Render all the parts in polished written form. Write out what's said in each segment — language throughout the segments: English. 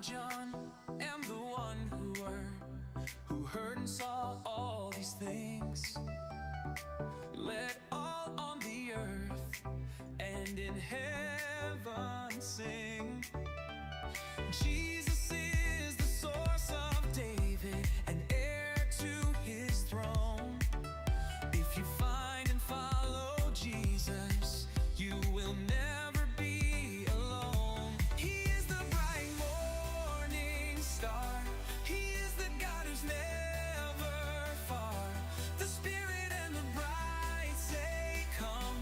John, am the one who heard and saw all these things. Let all on the earth and in heaven sing. Jesus is the source of David and heir to his throne. If you find and follow Jesus, you will never be alone. He is the bright morning star. He is the God who's never far. The Spirit and the bride say, come.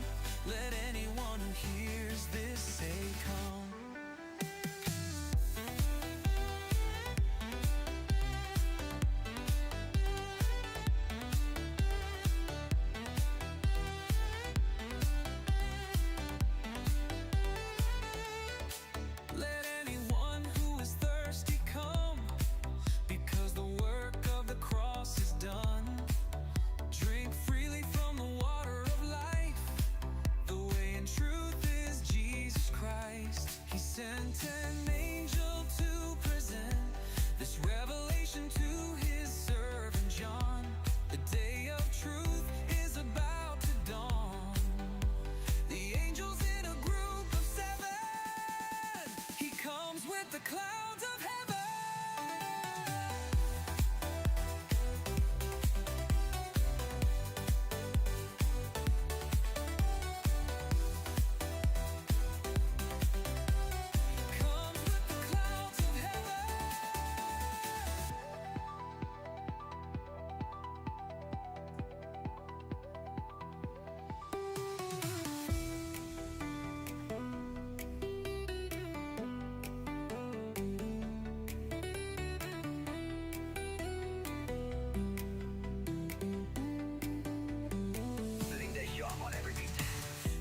Let anyone who hears this say, come. Sent an angel to present this revelation to his servant John. The day of truth is about to dawn. The angel's in a group of 7. He comes with the clouds of heaven.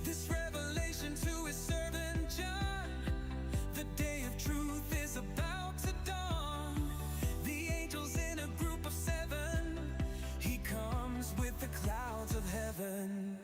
This revelation to his servant John. The day of truth is about to dawn. The angel's in a group of 7. He comes with the clouds of heaven.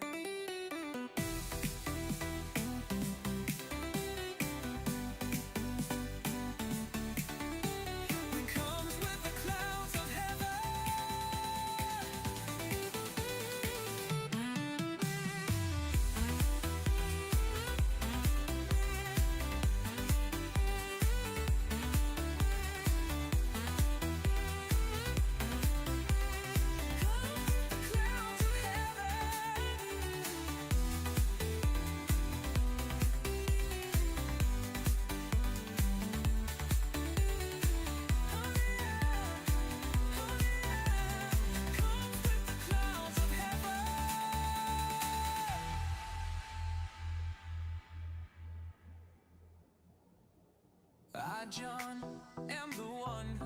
I, John, am the one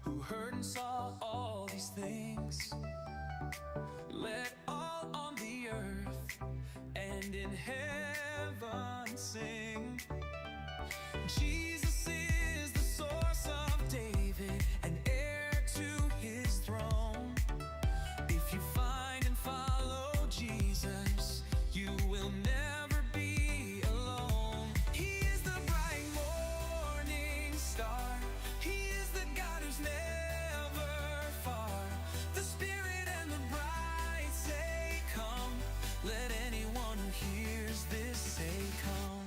who heard and saw all these things. Let all on the earth and in heaven sing. Jesus is the source of David and heir to his throne. If you find and follow Jesus, you will never be alone. He is the bright morning star. He is the God who's never far. The Spirit and the bride say, come. Let anyone who hears this say, come.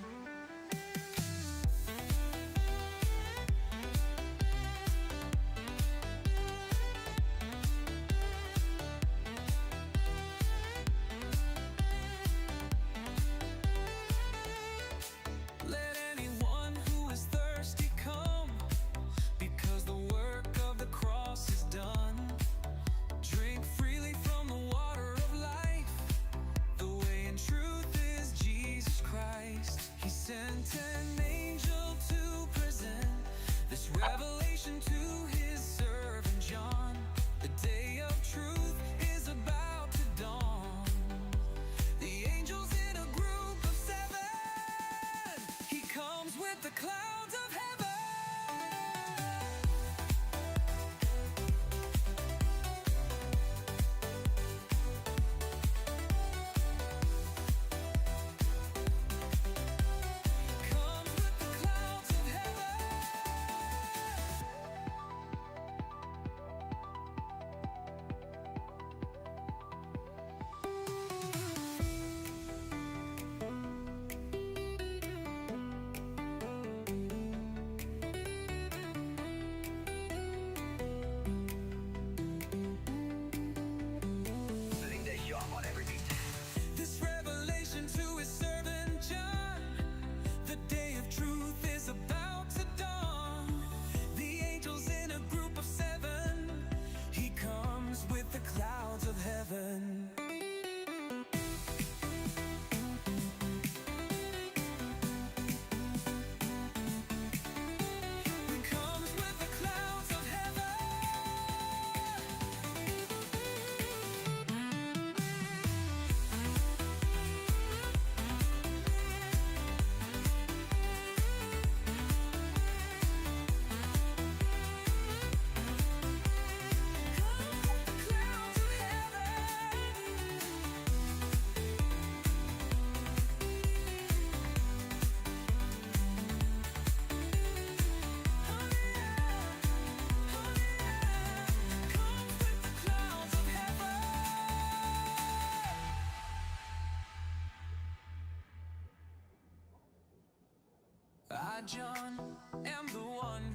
John, am the one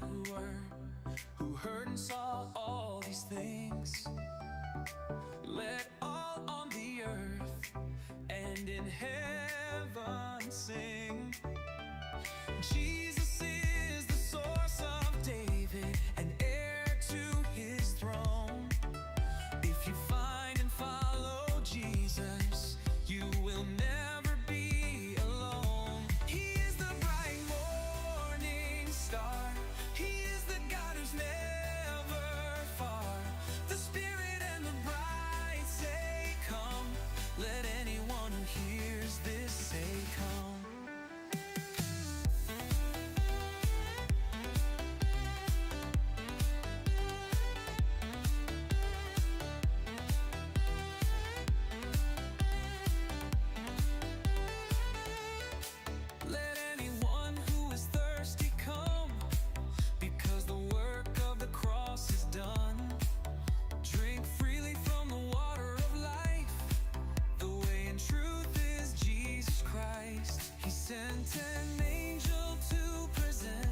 who heard and saw all these things. Let all on the earth and in heaven sing. Jesus is the source of David and heir to his throne. If you find and follow Jesus, you will never be alone. He is the bright morning star. He is the God who's never far. The Spirit and the bride say, come. Let anyone who hears this say, come. Let anyone who is thirsty come, because the work of the cross is done. Drink freely from the water of life. The way and truth is Jesus Christ. He sent an angel to present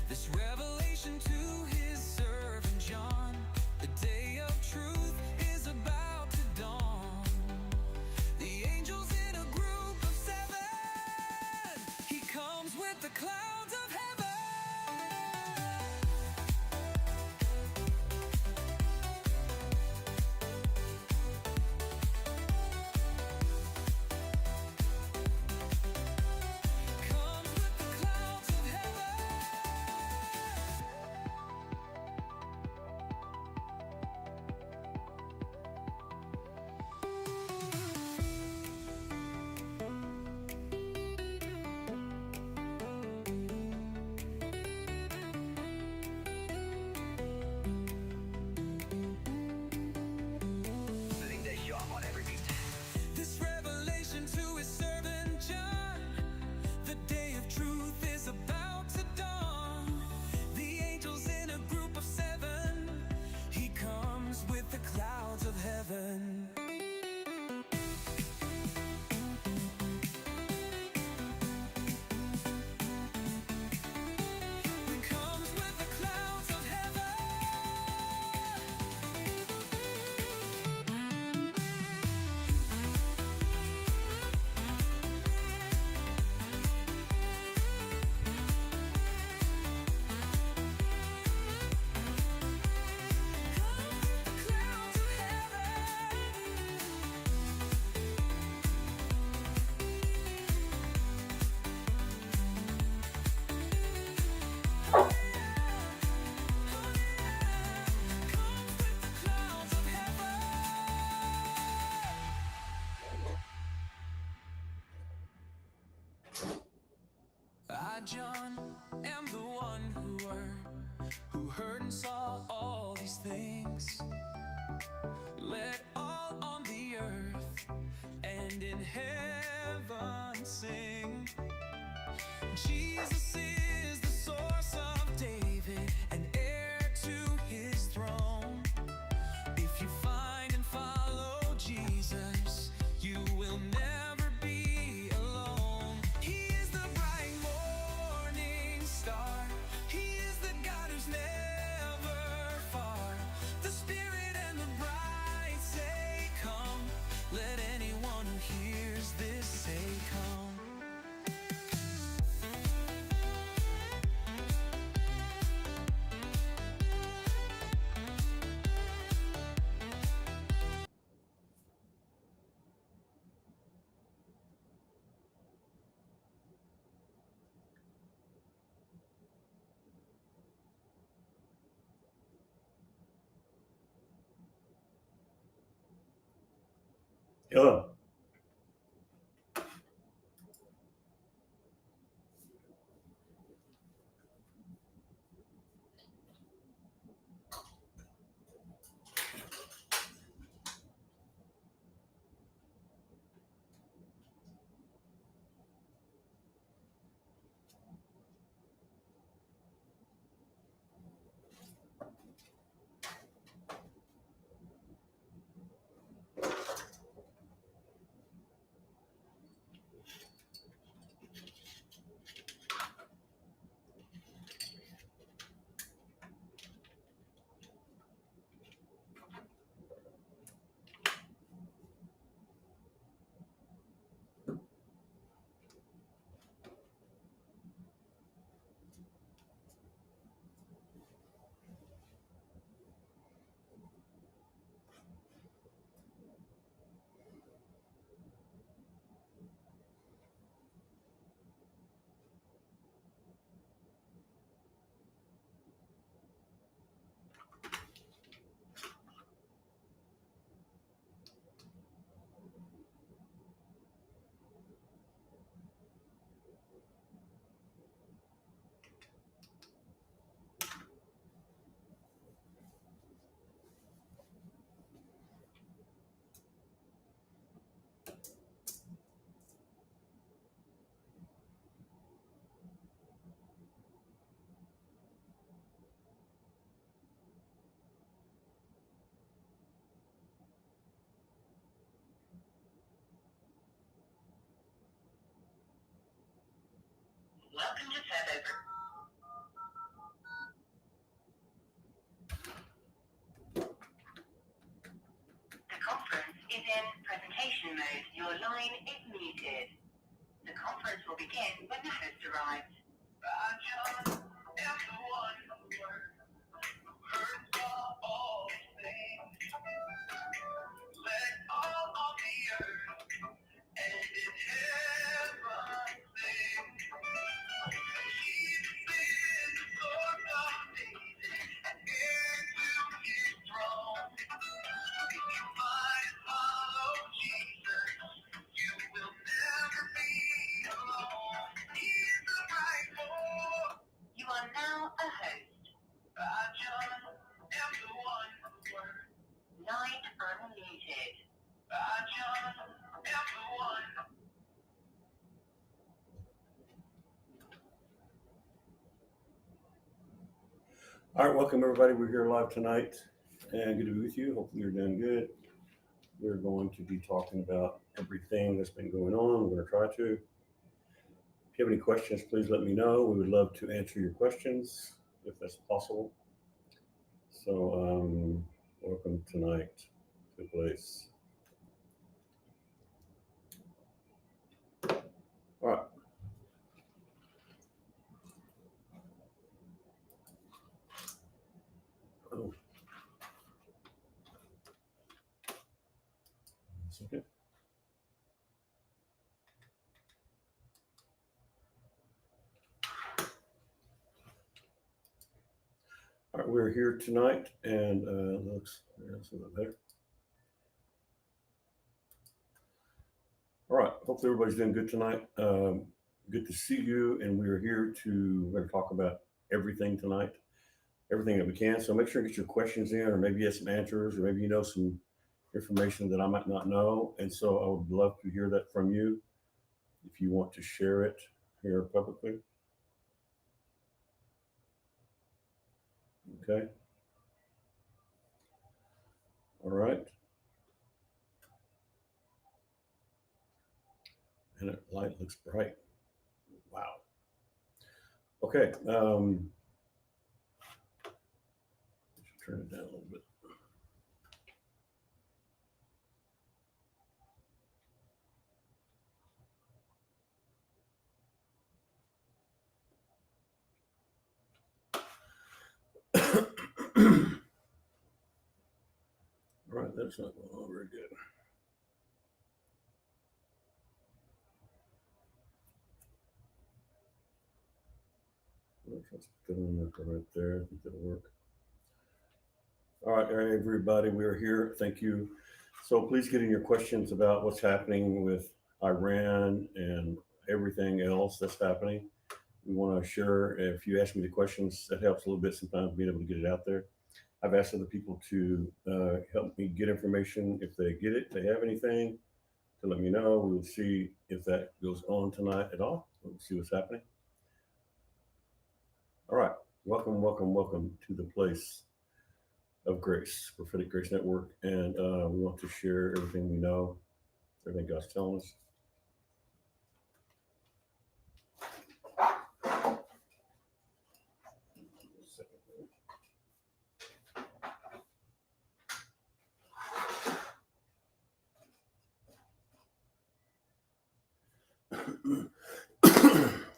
this revelation to his servant John. The day of truth is about to dawn. The angels in a group of 7. He comes with the clouds of heaven. Comes with the clouds of heaven. This revelation to his servant John. The day of truth is about to dawn. The angels in a group of 7. He comes with the clouds of heaven. He comes with the clouds of heaven. I, John, am the one who heard and saw all these things. Let all on the earth and in heaven sing. Jesus is the source of David and heir to his throne. If you find and follow Jesus, you will never be alone. He is the bright morning star. He is the God who's never far. The Spirit and the bride say, come. Let anyone who hears this say, come. Hello. The conference is in presentation mode. Your line is muted. The conference will begin when the host arrives. I just am the one who heard all things. Let all of the earth and in heaven sing. Jesus is the Lord of David and heir to his throne. If you find and follow Jesus, you will never be alone. He's the right one. You are now a host. I just am the one who works. Line unmuted. I just am the one. All right, welcome everybody. We're here live tonight and good to be with you. Hopefully you're doing good. We're going to be talking about everything that's been going on. We're going to try to. If you have any questions, please let me know. We would love to answer your questions if that's possible. So, welcome tonight to the place. All right. Oh. That's okay. All right, we're here tonight, and looks a little better. All right, hopefully everybody's doing good tonight. Good to see you, and we're here we're going to talk about everything tonight, everything that we can. So make sure to get your questions in, or maybe you have some answers, or maybe you know some information that I might not know. And so I would love to hear that from you if you want to share it here publicly. Okay. All right. And the light looks bright. Wow. Okay. Turn it down a little bit. All right, that's not going on very good. Let's put it on right there. I think that'll work. All right, everybody, we are here. Thank you. So please get in your questions about what's happening with Iran and everything else that's happening. We want to share. If you ask me the questions, that helps a little bit sometimes being able to get it out there. I've asked other people to help me get information if they get it, if they have anything, to let me know. We will see if that goes on tonight at all. We'll see what's happening. All right. Welcome, welcome, welcome to the place of grace, Prophetic Grace Network. And we want to share everything we know, everything God's telling us.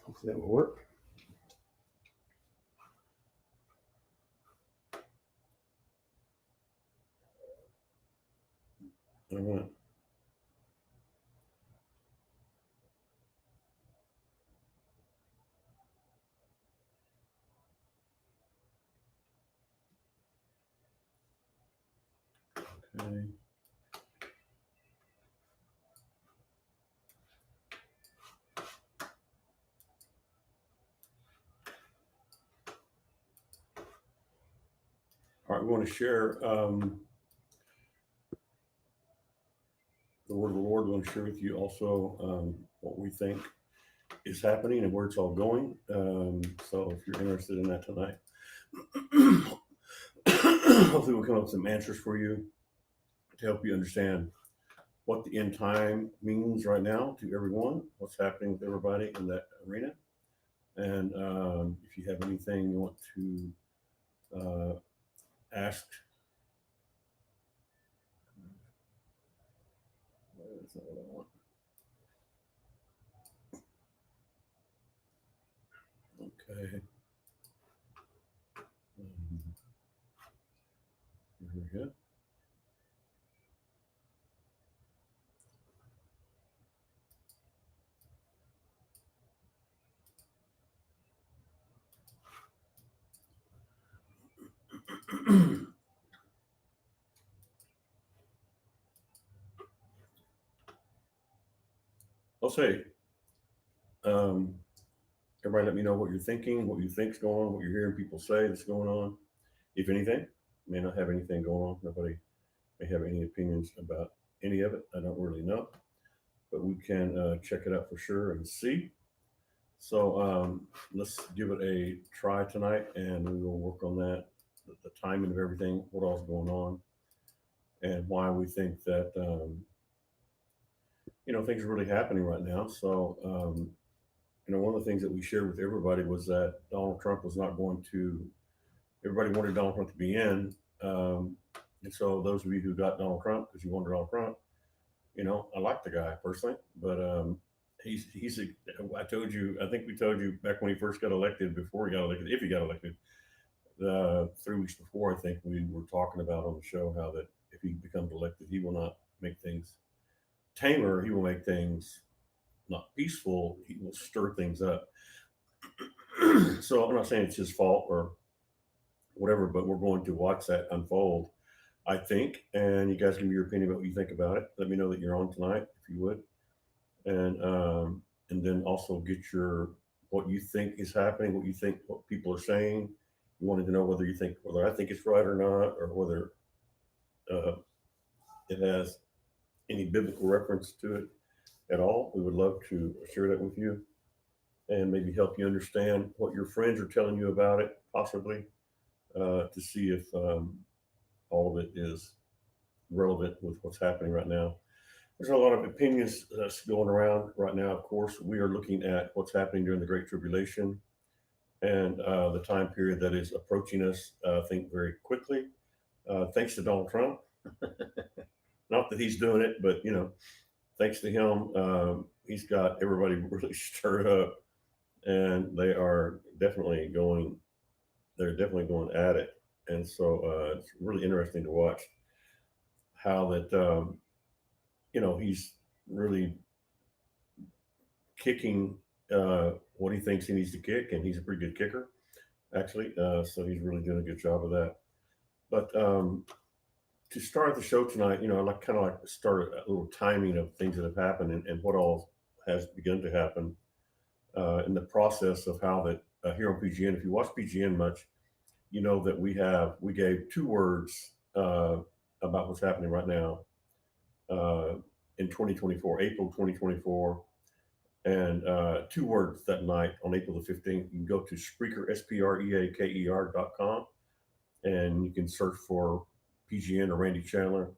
Hopefully that will work. All right. Okay. All right, we want to share the word of the Lord. We want to share with you also what we think is happening and where it's all going. So if you're interested in that tonight, hopefully we'll come up with some answers for you to help you understand what the end time means right now to everyone, what's happening with everybody in that arena. And if you have anything you want to ask, that's not what I want. Okay. Um, here we go. I'll say, um, everybody let me know what you're thinking, what you think's going on, what you're hearing people say that's going on. If anything, may not have anything going on. Nobody may have any opinions about any of it. I don't really know, but we can check it out for sure and see. So let's give it a try tonight, and we will work on that, the timing of everything, what all's going on, and why we think that things are really happening right now. So one of the things that we shared with everybody was that Donald Trump was not going to. Everybody wanted Donald Trump to be in, um, and so those of you who got Donald Trump because you wanted Donald Trump, I like the guy personally, but he's a, I told you, I think we told you back when he first got elected, before he got elected, if he got elected, 3 weeks before, I think we were talking about on the show how that if he becomes elected, he will not make things tamer. He will make things not peaceful. He will stir things up. So I'm not saying it's his fault or whatever, but we're going to watch that unfold, I think. And you guys give me your opinion about what you think about it. Let me know that you're on tonight, if you would, and then also get your what you think is happening, what you think, what people are saying. You wanted to know whether you think whether I think it's right or not, or whether uh, it has any biblical reference to it at all. We would love to share that with you and maybe help you understand what your friends are telling you about it, possibly, to see if all of it is relevant with what's happening right now. There's a lot of opinions that's going around right now. Of course, we are looking at what's happening during the Great Tribulation and the time period that is approaching us, I think, very quickly. Thanks to Donald Trump. Not that he's doing it, but, thanks to him, he's got everybody really stirred up, and they're definitely going at it. And so it's really interesting to watch how that, he's really kicking what he thinks he needs to kick, and he's a pretty good kicker, actually. So he's really doing a good job of that. But to start the show tonight, I like kind of like to start a little timing of things that have happened and what all has begun to happen in the process of how that here on PGN. If you watch PGN much, you know that we gave 2 words about what's happening right now uh, in 2024, April 2024. And 2 words that night on April the 15th. You can go to Spreaker, SPREAKER.com, and you can search for PGN or Randy Chandler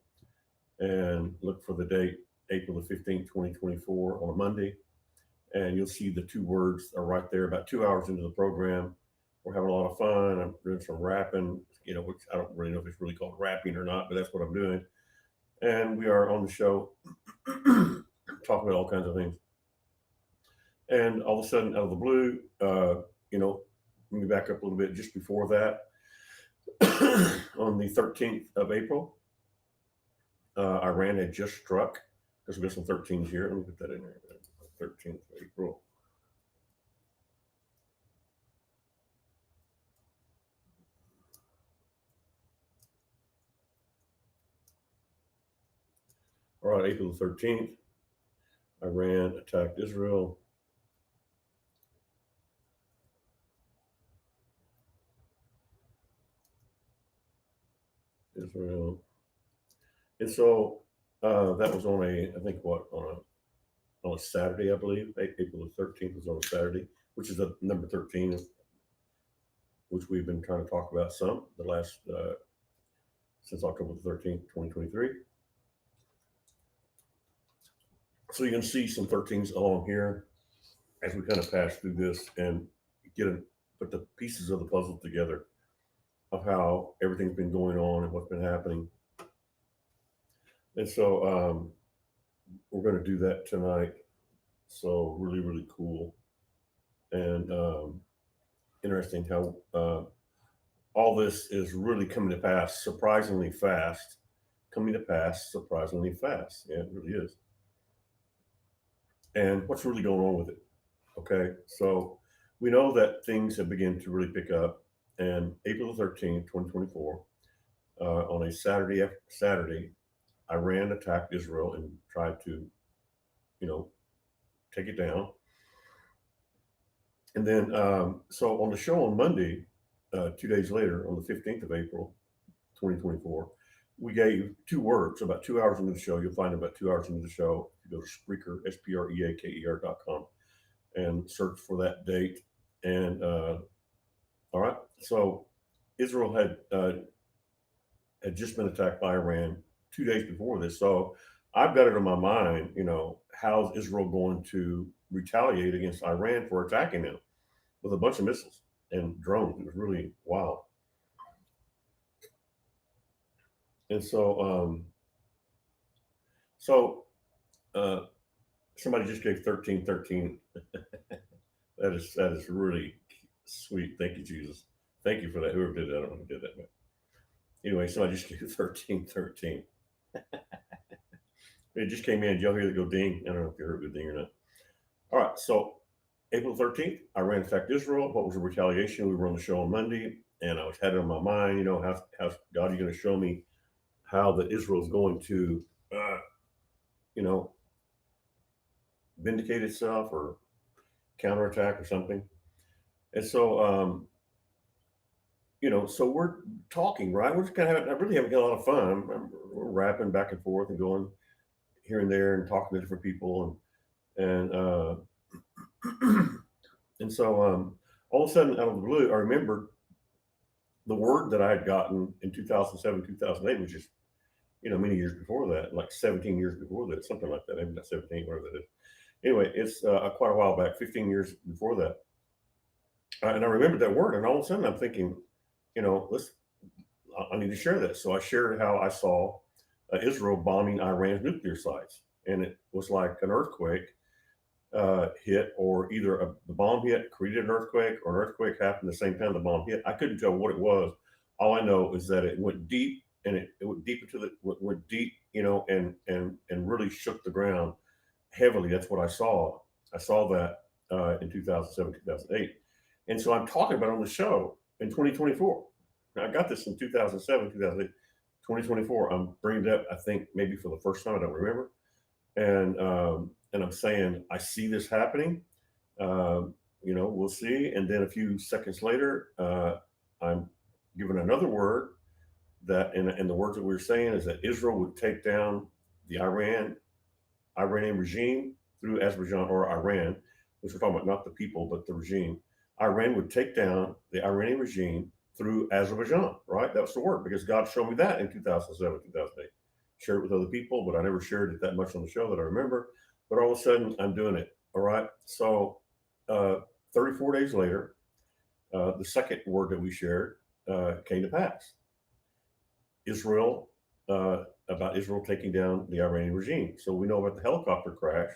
and look for the date, April the 15th, 2024, on a Monday. And you'll see the 2 words are right there about 2 hours into the program. We're having a lot of fun. I'm doing some rapping, which I don't really know if it's really called rapping or not, but that's what I'm doing. And we are on the show talking about all kinds of things. And all of a sudden, out of the blue, let me back up a little bit. Just before that, on the 13th of April, Iran had just struck. Because we got some 13s here. Let me put that in there. 13th of April. All right, April the 13th, Iran attacked Israel. Israel. And so that was on I think what, on a Saturday, I believe. April the 13th was on a Saturday, which is the number 13, which we've been trying to talk about some the last, since October the 13th, 2023. So you can see some 13s along here as we kind of pass through this. And get a, put the pieces of the puzzle together of how everything's been going on and what's been happening. And so we're going to do that tonight. So really, really cool and interesting how all this is really coming to pass surprisingly fast. Coming to pass surprisingly fast. Yeah, it really is. And what's really going on with it? Okay, so we know that things have begun to really pick up. And April 13th, 2024, on a Saturday, Iran attacked Israel and tried to, you know, take it down. And then, so on the show on Monday, 2 days later, on the 15th of April, 2024, we gave two words about 2 hours into the show. You'll find about 2 hours into the show. If you go to Spreaker, SPREAKER.com, and search for that date. And all right, so Israel had just been attacked by Iran 2 days before this. So I've got it in my mind, how's Israel going to retaliate against Iran for attacking them with a bunch of missiles and drones? It was really wild. And so uh, somebody just gave 1313. That is really sweet. Thank you, Jesus. Thank you for that. Whoever did that, I don't know who did that. But anyway, somebody just gave 1313. It just came in. Did y'all hear it go ding? I don't know if you heard it go ding or not. All right. So April 13th, Iran attacked Israel. What was the retaliation? We were on the show on Monday, and I had it on my mind, how's God, are you going to show me how that Israel is going to, you know, vindicate itself or counterattack or something? And so, so we're talking, right? We're just kind of, I really having a lot of fun. We're rapping back and forth and going here and there and talking to different people. And so all of a sudden, out of the blue, I remembered the word that I had gotten in 2007, 2008, which is, many years before that, like 17 years before that, something like that, maybe not 17, whatever that is. Anyway, it's quite a while back, 15 years before that. And I remembered that word, and all of a sudden I'm thinking, I need to share this. So I shared how I saw Israel bombing Iran's nuclear sites. And it was like an earthquake hit, or either the bomb hit, created an earthquake, or an earthquake happened the same time the bomb hit. I couldn't tell what it was. All I know is that it went deep, and it went deep went deep, and really shook the ground heavily. That's what I saw. I saw that in 2007, 2008. And so I'm talking about it on the show in 2024. Now, I got this in 2007, 2008, 2024. I'm bringing it up, I think, maybe for the first time. I don't remember. And I'm saying, I see this happening. We'll see. And then a few seconds later, I'm given another word that, and the words that we were saying is that Israel would take down the Iranian regime through Azerbaijan, or Iran, which we're talking about, not the people, but the regime. Iran would take down the Iranian regime through Azerbaijan, right? That was the word, because God showed me that in 2007, 2008. Shared it with other people, but I never shared it that much on the show that I remember. But all of a sudden, I'm doing it. All right. So 34 days later, the second word that we shared came to pass. About Israel taking down the Iranian regime. So we know about the helicopter crash.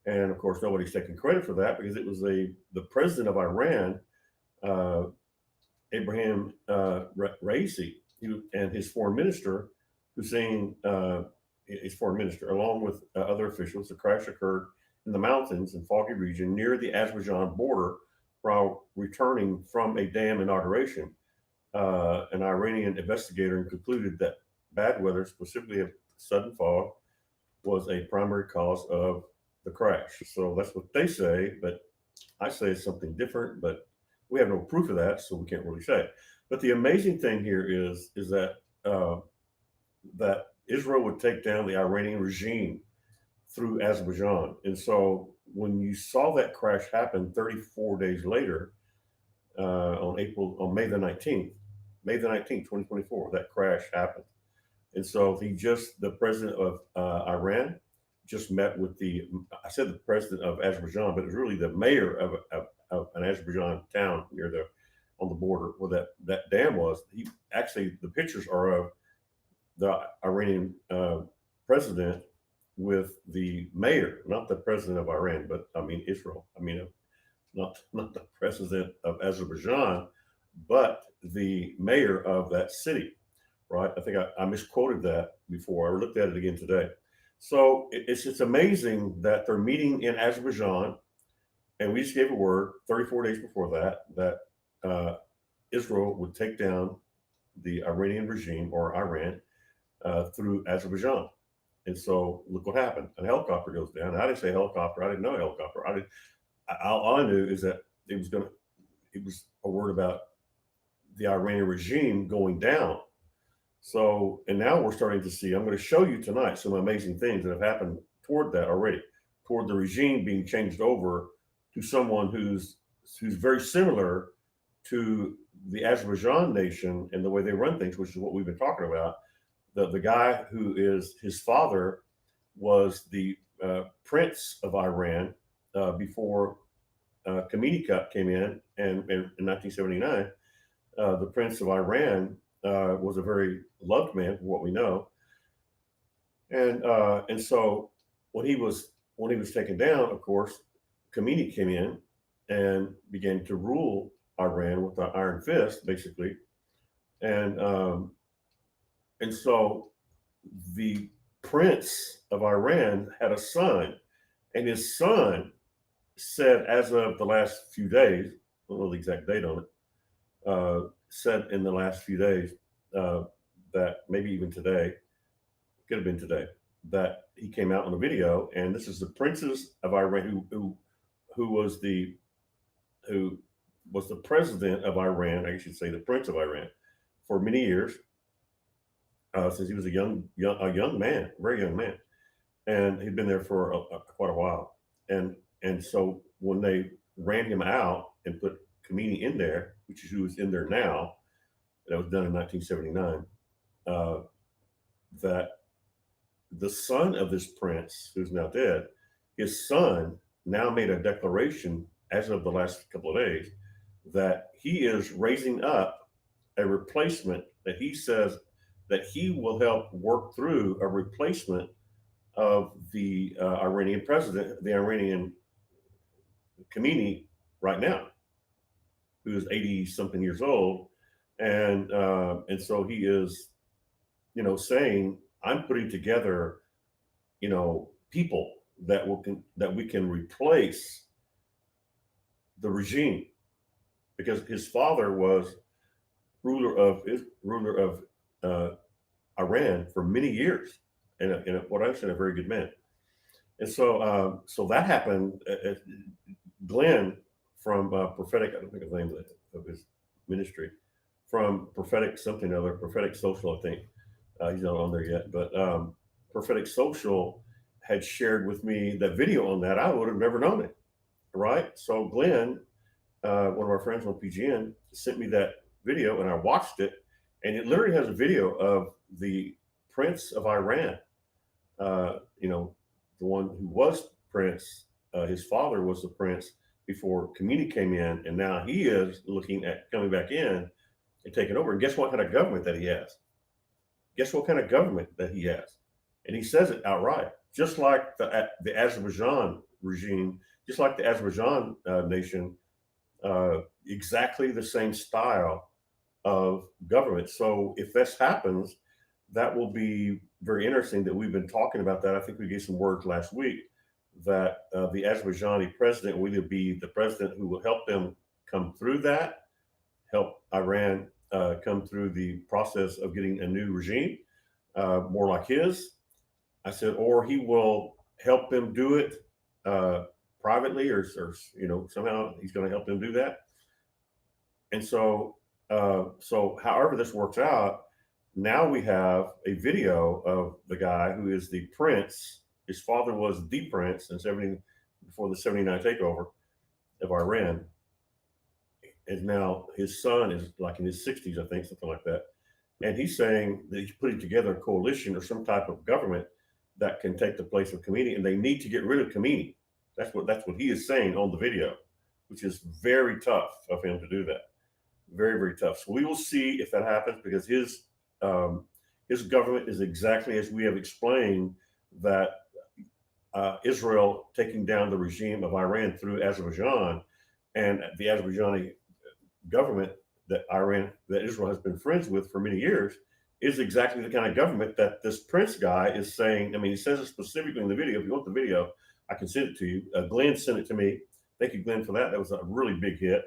And of course, nobody's taking credit for that, because it was the president of Iran, Abraham Raisi, and his foreign minister, Hussein, his foreign minister, along with other officials. The crash occurred in the mountains and foggy region near the Azerbaijan border while returning from a dam inauguration. An Iranian investigator concluded that bad weather, specifically a sudden fog, was a primary cause of the crash. So that's what they say, but I say it's something different, but we have no proof of that, so we can't really say. But the amazing thing here is that that Israel would take down the Iranian regime through Azerbaijan. And so when you saw that crash happen 34 days later, on May the 19th, 2024, that crash happened. And so the president of Iran just met with I said the president of Azerbaijan, but it was really the mayor of an Azerbaijan town near on the border where that dam was. He actually, the pictures are of the Iranian president with the mayor, not the president of Iran, but I mean Israel. I mean, not the president of Azerbaijan, but the mayor of that city, right? I think I misquoted that before. I looked at it again today. So it's amazing that they're meeting in Azerbaijan, and we just gave a word 34 days before that Israel would take down the Iranian regime or Iran through Azerbaijan. And so look what happened. A helicopter goes down. I didn't say helicopter. I didn't know helicopter. All I knew is that it was a word about the Iranian regime going down. So, and now we're starting to see, I'm going to show you tonight some amazing things that have happened toward that already, toward the regime being changed over to someone who's very similar to the Azerbaijan nation and the way they run things, which is what we've been talking about. The guy who is his father was the prince of Iran before Khomeini came in 1979. The prince of Iran was a very loved man, from what we know, and so when he was taken down, of course, Khomeini came in and began to rule Iran with the iron fist, basically, and and so the prince of Iran had a son, and his son said, as of the last few days, I don't know the exact date on it, said in the last few days that maybe even today, could have been today, that he came out in a video, and this is the princes of Iran who was who was the president of Iran, I should say the prince of Iran, for many years, since he was a young man, very young man, and he'd been there for quite a while, and so when they ran him out and put Khomeini in there, which is who is in there now, that was done in 1979, that the son of this prince, who's now dead, his son now made a declaration as of the last couple of days that he is raising up a replacement, that he says that he will help work through a replacement of the Iranian president, the Iranian Khomeini, right now, who is 80 something years old, and so he is, saying, I'm putting together, people that we can replace the regime, because his father was ruler of Iran for many years, and what I said, a very good man. And so that happened. Glenn from Prophetic, I don't think the name of his ministry, from Prophetic something or other, Prophetic Social, I think. He's not on there yet, but Prophetic Social had shared with me that video on that. I would have never known it, right? So Glenn, one of our friends on PGN, sent me that video, and I watched it, and it literally has a video of the Prince of Iran, the one who was Prince. His father was the Prince before Khomeini came in, and now he is looking at coming back in and taking over. And guess what kind of government that he has? Guess what kind of government that he has? And he says it outright, just like the Azerbaijan regime, just like the Azerbaijan nation, exactly the same style of government. So if this happens, that will be very interesting. That we've been talking about that. I think we gave some words last week that the Azerbaijani president will either be the president who will help them come through that, help Iran come through the process of getting a new regime, more like his. I said, or he will help them do it privately, or somehow he's going to help them do that. And so however this works out, now we have a video of the guy who is the prince. His father was the prince before the 79 takeover of Iran. And now his son is like in his 60s, I think, something like that. And he's saying that he's putting together a coalition or some type of government that can take the place of Khomeini, and they need to get rid of Khomeini. That's what he is saying on the video, which is very tough of him to do that. Very, very tough. So we will see if that happens, because his government is exactly as we have explained, that Israel taking down the regime of Iran through Azerbaijan, and the Azerbaijani government that Israel has been friends with for many years, is exactly the kind of government that this Prince guy is saying. I mean, he says it specifically in the video. If you want the video, I can send it to you. Glenn sent it to me. Thank you, Glenn, for that. That was a really big hit.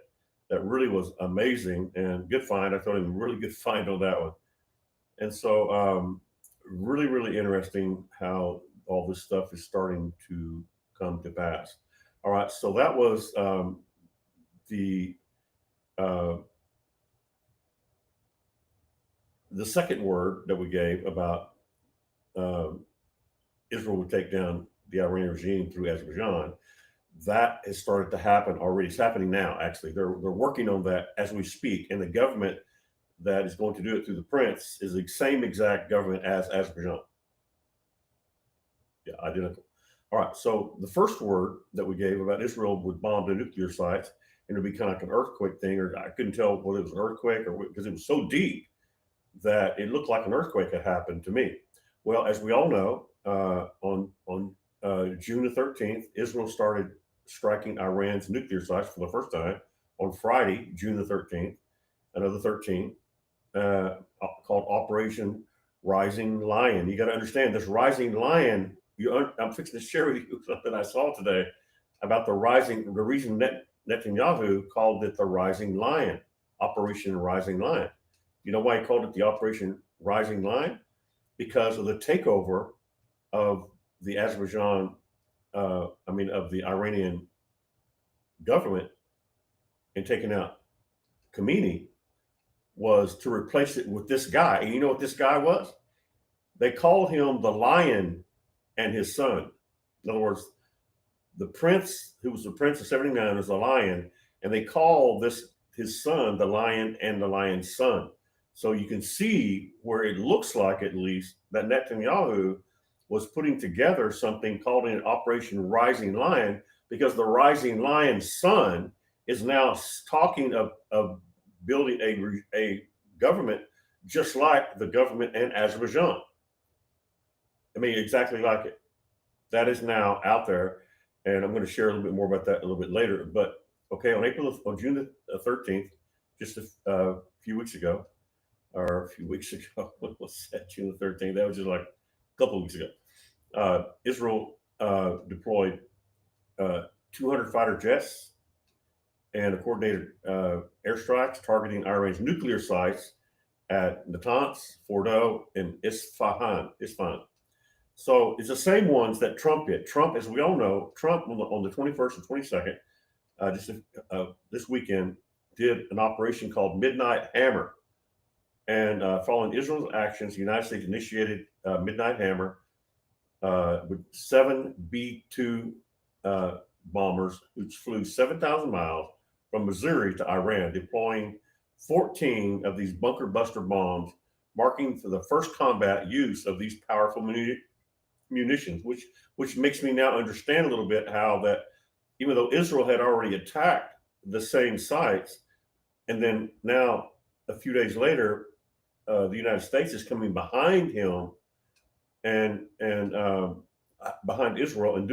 That really was amazing and good find. I thought him really good find on that one. And so, really, really interesting how all this stuff is starting to come to pass. All right, so that was the uh, the second word that we gave about um, Israel would take down the Iranian regime through Azerbaijan. That has started to happen already. It's happening now. Actually, they're working on that as we speak, and the government that is going to do it through the prince is the same exact government as Azerbaijan. Yeah, identical. All right. So the first word that we gave about Israel would bomb the nuclear sites, and it'd be kind of like an earthquake thing, or I couldn't tell whether it was an earthquake or because it was so deep that it looked like an earthquake had happened to me. Well, as we all know, on June the 13th, Israel started striking Iran's nuclear sites for the first time on Friday, June the 13th, another 13, uh, called Operation Rising Lion. You got to understand this Rising Lion. I'm fixing to share with you something I saw today about the reason Netanyahu called it the Rising Lion, Operation Rising Lion. You know why he called it the Operation Rising Lion? Because of the takeover of the of the Iranian government, and taking out Khomeini, was to replace it with this guy. And you know what this guy was? They called him the Lion and his son. In other words, the prince, who was the prince of 79, is the lion, and they call his son the Lion and the lion's son. So you can see where it looks like, at least, that Netanyahu was putting together something called an Operation Rising Lion, because the Rising Lion's son is now talking of building a government just like the government in Azerbaijan. I mean, exactly like it. That is now out there, and I'm going to share a little bit more about that a little bit later. But okay, on June the 13th, just a few weeks ago, or a few weeks ago, what was that? June the 13th. That was just like a couple of weeks ago. Israel deployed 200 fighter jets and coordinated airstrikes targeting Iran's nuclear sites at Natanz, Fordow, and Isfahan. So it's the same ones that Trump did. Trump, as we all know, Trump on the 21st and 22nd, this weekend, did an operation called Midnight Hammer. And following Israel's actions, the United States initiated Midnight Hammer with 7 B-2 bombers, which flew 7,000 miles from Missouri to Iran, deploying 14 of these bunker buster bombs, marking for the first combat use of these powerful munitions, which makes me now understand a little bit how that, even though Israel had already attacked the same sites, and then now a few days later, the United States is coming behind him and behind Israel and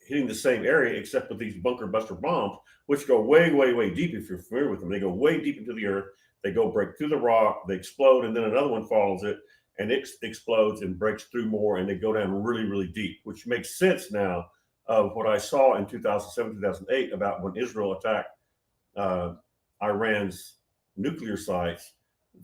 hitting the same area, except with these bunker buster bombs, which go way, way, way deep. If you're familiar with them, they go way deep into the earth. They go break through the rock, they explode, and then another one follows it, and it explodes and breaks through more, and they go down really, really deep, which makes sense now of what I saw in 2007, 2008 about when Israel attacked Iran's nuclear sites,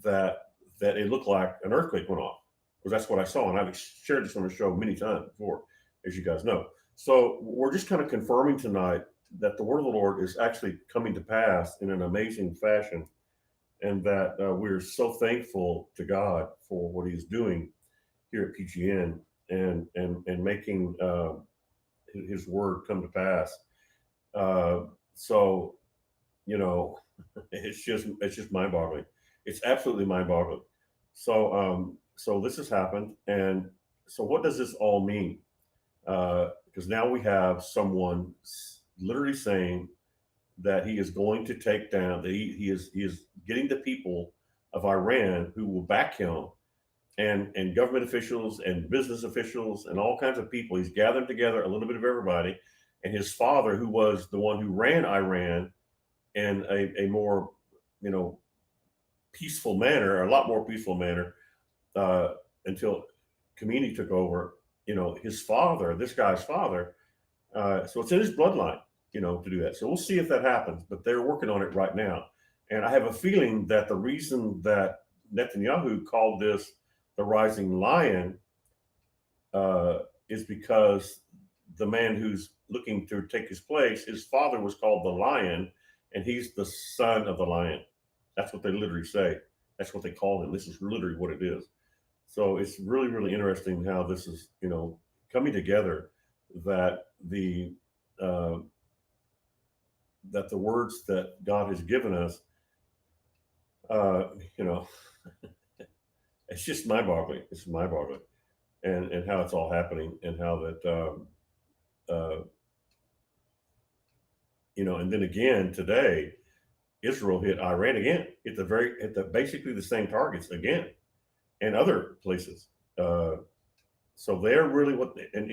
that it looked like an earthquake went off, because that's what I saw, and I've shared this on the show many times before, as you guys know. So we're just kind of confirming tonight that the word of the Lord is actually coming to pass in an amazing fashion, and that we're so thankful to God for what He's doing here at PGN, and making His word come to pass. So, you know, it's just mind-boggling. It's absolutely mind-boggling. So this has happened, and so what does this all mean? Because now we have someone literally saying that he is going to take down, that he is getting the people of Iran who will back him, and government officials and business officials and all kinds of people. He's gathered together a little bit of everybody. And his father, who was the one who ran Iran in a more, you know, peaceful manner, a lot more peaceful manner, uh, until Khomeini took over. You know, his father, this guy's father. So it's in his bloodline, you know, to do that. So we'll see if that happens. But they're working on it right now. And I have a feeling that the reason that Netanyahu called this the rising lion, uh, is because the man who's looking to take his place, his father was called the lion, and he's the son of the lion. That's what they literally say. That's what they call him. This is literally what it is. So it's really, really interesting how this is, you know, coming together. That the uh, that the words that God has given us, uh, you know, it's just mind-boggling. It's mind-boggling, and how it's all happening, and how that, uh, you know, and then again today, Israel hit Iran again, hit the basically the same targets again, and other places. Uh, so they're really and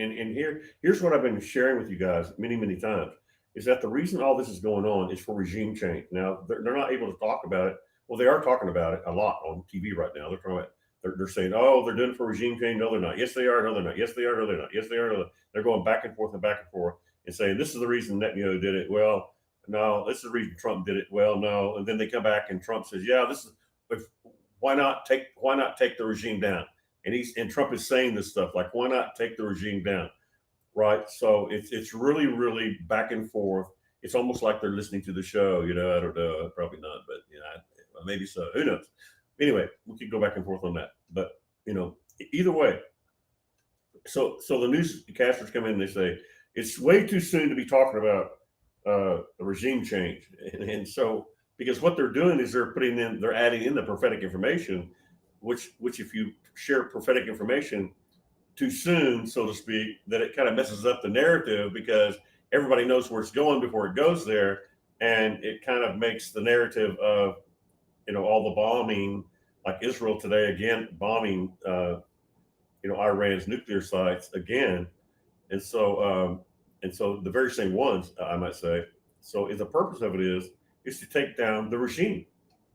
here's what I've been sharing with you guys many times, is that the reason all this is going on is for regime change. Now they're not able to talk about it. Well, they are talking about it a lot on TV right now. They're talking about, they're saying, oh, they're doing it for regime change. No, they're not. Yes, they are. No, they're not. Yes, they are. No, they're not. Yes, they are. No, they're going back and forth and back and forth, and saying this is the reason Netanyahu did it. Well, no, this is the reason Trump did it. Well, no, and then they come back and Trump says, yeah, this is, if, why not take the regime down? And Trump is saying this stuff like, why not take the regime down? Right. So it's really back and forth. It's almost like they're listening to the show. You know, I don't know, probably not, but you know, maybe so. Who knows? Anyway, we could go back and forth on that. But you know, either way. So the newscasters come in and they say it's way too soon to be talking about a regime change, and so because what they're doing is they're adding in the prophetic information, which if you share prophetic information too soon, so to speak, that it kind of messes up the narrative, because everybody knows where it's going before it goes there, and it kind of makes the narrative of, you know, all the bombing, like Israel today again bombing, you know, Iran's nuclear sites again, and so the very same ones, I might say. So if the purpose of it is to take down the regime.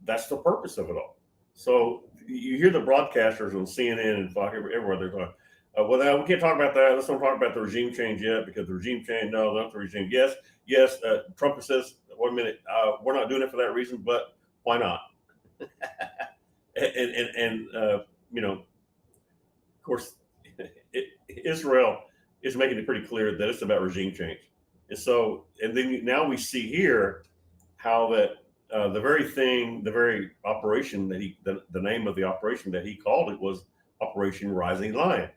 That's the purpose of it all. So you hear the broadcasters on CNN and Fox, everywhere they're talking. Well, now we can't talk about that. Let's not talk about the regime change yet, because the regime change, no, not the regime. Yes. Trump says, "1 minute, we're not doing it for that reason, but why not?" And you know, of course, Israel is making it pretty clear that it's about regime change. And so, and then now we see here how that, the very operation that the name of the operation that he called it was Operation Rising Lion.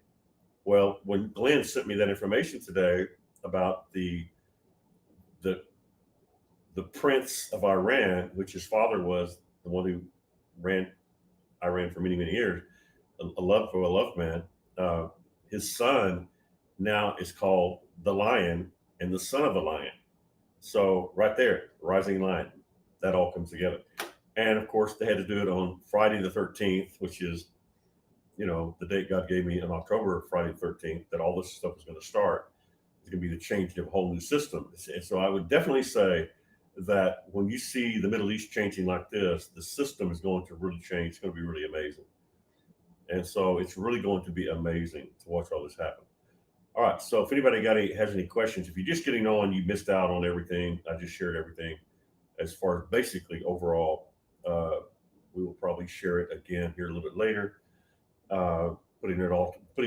Well, when Glenn sent me that information today about the the prince of Iran, which his father was the one who ran Iran for many years, a loved man. Uh, his son now is called the Lion and the son of the Lion. So right there, Rising Lion, that all comes together. And of course, they had to do it on Friday the 13th, which is, you know, the date God gave me in October, Friday the 13th, that all this stuff is going to start. It's going to be the change of a whole new system. And so I would definitely say that when you see the Middle East changing like this, the system is going to really change. It's going to be really amazing. And so it's really going to be amazing to watch all this happen. All right. So if anybody has any questions, if you're just getting on, you missed out on everything. I just shared everything as far as basically overall. Uh, we will probably share it again here a little bit later, uh, putting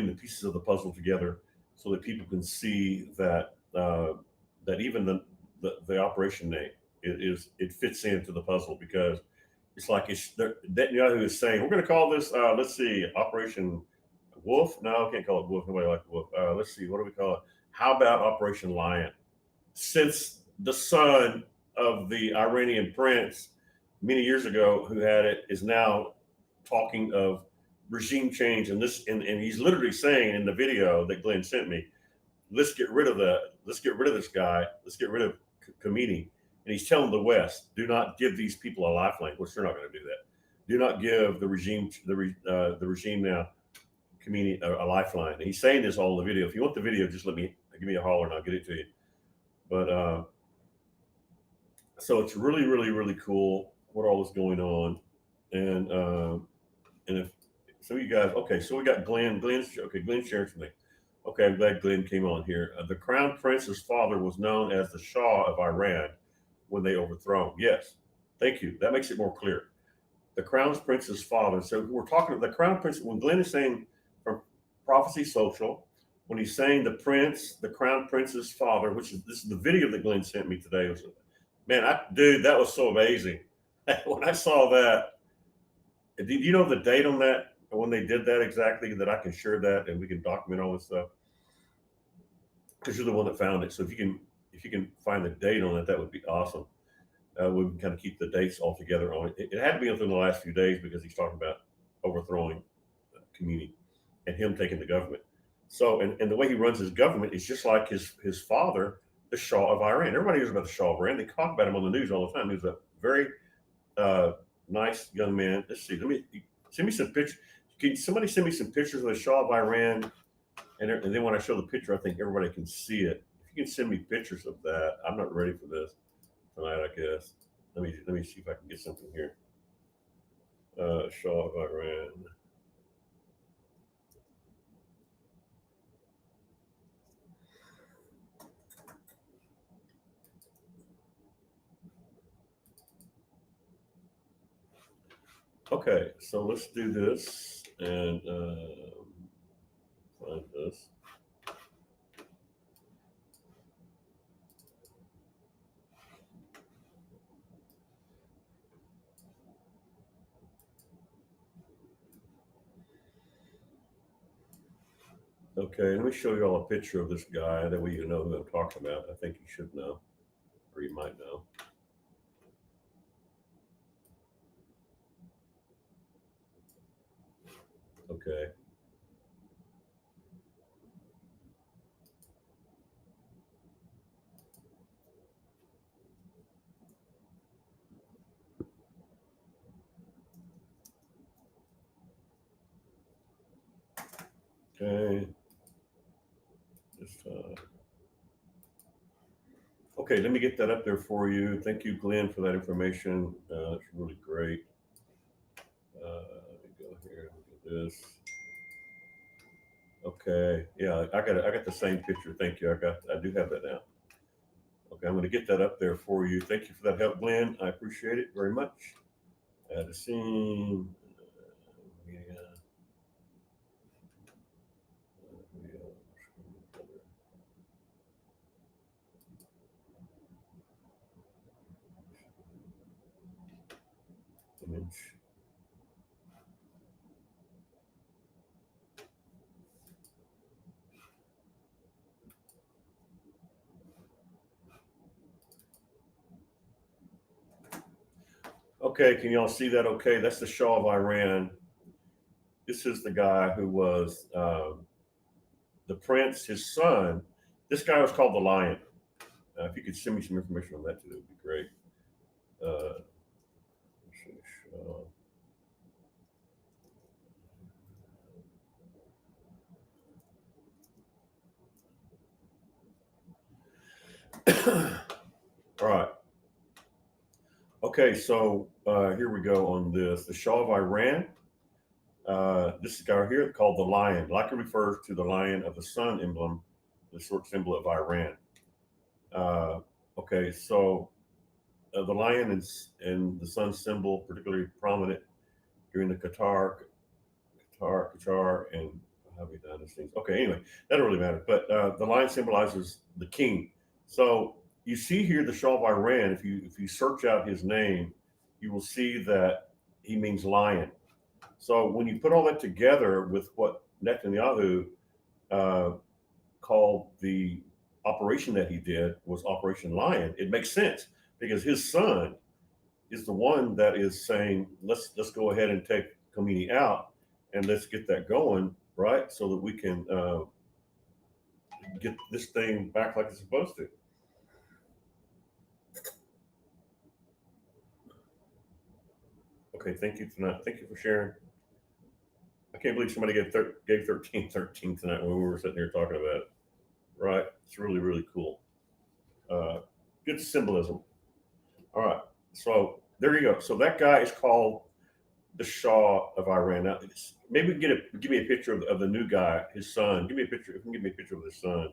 the pieces of the puzzle together so that people can see that, that even the operation name it fits into the puzzle, because it's like Netanyahu is saying we're going to call this, let's see, Operation Wolf. No, I can't call it Wolf. Nobody likes Wolf. Let's see, what do we call it? How about Operation Lion? Since the son of the Iranian prince many years ago who had it is now talking of regime change and this, and he's literally saying in the video that Glenn sent me, let's get rid of this guy, let's get rid of Khomeini, and he's telling the West, do not give these people a lifeline, which they're not going to do that. Do not give the regime now, Khomeini, a lifeline. And he's saying this all in the video. If you want the video, just give me a holler and I'll get it to you. But so it's really, really, really cool what all is going on, and if some of you guys, okay, so we got Glenn. Glenn shared something. Okay, I'm glad Glenn came on here. The crown prince's father was known as the Shah of Iran when they overthrown. Yes, thank you. That makes it more clear. The crown prince's father. So we're talking about the crown prince. When Glenn is saying from Prophecy Social, when he's saying the crown prince's father, this is the video that Glenn sent me today. Man, dude, that was so amazing. When I saw that, did you know the date on that? When they did that exactly, that I can share that and we can document all this stuff, because you're the one that found it. So if you can find the date on it, that would be awesome. We can kind of keep the dates all together on it. It had to be within the last few days because he's talking about overthrowing Khomeini and him taking the government. So and the way he runs his government is just like his father, the Shah of Iran. Everybody knows about the Shah of Iran. They talk about him on the news all the time. He was a very nice young man. Let's see. Let me send me some pictures. Can somebody send me some pictures of the Shah of Iran? And then when I show the picture, I think everybody can see it. If you can send me pictures of that, I'm not ready for this tonight, I guess. Let me see if I can get something here. Shah of Iran. Okay, so let's do this and find this. Okay, let me show you all a picture of this guy. That way you know who I'm talking about. I think you should know, or you might know. Okay. Okay. Just okay, let me get that up there for you. Thank you, Glenn, for that information. It's really great. Let me go here. Look at this. Okay, yeah, I got the same picture. Thank you. I do have that now. Okay, I'm going to get that up there for you. Thank you for that help, Glenn. I appreciate it very much. Add a scene. Media. Video. Image. Okay, can y'all see that? Okay, that's the Shah of Iran. This is the guy who was the prince, his son. This guy was called the Lion. If you could send me some information on that too, that would be great. Uh, all right. Okay, so here we go on this. The Shah of Iran. This guy here called the Lion. Likely refers to the lion of the sun emblem, the short symbol of Iran. Okay, so the lion and the sun symbol particularly prominent during the Qatar, and have we done these things? Okay, anyway, that don't really matter. But the lion symbolizes the king. So you see here the Shah of Iran. If you search out his name, you will see that he means lion. So when you put all that together with what Netanyahu uh, called the operation that he did was Operation Lion, it makes sense because his son is the one that is saying let's go ahead and take Khomeini out, and let's get that going, right? So that we can get this thing back like it's supposed to. Okay, thank you tonight. Thank you for sharing. I can't believe somebody gave 1313 tonight when we were sitting here talking about it. Right? It's really, really cool. Uh, good symbolism. All right. So there you go. So that guy is called the Shah of Iran. Now, maybe give me a picture of the new guy, his son. Give me a picture. If you can give me a picture of his son.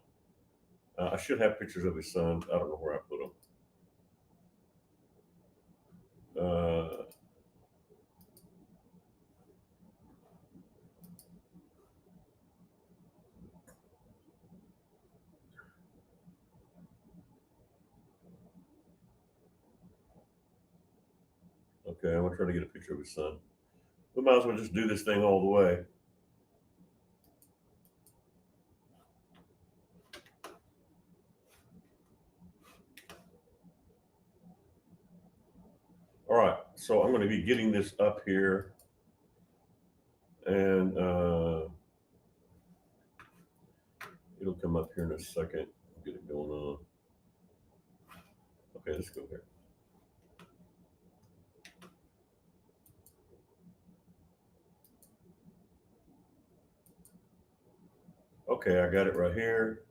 I should have pictures of his son. I don't know where I put them. Uh, okay, I'm gonna try to get a picture of his son. We might as well just do this thing all the way. All right, so I'm going to be getting this up here, and it'll come up here in a second. Get it going on. Okay, let's go here. Okay, I got it right here.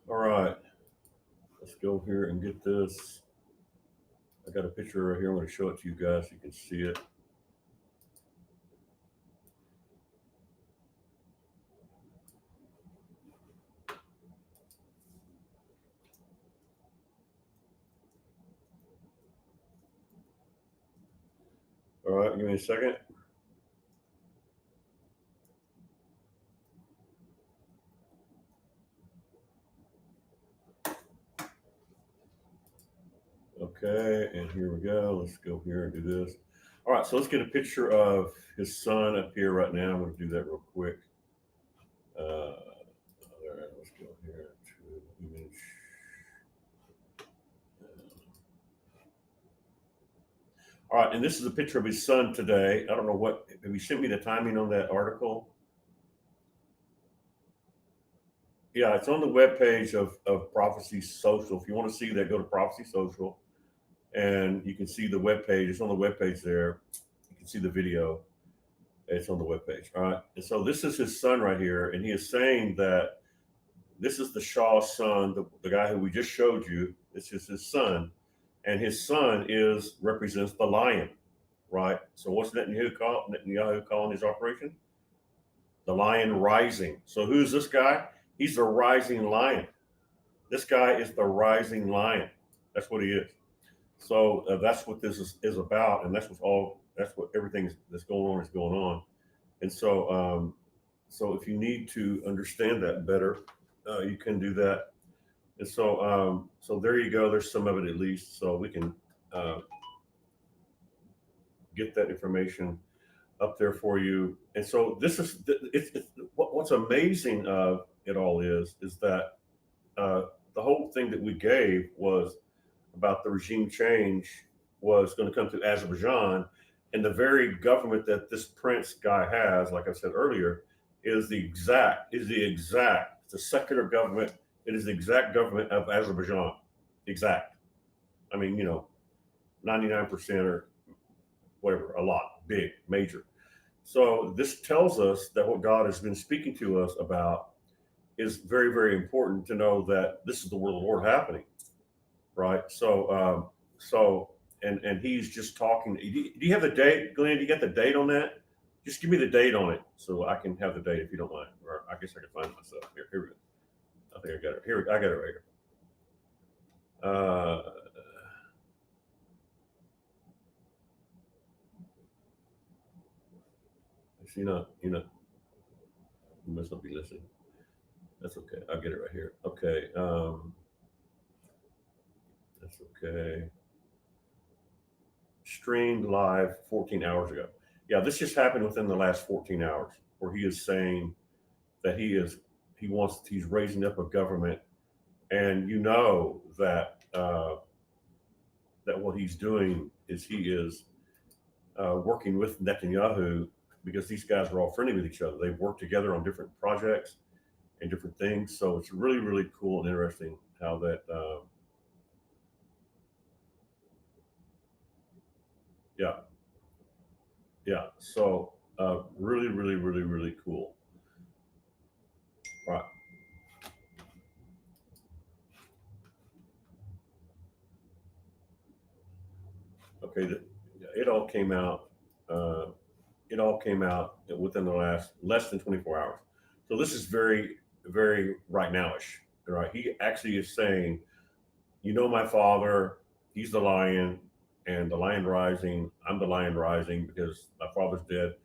All right, let's go here and get this. I got a picture right here. I'm going to show it to you guys so you can see it. All right, give me a second. Okay, and here we go. Let's go here and do this. All right, so let's get a picture of his son up here right now. I'm going to do that real quick. All right, let's go here to image. All right, and this is a picture of his son today. I don't know what, have you sent me the timing on that article? Yeah, it's on the webpage of Prophecy Social. If you want to see that, go to Prophecy Social and you can see the webpage. It's on the webpage there. You can see the video. It's on the webpage. All right. And so this is his son right here. And he is saying that this is the Shah's son, the guy who we just showed you. This is his son. And his son represents the lion, right? So what's Netanyahu calling his operation? The lion rising. So who's this guy? He's the rising lion. This guy is the rising lion. That's what he is. So that's what this is about, and that's what everything that's going on is going on. And so if you need to understand that better, you can do that. And so there you go. There's some of it at least, so we can uh, get that information up there for you. And so this is what's amazing of it all is that uh, the whole thing that we gave was about the regime change was going to come to Azerbaijan, and the very government that this prince guy has, like I said earlier, it's a secular government. It is the exact government of Azerbaijan. Exact. I mean, 99% or whatever, a lot, big, major. So this tells us that what God has been speaking to us about is very, very important to know that this is the word of the Lord happening, right? And he's just talking. Do you have the date, Glenn? Do you got the date on that? Just give me the date on it so I can have the date if you don't mind. Or I guess I can find it myself. Here we go. I think I got it. Here, I got it right here. Uh, you must not be listening. That's okay. I'll get it right here. Okay. That's okay. Streamed live 14 hours ago. Yeah, this just happened within the last 14 hours where he is saying that he's raising up a government, and you know that what he's doing is he is working with Netanyahu because these guys are all friendly with each other. They've worked together on different projects and different things. So it's really, really cool and interesting how that, yeah, yeah. So really, really, really, really cool. All right. Okay. It all came out. Uh, it all came out within the last less than 24 hours. So this is very, very right nowish. Right. He actually is saying, you know, my father, he's the lion, and the lion rising. I'm the lion rising because my father's dead,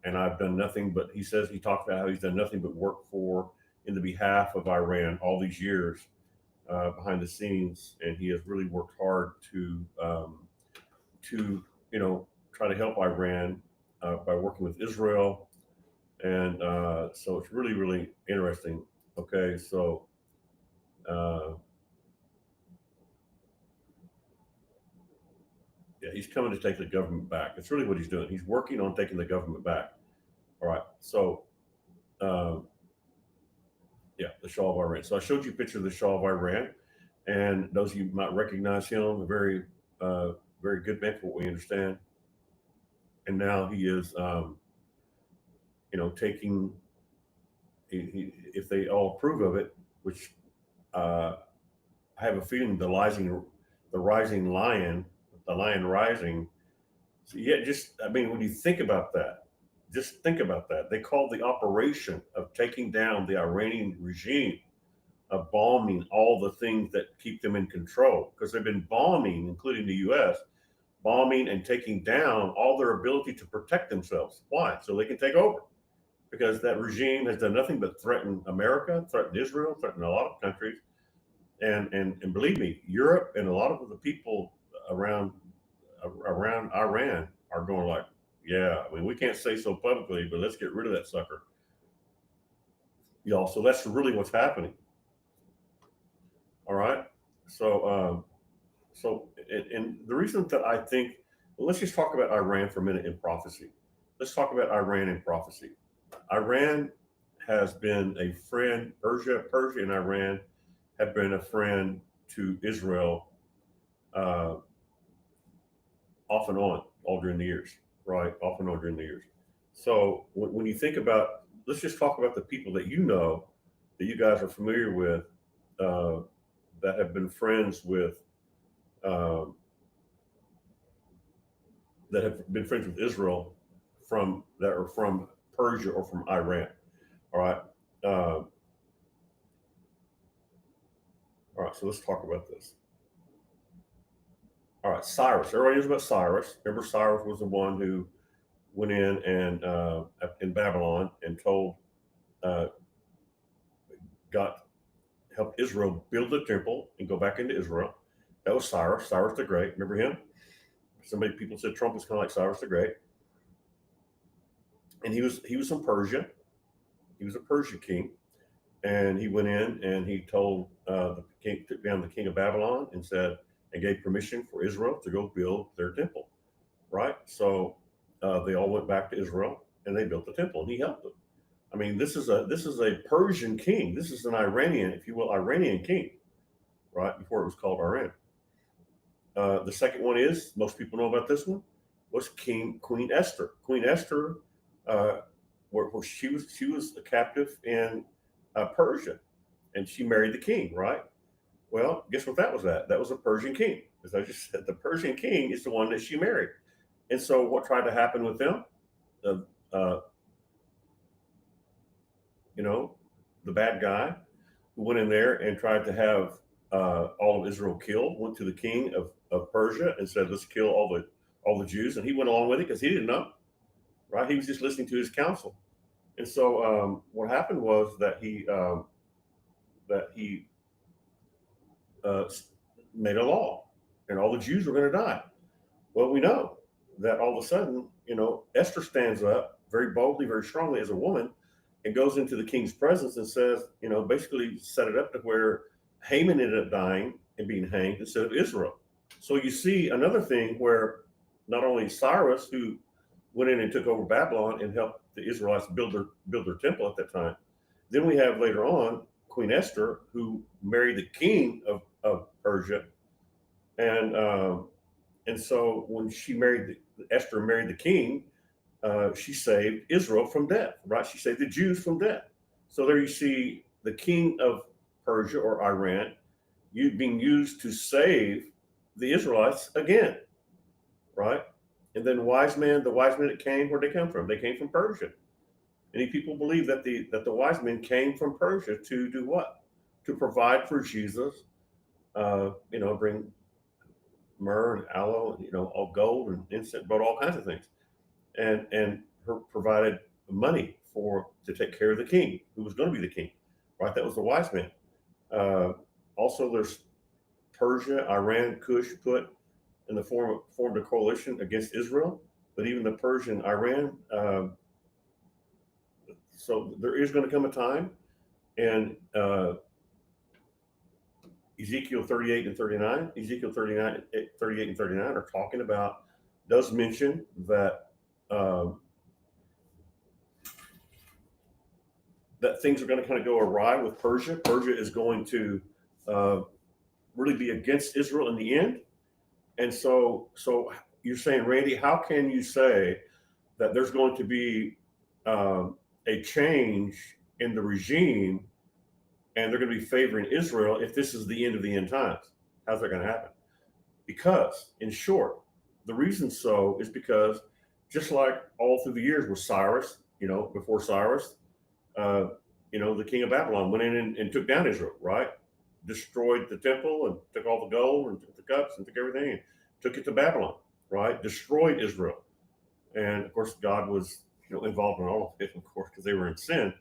and I've done nothing but. He says he talks about how he's done nothing but work for in the behalf of Iran all these years behind the scenes, and he has really worked hard to try to help Iran by working with Israel, and so it's really really interesting. Okay, so. Uh, Yeah, he's coming to take the government back. That's really what he's doing. He's working on taking the government back. All right. So, um, yeah, the Shah of Iran. So I showed you a picture of the Shah of Iran, and those of you might recognize him, a very, very good man, for what we understand. And now he is, taking. If they all approve of it, which I have a feeling the rising lion, the lion rising. So yeah, just I mean, when you think about that, just think about that. They call the operation of taking down the Iranian regime of bombing all the things that keep them in control because they've been bombing, including the U.S., bombing and taking down all their ability to protect themselves. Why? So they can take over. Because that regime has done nothing but threaten America, threaten Israel, threaten a lot of countries, and believe me, Europe and a lot of the people around around Iran are going like, yeah, I mean, we can't say so publicly, but let's get rid of that sucker, y'all. So that's really what's happening. All right. So, and the reason that I think, well, let's just talk about Iran for a minute in prophecy. Let's talk about Iran in prophecy. Iran has been a friend. Persia, and Iran have been a friend to Israel uh, off and on all during the years, right? Off and on during the years. So when you think about, let's just talk about the people that you know, that you guys are familiar with, uh, that have been friends with, um, that have been friends with Israel from that are from Persia or from Iran. All right. Uh, all right. So let's talk about this. All right. Cyrus. Everybody knows about Cyrus. Remember, Cyrus was the one who went in and in Babylon and told uh, got helped Israel build the temple and go back into Israel. That was Cyrus, Cyrus the Great. Remember him? People said Trump was kind of like Cyrus the Great, and he was from Persia. He was a Persian king, and he went in and he told the king, took down the king of Babylon, and said and gave permission for Israel to go build their temple. Right, so they all went back to Israel and they built the temple, and he helped them. I mean, this is a Persian king. This is an Iranian, if you will, Iranian king, right? Before it was called Iran. The second one is most people know about this one was Queen Esther. Queen Esther, uh, where she was a captive in Persia, and she married the king. Right. Well, guess what that was? That was a Persian king. As I just said, the Persian king is the one that she married. And so, what tried to happen with them? Uh, uh, you know, the bad guy who went in there and tried to have all of Israel killed, went to the king of Persia and said, "Let's kill all the Jews," and he went along with it because he didn't know, right? He was just listening to his counsel. And so, what happened was that he uh, made a law, and all the Jews were going to die. Well, we know that all of a sudden, Esther stands up very boldly, very strongly as a woman, and goes into the king's presence and says, basically set it up to where Haman ended up dying and being hanged instead of Israel. So you see another thing where not only Cyrus, who went in and took over Babylon and helped the Israelites build their temple at that time, then we have later on Queen Esther, who married the king of Persia, and and so when Esther married the king, she saved Israel from death, right? She saved the Jews from death. So there you see the king of Persia or Iran being used to save the Israelites again, right? And then the wise men that came, where'd they come from? They came from Persia. Many people believe that the wise men came from Persia to do what? To provide for Jesus, bring myrrh and aloe, all gold and incense, but all kinds of things, and provided money to take care of the king who was going to be the king, right? That was the wise men. Also, there's Persia, Iran, Cush put in the formed a coalition against Israel, but even the Persian Iran. So there is going to come a time, and Ezekiel 38 and 39, Ezekiel 38 and 39 are talking about, does mention that um, that things are going to kind of go awry with Persia. Persia is going to uh, really be against Israel in the end. And so you're saying, Randy, how can you say that there's going to be a change in the regime and they're going to be favoring Israel if this is the end of the end times? How's that going to happen? Because, in short, the reason so is because just like all through the years with Cyrus, before Cyrus, uh, the king of Babylon went in and took down Israel, right? Destroyed the temple and took all the gold and took the cups and took everything and took it to Babylon, right? Destroyed Israel. And of course, God was, involved in all of it, of course, because they were in sin.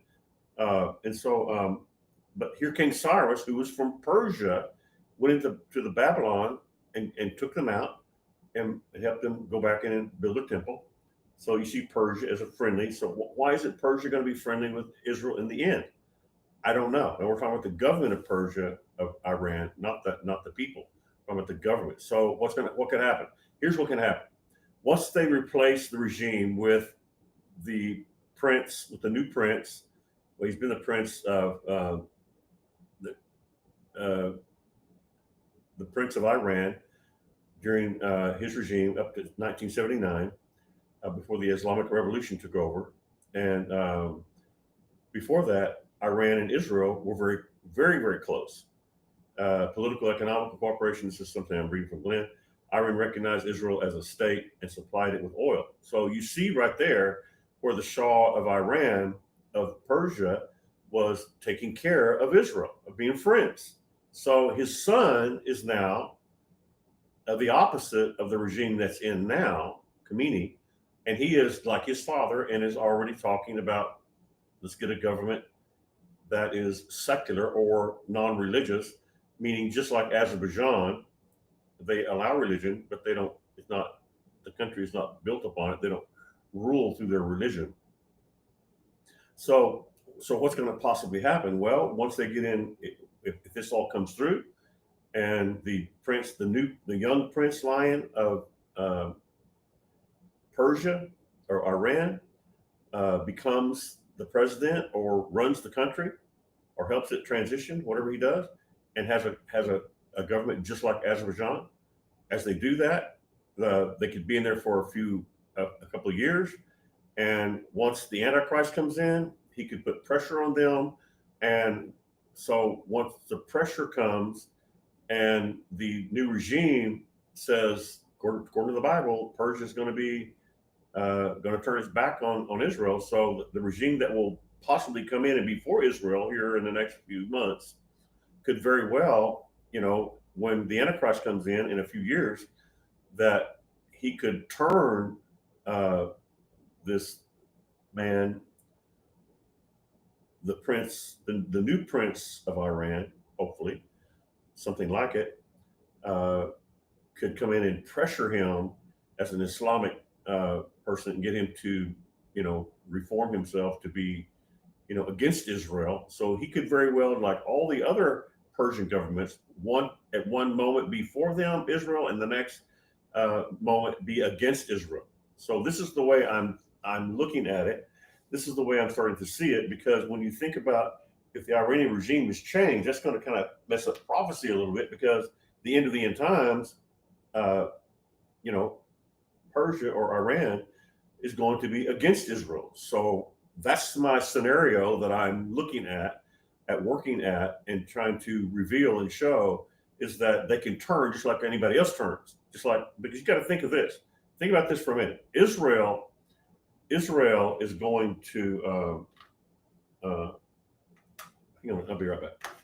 But here King Cyrus, who was from Persia, went into to the Babylon and took them out and helped them go back in and build a temple. So you see Persia as a friendly. So why isn't Persia going to be friendly with Israel in the end? I don't know. And we're talking about the government of Persia, of Iran, not the people. We're talking about the government. So what can happen? Here's what can happen. Once they replace the regime with the the new prince, well, he's been the prince of the, uh, the prince of Iran during his regime up to 1979, before the Islamic Revolution took over, and before that, Iran and Israel were very, very, very close. Political economic cooperation, this is something I'm reading from Glenn. Iran recognized Israel as a state and supplied it with oil. So you see right there where the Shah of Iran, of Persia, was taking care of Israel, of being friends. So his son is now the opposite of the regime that's in now, Khomeini, and he is like his father and is already talking about, let's get a government that is secular or non-religious, meaning just like Azerbaijan, they allow religion, but they don't. It's not, the country is not built upon it. They don't rule through their religion. So, what's going to possibly happen? Well, once they get in, if this all comes through, and the young prince lion of uh, Persia or Iran becomes the president or runs the country or helps it transition, whatever he does, and has a government just like Azerbaijan. As they do that, they could be in there for a couple of years, and once the Antichrist comes in, he could put pressure on them, and so once the pressure comes, and the new regime says, according to the Bible, Persia is going to turn its back on Israel. So the regime that will possibly come in and be for Israel here in the next few months could very well, when the Antichrist comes in a few years, that he could turn this man, the new prince of Iran, hopefully, something like it, uh, could come in and pressure him as an Islamic person and get him to, reform himself to be against Israel. So he could very well, like all the other Persian governments, one moment be for them, Israel, and the next moment be against Israel. So this is the way I'm looking at it. This is the way I'm starting to see it, because when you think about if the Iranian regime is changed, that's going to kind of mess up prophecy a little bit, because the end of the end times, uh, you know, Persia or Iran is going to be against Israel. So that's my scenario that I'm looking at working at, and trying to reveal and show, is that they can turn just like anybody else turns. Just like, because you got to think of this. Think about this for a minute. Israel is going to. Hang on, I'll be right back.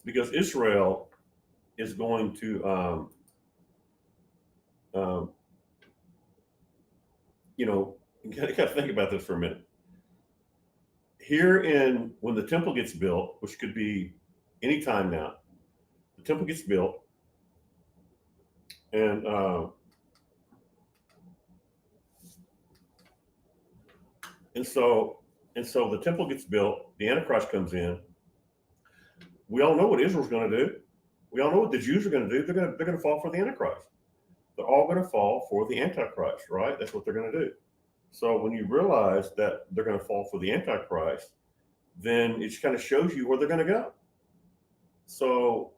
Because Israel is going to, um, you got to think about this for a minute. When the temple gets built, which could be any time now, the temple gets built, and and so the temple gets built, the Antichrist comes in. We all know what Israel's going to do. We all know what the Jews are going to do. They're going to fall for the Antichrist. They're all going to fall for the Antichrist, right? That's what they're going to do. So when you realize that they're going to fall for the Antichrist, then it just kind of shows you where they're going to go. So,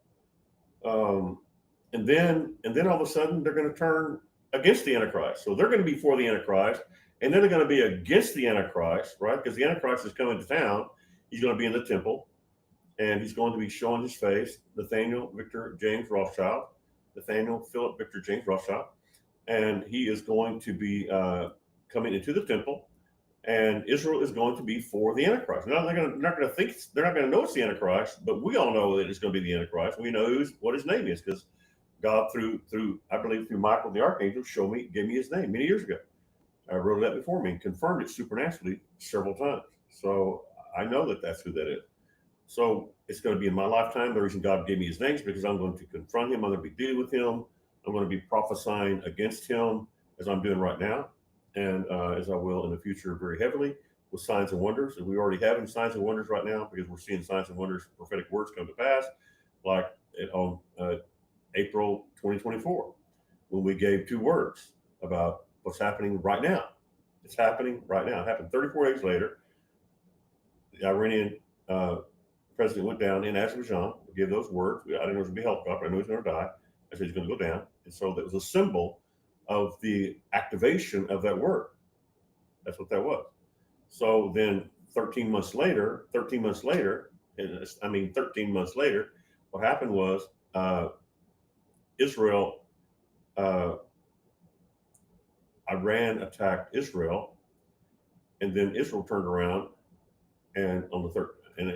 and then all of a sudden they're going to turn against the Antichrist. So they're going to be for the Antichrist, and then they're going to be against the Antichrist, right? Because the Antichrist is coming to town. He's going to be in the temple, and he's going to be showing his face. Nathaniel, Victor, James Rothschild, Nathaniel, Philip, Victor, James Rothschild, and he is going to be coming into the temple, and Israel is going to be for the Antichrist. Now they're not going to think, they're not going to know it's the Antichrist, but we all know that it's going to be the Antichrist. We know what his name is, because God, through I believe through Michael the archangel, gave me his name many years ago. I wrote that before me and confirmed it supernaturally several times. So I know that that's who that is. So it's going to be in my lifetime. The reason God gave me his name is because I'm going to confront him. I'm going to be dealing with him. I'm going to be prophesying against him, as I'm doing right now, and as I will in the future very heavily, with signs and wonders. And we already have signs and wonders right now, because we're seeing signs and wonders, prophetic words come to pass, like on April 2024, when we gave 2 words about what's happening right now. It's happening right now. It happened 34 days later. The Iranian president went down in Azerbaijan, gave those words. I didn't know it was going to be a helicopter. I knew he was going to die. I said he's going to go down. And so that was a symbol of the activation of that word. That's what that was. So then 13 months later, what happened was Israel, Iran attacked Israel, and then Israel turned around and on the third, and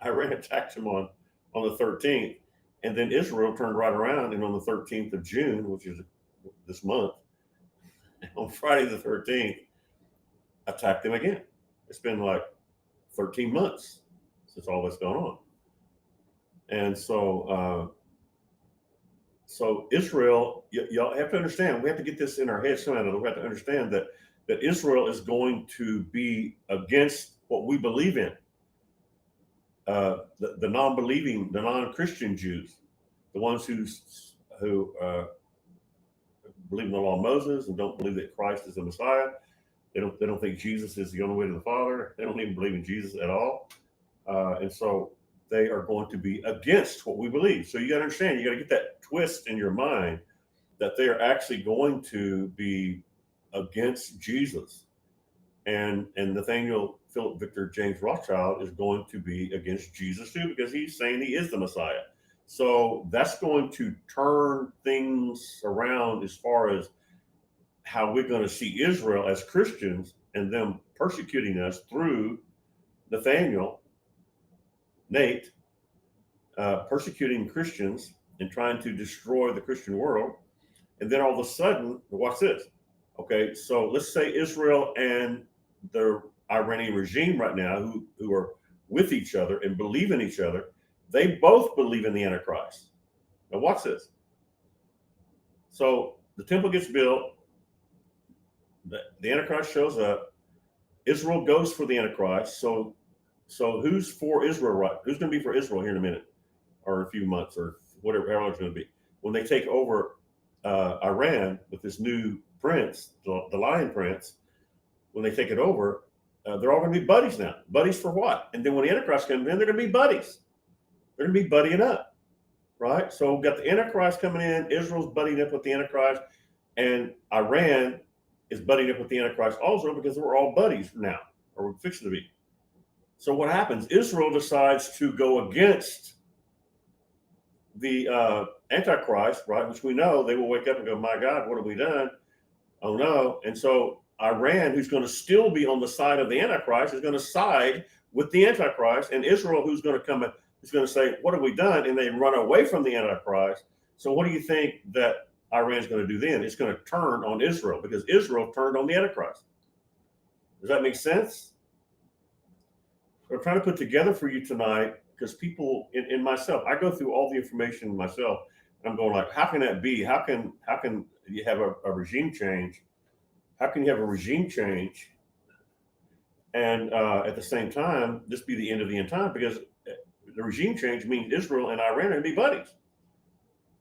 Iran attacked him on the 13th, and then Israel turned right around, and on the 13th of June, which is this month, on Friday the 13th, attacked them again. It's been like 13 months since all that's gone on, and so Israel, y'all have to understand. We have to get this in our heads somehow. We have to understand that Israel is going to be against what we believe in. The non-believing, the non-Christian Jews, the ones who believe in the law of Moses and don't believe that Christ is the Messiah. They don't think Jesus is the only way to the Father. They don't even believe in Jesus at all, and so they are going to be against what we believe. So you got to understand. You got to get that twist in your mind that they are actually going to be against Jesus, and Nathaniel, Philip, Victor, James Rothschild is going to be against Jesus too, because he's saying he is the Messiah. So that's going to turn things around as far as how we're going to see Israel as Christians, and them persecuting us through Nathaniel, Nate, persecuting Christians and trying to destroy the Christian world. And then all of a sudden, watch this. Okay, so let's say Israel and the Iranian regime right now, who are with each other and believe in each other, they both believe in the Antichrist. Now watch this. So the temple gets built, the Antichrist shows up, Israel goes for the Antichrist. So who's for Israel, right? Who's going to be for Israel here in a minute or a few months or whatever, how long it's going to be? When they take over Iran with this new prince, the lion prince, when they take it over, they're all going to be buddies now. Buddies for what? And then when the Antichrist comes in, they're going to be buddies. They're going to be buddying up, right? So we've got the Antichrist coming in, Israel's buddying up with the Antichrist, and Iran is buddying up with the Antichrist also because we're all buddies now, or we're fixing to be. So what happens? Israel decides to go against the Antichrist, right? Which we know they will wake up and go, my God, what have we done? Oh no. And so Iran, who's going to still be on the side of the Antichrist, is going to side with the Antichrist, and Israel, who's going to come and is going to say, what have we done? And they run away from the Antichrist. So what do you think that Iran's going to do then? It's going to turn on Israel because Israel turned on the Antichrist. Does that make sense? I'm trying to put together for you tonight because people in myself, I go through all the information myself. And I'm going like, how can that be? How can you have a regime change? How can you have a regime change and at the same time this be the end of the end time? Because the regime change means Israel and Iran are going to be buddies.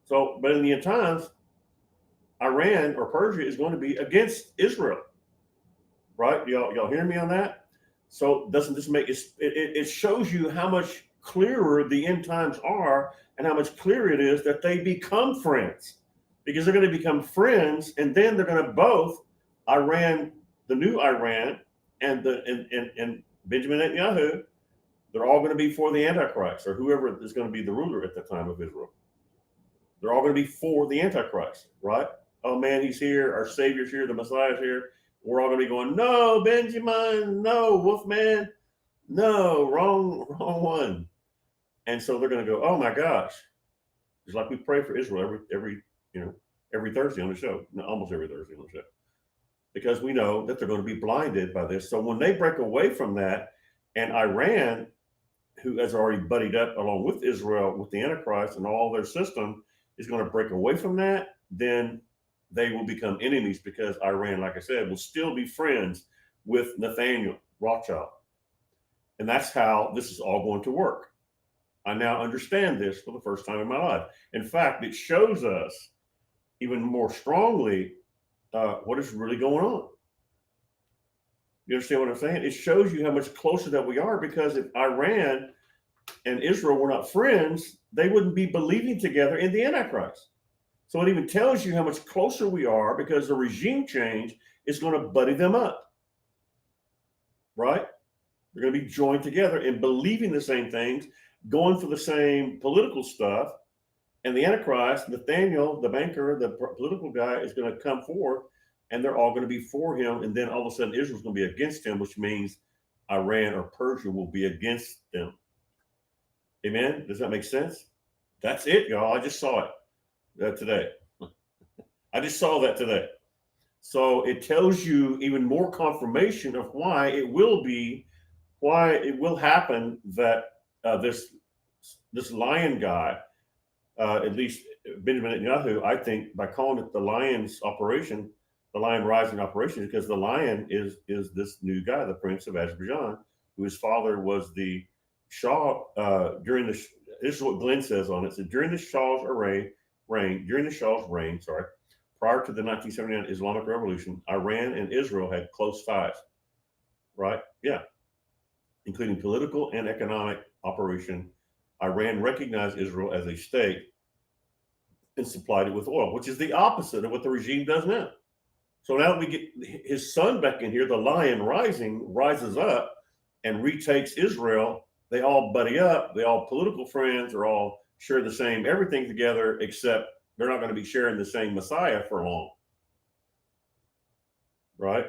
So, but in the end times, Iran or Persia is going to be against Israel, right? Y'all hear me on that? So doesn't this make it shows you how much clearer the end times are and how much clearer it is that they become friends, because they're going to become friends, and then they're going to both Iran, the new Iran, and Benjamin Netanyahu, they're all going to be for the Antichrist or whoever is going to be the ruler at the time of Israel. They're all going to be for the Antichrist, right? Oh man, he's here, our Savior's here, the Messiah's here. We're all going to be going, no, Benjamin, no, Wolfman, no, wrong one. And so they're going to go, oh my gosh. It's like we pray for Israel every Thursday on the show, almost every Thursday on the show, because we know that they're going to be blinded by this. So when they break away from that, and Iran, who has already buddied up along with Israel with the Antichrist and all their system, is going to break away from that, then they will become enemies, because Iran, like I said, will still be friends with Nathaniel Rothschild. And that's how this is all going to work. I now understand this for the first time in my life. In fact, it shows us even more strongly what is really going on. You understand what I'm saying? It shows you how much closer that we are, because if Iran and Israel were not friends, they wouldn't be believing together in the Antichrist. So it even tells you how much closer we are, because the regime change is going to buddy them up, right? They're going to be joined together and believing the same things, going for the same political stuff. And the Antichrist, Nathaniel, the banker, the political guy, is going to come forth, and they're all going to be for him. And then all of a sudden, Israel's going to be against him, which means Iran or Persia will be against them. Amen? Does that make sense? That's it, y'all. I just saw it today. I just saw that today. So it tells you even more confirmation of why it will happen that this lion guy, at least Benjamin Netanyahu, I think by calling it the lion's operation, the lion rising operation, because the lion is this new guy, the prince of Azerbaijan, whose father was the Shah during the. This is what Glenn says on it. So during the Shah's reign, prior to the 1979 Islamic Revolution, Iran and Israel had close ties, right? Yeah, including political and economic operation. Iran recognized Israel as a state and supplied it with oil, which is the opposite of what the regime does now. So now we get his son back in here, the lion rises up and retakes Israel. They all buddy up. They all political friends, are all share the same everything together, except they're not going to be sharing the same Messiah for long, right?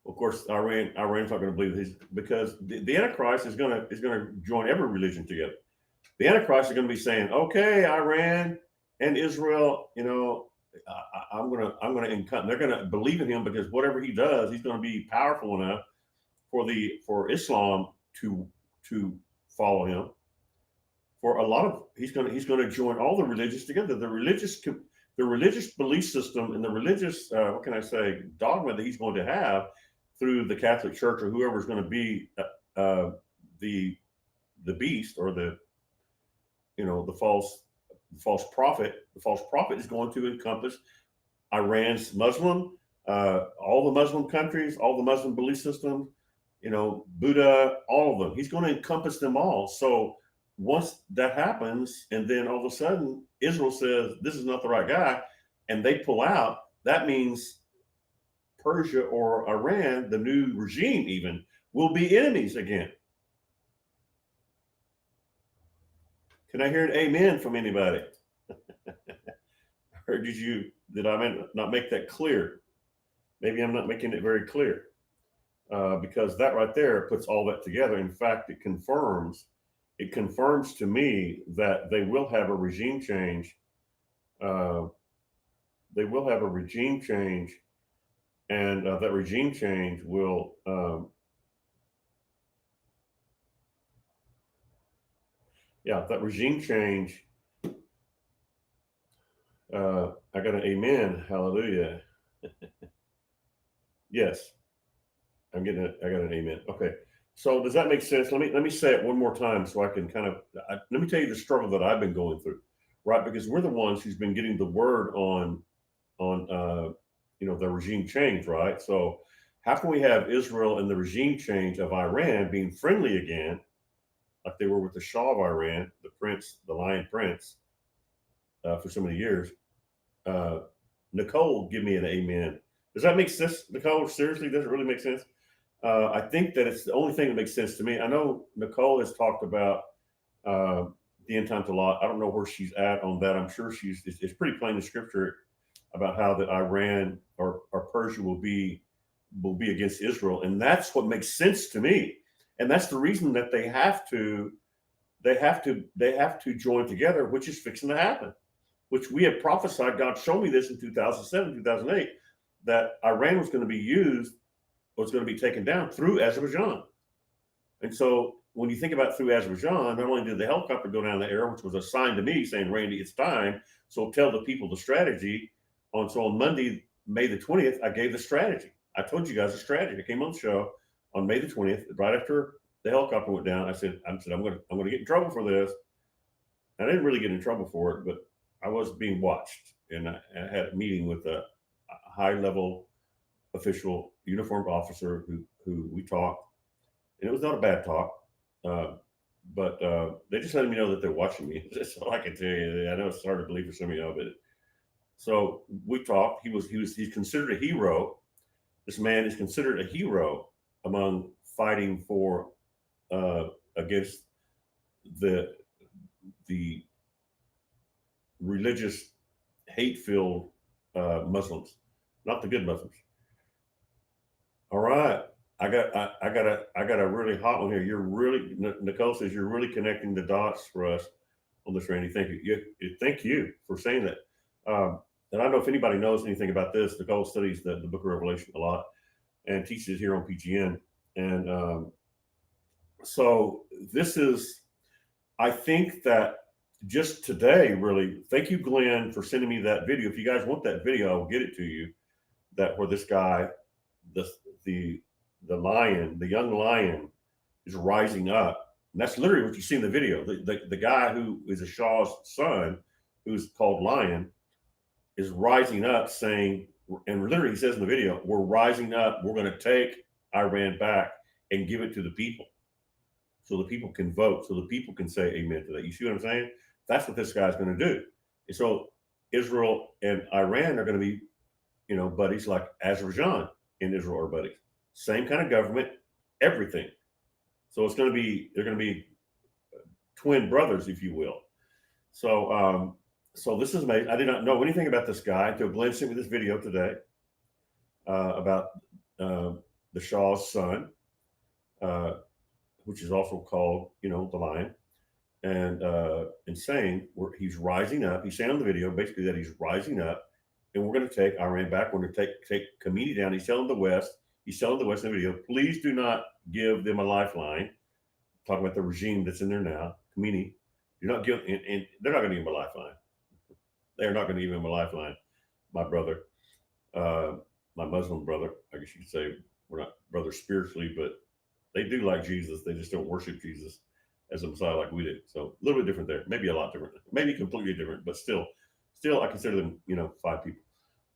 Of course, Iran's not going to believe this, because the Antichrist is going to join every religion together. The Antichrist is going to be saying, "Okay, Iran and Israel, I'm going to they're going to believe in him, because whatever he does, he's going to be powerful enough for Islam to follow him. For a lot of he's going to join all the religious together. The religious belief system and the religious what can I say dogma that he's going to have through the Catholic Church or whoever is going to be the the beast or the false prophet. The false prophet is going to encompass Iran's Muslim, all the Muslim countries, all the Muslim belief systems, Buddha, all of them. He's going to encompass them all. So once that happens, and then all of a sudden Israel says this is not the right guy, and they pull out, that means Persia or Iran, the new regime even, will be enemies again. Can I hear an amen from anybody? Or did I not make that clear? Maybe I'm not making it very clear. Because that right there puts all that together. In fact, it confirms to me that they will have a regime change. They will have a regime change, and that regime change will, that regime change. I got an amen, hallelujah. Yes, I got an amen. Okay, so does that make sense? Let me say it one more time so I can let me tell you the struggle that I've been going through, right? Because we're the ones who's been getting the word on the regime change, right? So how can we have Israel and the regime change of Iran being friendly again, like they were with the Shah of Iran, the prince, the Lion Prince, for so many years? Nicole, give me an amen. Does that make sense, Nicole? Seriously, does it really make sense? I think that it's the only thing that makes sense to me. I know Nicole has talked about the end times a lot. I don't know where she's at on that. I'm sure it's pretty plain in scripture about how that Iran or Persia will be against Israel, and that's what makes sense to me. And that's the reason that they have to join together, which is fixing to happen, which we have prophesied. God showed me this in 2007, 2008, that Iran was going to be taken down through Azerbaijan. And so when you think about through Azerbaijan, not only did the helicopter go down the air, which was a sign to me saying, Randy, it's time. So tell the people the strategy. So on Monday, May the 20th, I gave the strategy. I told you guys the strategy. I came on the show on May the 20th, right after the helicopter went down. I said, I'm going to get in trouble for this. I didn't really get in trouble for it, but I was being watched. And I had a meeting with a high level official, uniformed officer who we talked, and it was not a bad talk, but they just let me know that they're watching me. That's all I can tell you. I know it's hard to believe for some of y'all, but so we talked. He's considered a hero. This man is considered a hero among fighting for against the religious hate-filled Muslims, not the good Muslims. All right, I got a really hot one here. Nicole says you're really connecting the dots for us on this, Randy. Thank you. Thank you for saying that. And I don't know if anybody knows anything about this. Nicole studies the Book of Revelation a lot and teaches here on PGN. And so this is, I think that just today, really, thank you, Glenn, for sending me that video. If you guys want that video, I'll get it to you. That where this guy, the lion, the young lion, is rising up. And that's literally what you see in the video. The guy who is a Shah's son, who's called Lion, is rising up saying, and literally he says in the video, we're rising up, we're going to take Iran back and give it to the people. So the people can vote, so the people can say amen to that. You see what I'm saying? That's what this guy's going to do. And so Israel and Iran are going to be, buddies, like Azerbaijan and Israel are buddies. Same kind of government, everything. So they're going to be twin brothers, if you will. So, so this is amazing. I did not know anything about this guy until Glenn sent me this video today about the Shah's son, which is also called, the lion, and saying he's rising up. He's saying on the video basically that he's rising up, and we're going to take Iran back. We're going to take Khomeini down. He's telling the West in the video, please do not give them a lifeline. talking about the regime that's in there now, Khomeini. You're not giving, and they're not going to give him a lifeline. They're not going to give him a lifeline. My brother, uh, my Muslim brother, I guess you could say, we're not brothers spiritually, but they do like Jesus. They just don't worship Jesus as a Messiah like we do. So a little bit different there. Maybe a lot different. Maybe completely different, but still, I consider them, five people.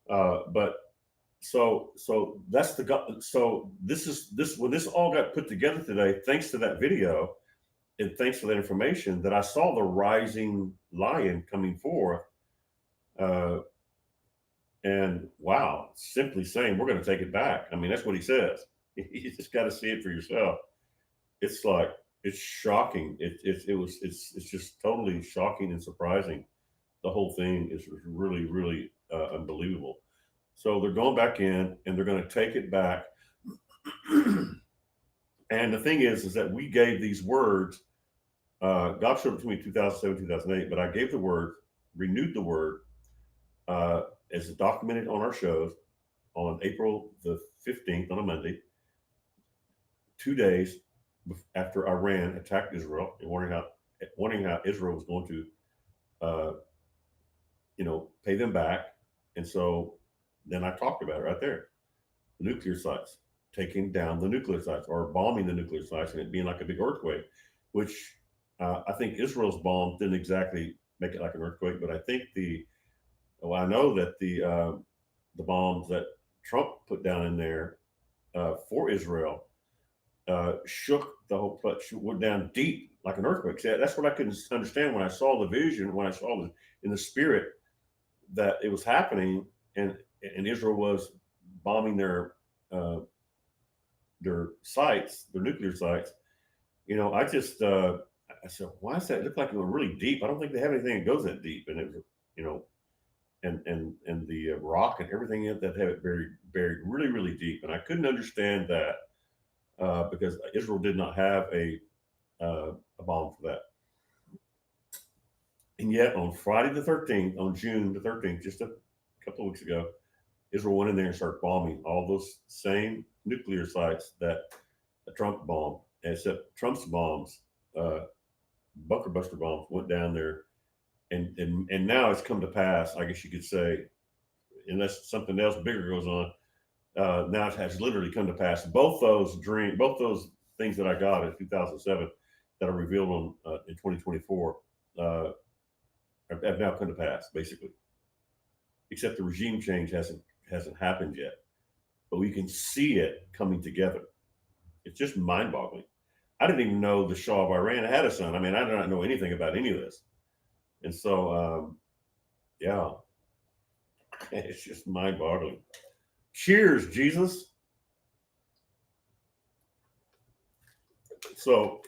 But so that's the so this is this when this all got put together today, thanks to that video and thanks for that information, that I saw the rising lion coming forth. Uh, and wow, simply saying we're going to take it back. I mean, that's what he says. You just got to see it for yourself. It's like it's shocking. It's just totally shocking and surprising. The whole thing is really unbelievable. So they're going back in and they're going to take it back. And the thing is that we gave these words. God showed it to me 2007, 2008, but I gave the word, renewed the word, as documented on our shows on April the 15th on a Monday, 2 days after Iran attacked Israel and warning how Israel was going to, uh, pay them back. And so then I talked about it right there, the nuclear sites, taking down the nuclear sites or bombing the nuclear sites and it being like a big earthquake, which I think Israel's bomb didn't exactly make it like an earthquake, but I think I know that the bombs that Trump put down in there for Israel shook the whole place, went down deep like an earthquake. See, that's what I couldn't understand when I saw the vision, when I saw in the spirit that it was happening, and Israel was bombing their sites, their nuclear sites. I just I said, why does that look like it went really deep? I don't think they have anything that goes that deep, and it was, and the rock and everything that have it buried really deep, and I couldn't understand that because Israel did not have a bomb for that. And yet on Friday the 13th, on June the 13th, just a couple of weeks ago, Israel went in there and started bombing all those same nuclear sites that Trump bombed, except Trump's bombs, bunker buster bombs, went down there, and now it's come to pass. I guess you could say, unless something else bigger goes on, now it has literally come to pass. Both those things that I got in 2007 that are revealed in 2024 have now come to pass, basically. Except the regime change hasn't happened yet, but we can see it coming together. It's just mind-boggling. I didn't even know the Shah of Iran had a son. I mean, I did not know anything about any of this, and so yeah, it's just mind-boggling. Cheers, Jesus. So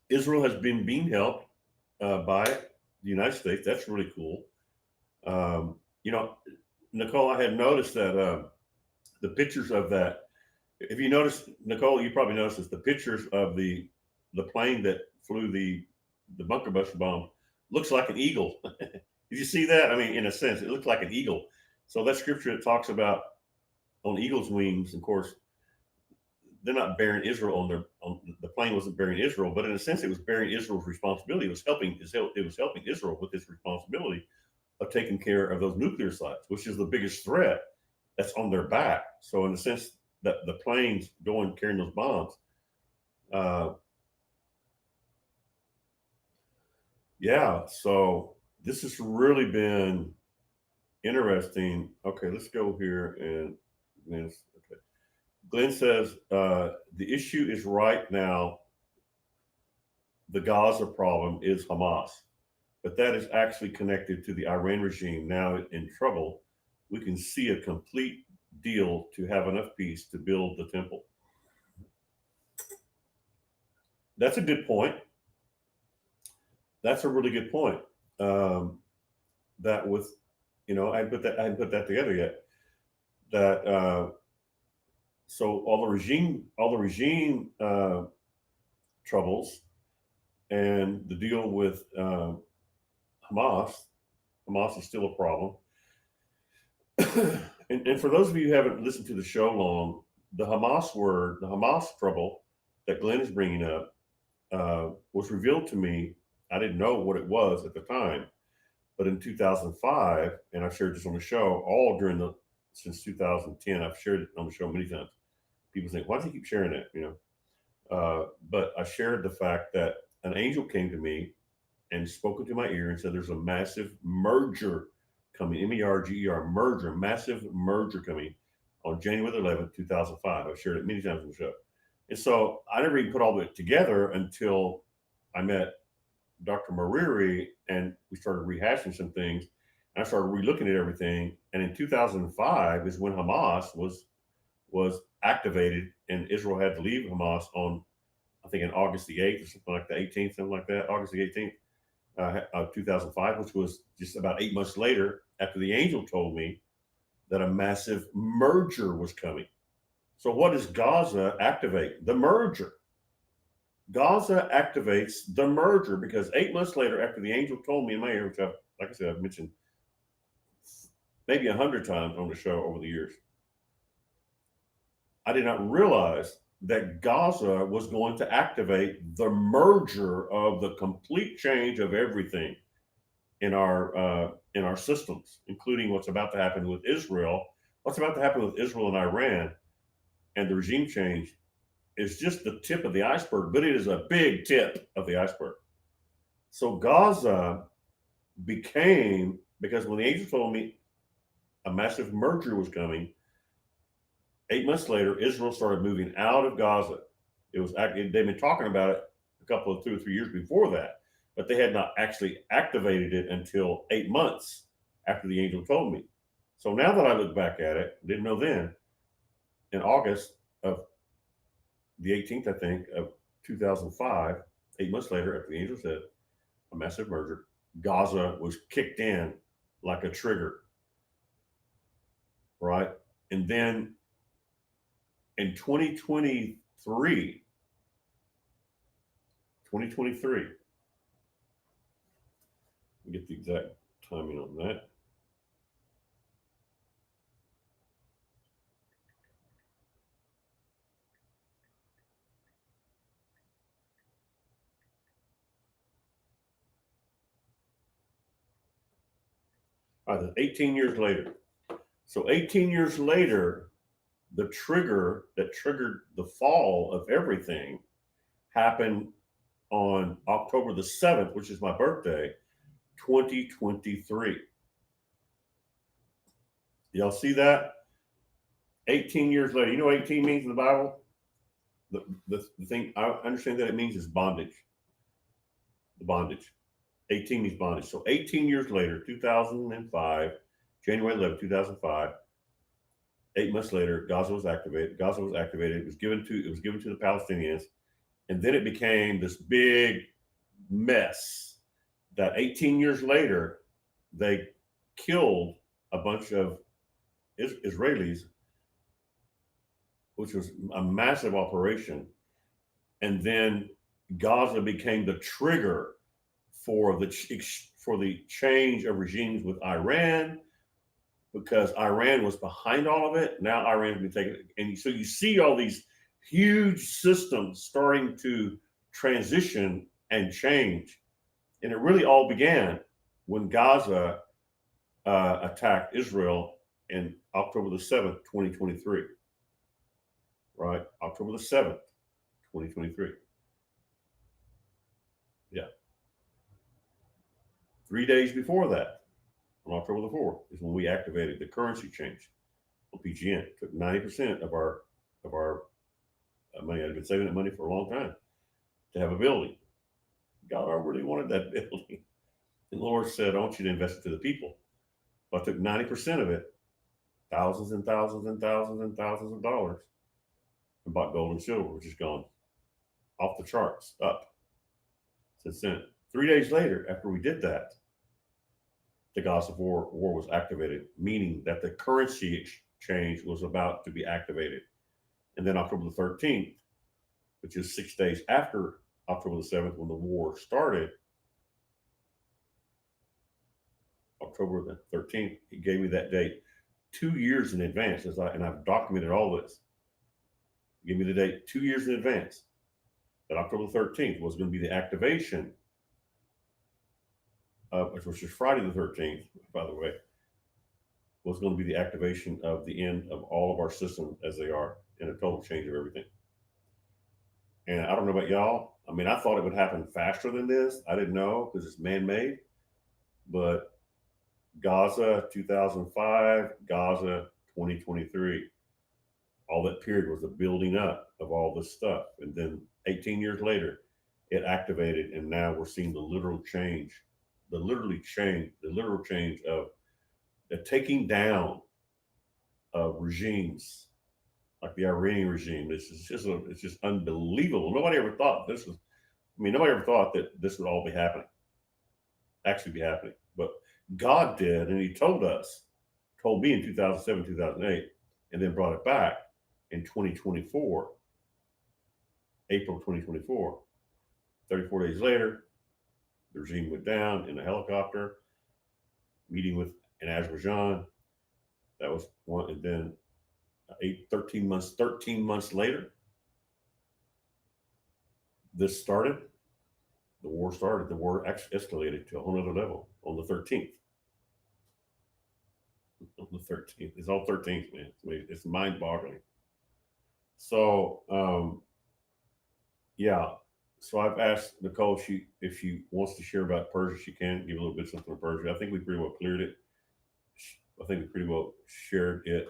Israel has been being helped by the United States. That's really cool. Um, Nicole, I had noticed that the pictures of that. If you notice, Nicole, you probably noticed this, the pictures of the plane that flew the bunker buster bomb looks like an eagle. Did you see that? I mean, in a sense, it looks like an eagle. So that scripture that talks about on eagle's wings, of course, they're not bearing Israel on the plane wasn't bearing Israel, but in a sense, it was bearing Israel's responsibility. It was helping Israel with this responsibility of taking care of those nuclear sites, which is the biggest threat that's on their back. So in a sense, that the planes going carrying those bombs, yeah. So this has really been interesting. Okay, let's go here and okay. Glenn says the issue is right now. The Gaza problem is Hamas, but that is actually connected to the Iran regime now in trouble. We can see a complete deal to have enough peace to build the temple. That's a good point. That's a really good point. That with, I hadn't put that together yet. That so all the regime troubles and the deal with Hamas. Hamas is still a problem. and for those of you who haven't listened to the show long, the Hamas trouble that Glenn is bringing up was revealed to me. I didn't know what it was at the time, but in 2005, and I've shared this on the show all during the since 2010. I've shared it on the show many times. People think, why do you keep sharing that? But I shared the fact that an angel came to me and spoke into my ear and said, "There's a massive merger coming, MERGER, merger, massive merger coming on January 11th, 2005." I've shared it many times on the show. And so I never even put all of it together until I met Dr. Mariri and we started rehashing some things. And I started relooking at everything. And in 2005 is when Hamas was activated and Israel had to leave Hamas on, I think, in August the 8th or something like the 18th, something like that, August the 18th of 2005, which was just about 8 months later after the angel told me that a massive merger was coming. So, what does Gaza activate? The merger. Gaza activates the merger because 8 months later, after the angel told me in my ear, which like I said, I've mentioned maybe 100 times on the show over the years, I did not realize that Gaza was going to activate the merger of the complete change of everything in our systems, including what's about to happen with Israel. What's about to happen with Israel and Iran and the regime change is just the tip of the iceberg, but it is a big tip of the iceberg. So Gaza became, because when the angel told me a massive merger was coming, 8 months later, Israel started moving out of Gaza. They've been talking about it a couple of 2 or 3 years before that, but they had not actually activated it until 8 months after the angel told me. So now that I look back at it, didn't know then, in August of the 18th, I think, of 2005, 8 months later, after the angel said a massive merger, Gaza was kicked in like a trigger, right? And then in 2023, get the exact timing on that. All right, 18 years later. So 18 years later, the trigger that triggered the fall of everything happened on October the 7th, which is my birthday, 2023. Y'all see that? 18 years later. You know what 18 means in the Bible? The thing I understand that it means is bondage. The bondage. 18 means bondage. So 18 years later, 2005, January 11th, 2005, 8 months later, Gaza was activated. Gaza was activated. It was given to the Palestinians, and then it became this big mess. That 18 years later, they killed a bunch of Israelis, which was a massive operation. And then Gaza became the trigger for the change of regimes with Iran, because Iran was behind all of it. Now Iran's been taken, and so you see all these huge systems starting to transition and change, and it really all began when Gaza attacked Israel in October the 7th, 2023. Right, October the 7th, 2023. Yeah, 3 days before that, on October the 4th, is when we activated the currency change on PGN. It took 90% of our money. I'd been saving that money for a long time to have a building. God, I really wanted that building. And the Lord said, I want you to invest it to the people. So I took 90% of it, thousands and thousands and thousands and thousands of dollars, and bought gold and silver, which has gone off the charts up since then. 3 days later, after we did that, the Gaza war was activated, meaning that the currency exchange was about to be activated. And then October the 13th, which is 6 days after October the 7th, when the war started, October the 13th, he gave me that date 2 years in advance, and I've documented all this. He gave me the date 2 years in advance. that October 13th was going to be the activation of, which is Friday the 13th, by the way, was going to be the activation of the end of all of our systems as they are, and a total change of everything. And I don't know about y'all. I mean, I thought it would happen faster than this. I didn't know because it's man-made. But Gaza 2005, Gaza 2023, all that period was the building up of all this stuff. And then 18 years later, it activated, and now we're seeing the literal change, the literal change of the taking down of regimes like the Iranian regime. It's just unbelievable. Nobody ever thought this was. I mean, nobody ever thought that this would all be happening, actually be happening. But God did, and He told me in 2007, 2008, and then brought it back in 2024, April 2024. 34 days later, the regime went down in a helicopter, meeting with in Azerbaijan. That was one, and then 13 months later, this started. The war started. The war actually escalated to a whole other level on the 13th. On the 13th, it's all 13th, man. It's mind-boggling. So, yeah. So I've asked Nicole if she wants to share about Persia. She can give a little bit something on Persia. I think we pretty well cleared it. I think we pretty well shared it.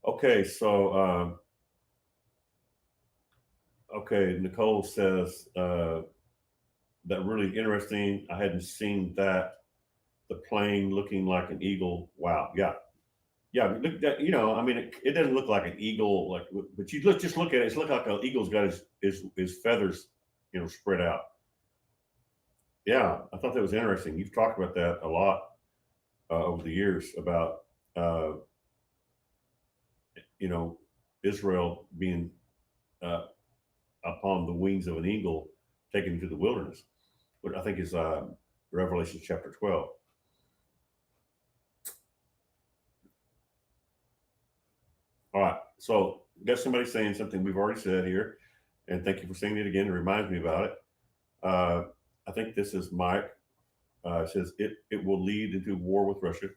Okay, so okay, Nicole says that really interesting. I hadn't seen that. The plane looking like an eagle. Wow, yeah, yeah. Look that, I mean, it doesn't look like an eagle, like, but just look at it. It's look like an eagle's got his feathers, spread out. Yeah, I thought that was interesting. You've talked about that a lot over the years about uh, you know Israel being uh, upon the wings of an eagle, taken into the wilderness, which I think is Revelation chapter 12. All right, so got somebody saying something we've already said here, and thank you for saying it again. It reminds me about it. Uh, I think this is Mike. It says it will lead into war with Russia.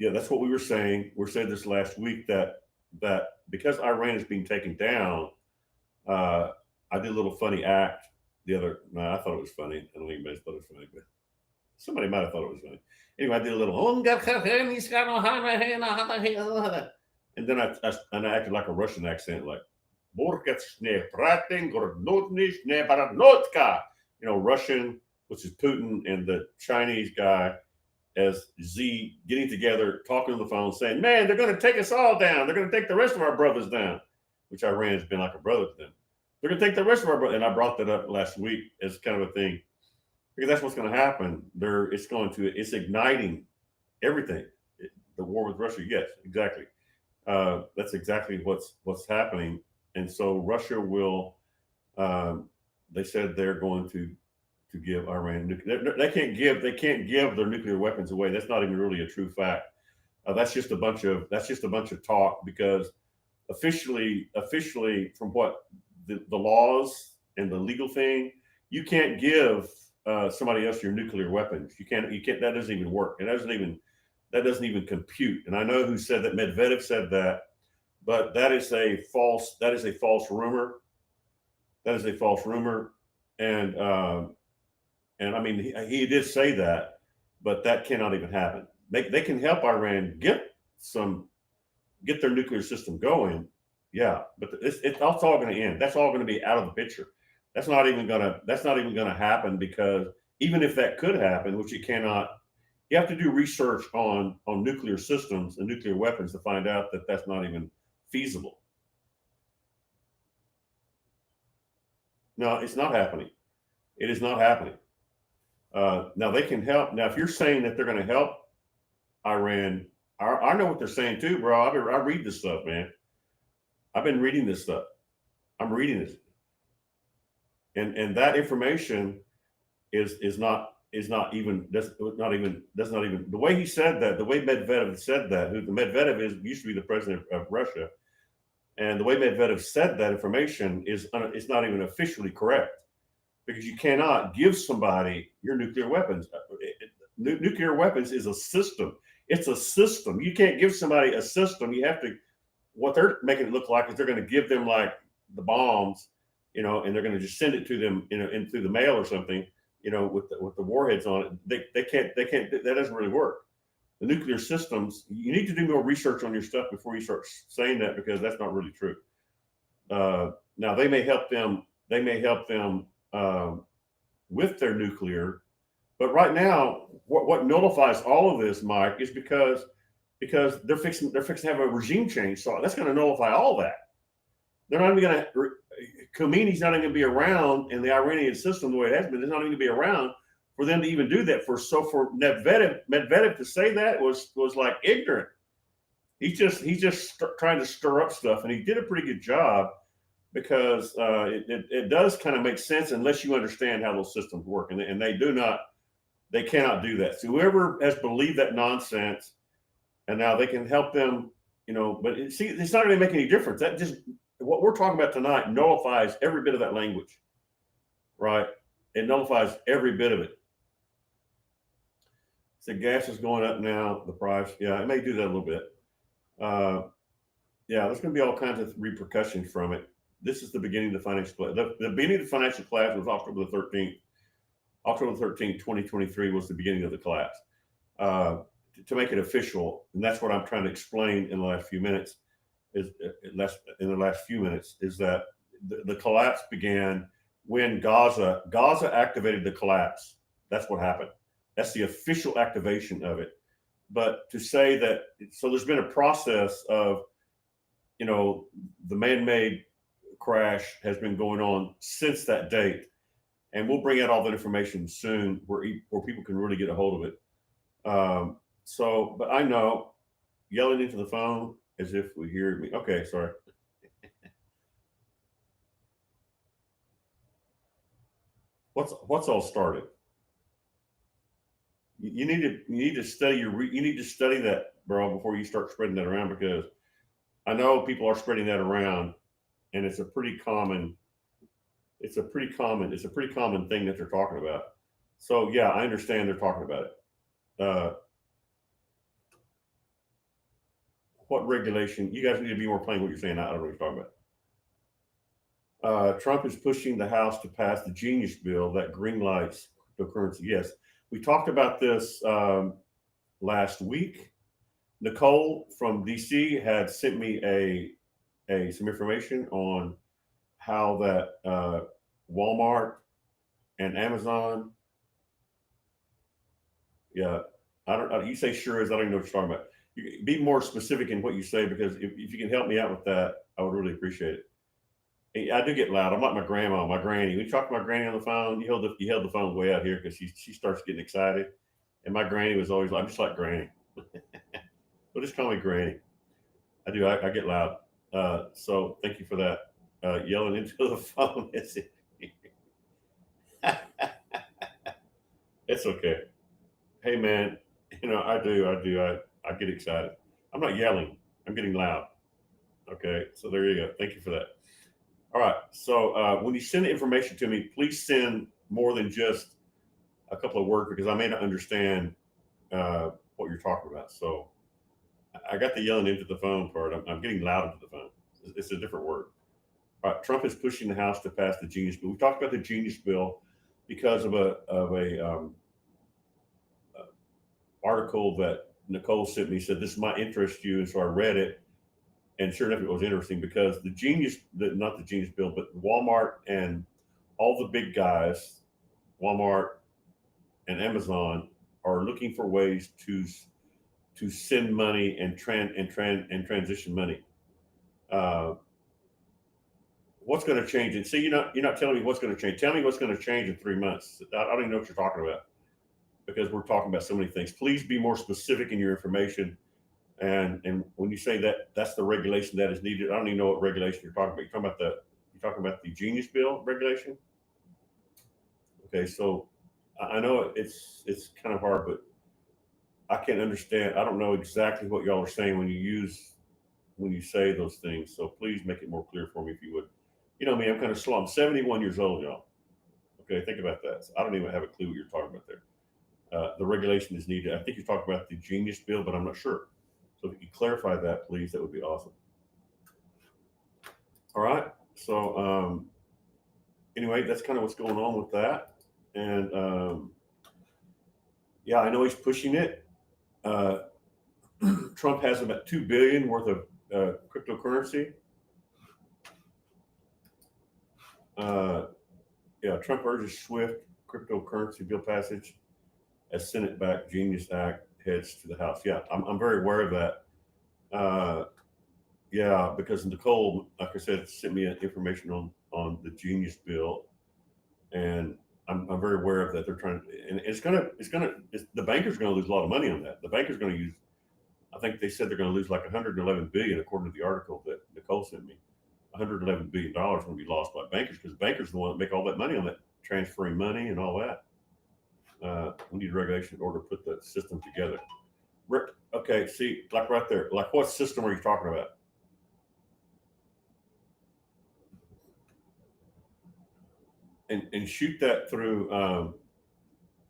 Yeah, that's what we were saying. We said this last week that because Iran is being taken down, I did a little funny act the other. No, I thought it was funny. I don't think anybody thought it was funny, but somebody might have thought it was funny. Anyway, I did a little, and then I acted like a Russian accent, like Russian, which is Putin, and the Chinese guy as Z getting together, talking on the phone, saying, "Man, they're going to take us all down. They're going to take the rest of our brothers down," which Iran has been like a brother to them. They're going to take the rest of our brothers, and I brought that up last week as kind of a thing because that's what's going to happen. It's igniting everything. The war with Russia, yes, exactly. That's exactly what's happening, and so Russia will. They said they're going to give Iran nuclear. They can't give their nuclear weapons away. That's not even really a true fact. That's just a bunch of talk because officially, from what the laws and the legal thing, you can't give somebody else your nuclear weapons. You can't. That doesn't even work. It doesn't even compute. And I know who said that. Medvedev said that, but that is a false rumor. That is a false rumor, and I mean he did say that, but that cannot even happen. They can help Iran get their nuclear system going, yeah, but it's all going to end. That's all going to be out of the picture. That's not even gonna happen because even if that could happen, which it cannot, you have to do research on nuclear systems and nuclear weapons to find out that that's not even feasible. No, it's not happening. It is not happening. Now they can help. Now, if you're saying that they're going to help Iran, I know what they're saying too, bro. I read this stuff, man. I've been reading this stuff. I'm reading this, and that information is not even the way he said that. The way Medvedev said that. Who the Medvedev is used to be the president of Russia. And the way Medvedev said that information is not even officially correct, because you cannot give somebody your nuclear weapons. Nuclear weapons is a system. It's a system. You can't give somebody a system. You have to. What they're making it look like is they're going to give them like the bombs, and they're going to just send it to them, in through the mail or something, with the warheads on it. They can't. That doesn't really work. The nuclear systems. You need to do more research on your stuff before you start saying that, because that's not really true. Now they may help them. They may help them with their nuclear, but right now, what nullifies all of this, Mike, is because they're fixing to have a regime change, so that's going to nullify all that. They're not even going to. Khomeini's not even going to be around in the Iranian system the way it has been. There's not even going to be around for them to even do that. For Medvedev to say that was like ignorant. He's just trying to stir up stuff, and he did a pretty good job, because it does kind of make sense unless you understand how those systems work, and they cannot do that. So whoever has believed that nonsense, and now they can help them, but see, it's not going to make any difference. That just what we're talking about tonight nullifies every bit of that language, right? It nullifies every bit of it. So gas is going up now, the price. Yeah, it may do that a little bit. Yeah, there's going to be all kinds of repercussions from it. This is the beginning of the financial collapse. The beginning of the financial collapse was October the 13th. October 13th, 2023 was the beginning of the collapse. To make it official, and that's what I'm trying to explain in the last few minutes, is that the collapse began when Gaza activated the collapse. That's what happened. That's the official activation of it. But to say that, so there's been a process of, the man-made crash has been going on since that date, and we'll bring out all that information soon, where people can really get a hold of it. But I know, yelling into the phone as if we hear me. Okay, sorry. What's all started? You need to study you need to study that, bro, before you start spreading that around, because I know people are spreading that around, and it's a pretty common thing that they're talking about. So yeah, I understand they're talking about it. What regulation? You guys need to be more plain what you're saying. I don't know what you're talking about. Trump is pushing the House to pass the Genius Bill that greenlights cryptocurrency. Yes, we talked about this last week. Nicole from DC had sent me some information on how that Walmart and Amazon. Yeah, I don't. You say sure is. I don't even know what you're talking about. You be more specific in what you say, because if you can help me out with that, I would really appreciate it. I do get loud. I'm like my grandma, my granny. When you talk to my granny on the phone, you held the phone way out here, because she starts getting excited, and my granny was always like, I'm just like Granny. But just call me Granny. I do. I get loud. So thank you for that. Yelling into the phone. It's okay. Hey man, I do. I get excited. I'm not yelling. I'm getting loud. Okay. So there you go. Thank you for that. All right. So when you send the information to me, please send more than just a couple of words, because I may not understand what you're talking about. So I got the yelling into the phone part. I'm getting loud into the phone. It's a different word. All right. Trump is pushing the House to pass the Genius Bill. We talked about the Genius Bill because of a article that Nicole sent me. Said this might interest you, and so I read it. And sure enough, it was interesting, because not the Genius Bill, but Walmart and all the big guys, Walmart and Amazon, are looking for ways to send money and transition money. What's going to change? And see, you're not telling me what's going to change. Tell me what's going to change in 3 months. I don't even know what you're talking about, because we're talking about so many things. Please be more specific in your information. And when you say that that's the regulation that is needed, I don't even know what regulation you're talking about. You're talking about the Genius Bill regulation. Okay, so I know it's kind of hard, but I can't understand. I don't know exactly what y'all are saying when you when you say those things. So please make it more clear for me if you would. You know me, I'm kind of slow. I'm 71 years old, y'all. Okay, think about that. So I don't even have a clue what you're talking about there. The regulation is needed. I think you're talking about the Genius bill, but I'm not sure. So if you could clarify that, please, that would be awesome. All right. So anyway, that's kind of what's going on with that. And yeah, I know he's pushing it. Uh, Trump has about 2 billion worth of cryptocurrency. Uh, yeah, Trump urges swift cryptocurrency bill passage as Senate-backed Genius Act heads to the House. Yeah, I'm very aware of that. Uh, yeah, because Nicole, like I said, sent me information on the Genius bill, and I'm very aware of that. They're trying, and the bankers going to lose a lot of money on that. The bankers going to use. I think they said they're going to lose like 111 billion, according to the article that Nicole sent me. 111 billion dollars going to be lost by bankers because bankers are the one that make all that money on that transferring money and all that. We need regulation in order to put the system together. Okay, see, like right there, like what system are you talking about? And shoot that through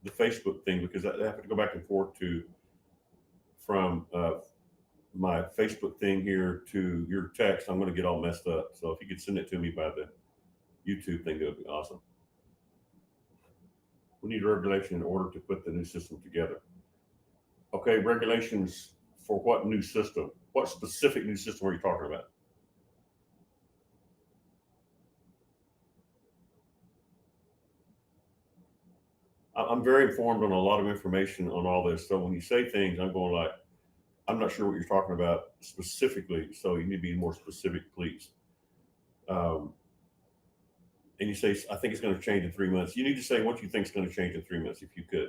the Facebook thing because I have to go back and forth to from my Facebook thing here to your text. I'm going to get all messed up. So if you could send it to me by the YouTube thing, that would be awesome. We need regulation in order to put the new system together. Okay, regulations for what new system? What specific new system are you talking about? I'm very informed on a lot of information on all this. So when you say things, I'm going like, I'm not sure what you're talking about specifically. So you need to be more specific, please. Um, and you say, I think it's going to change in 3 months. You need to say what you think is going to change in 3 months, if you could.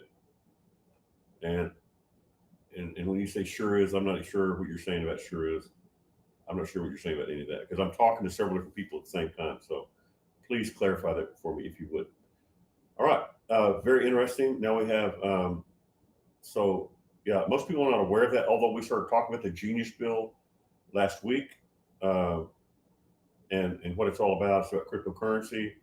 And and when you say sure is, I'm not sure what you're saying about sure is. I'm not sure what you're saying about any of that because I'm talking to several different people at the same time. So please clarify that for me if you would. All right. Very interesting. Now we have, so yeah, most people are not aware of that, although we started talking about the Genius Bill last week uh, and what it's all about. It's about cryptocurrency.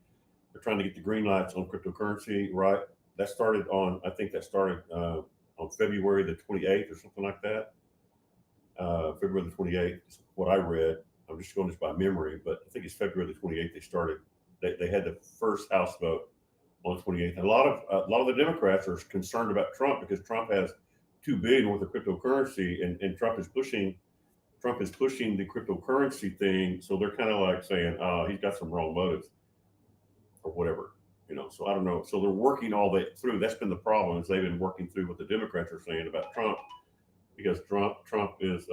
They're trying to get the green lights on cryptocurrency, right? That started on, I think that started on February the 28th or something like that. February the 28th is what I read. I'm just going just by memory, but I think it's February the 28th they started. They had the first House vote on the 28th. And a lot of the Democrats are concerned about Trump because Trump has 2 billion worth of cryptocurrency, and Trump is pushing the cryptocurrency thing. So they're kind of like saying, he's got some wrong motives or whatever. So I don't know. So they're working all that through. That's been the problem is they've been working through what the Democrats are saying about Trump because Trump is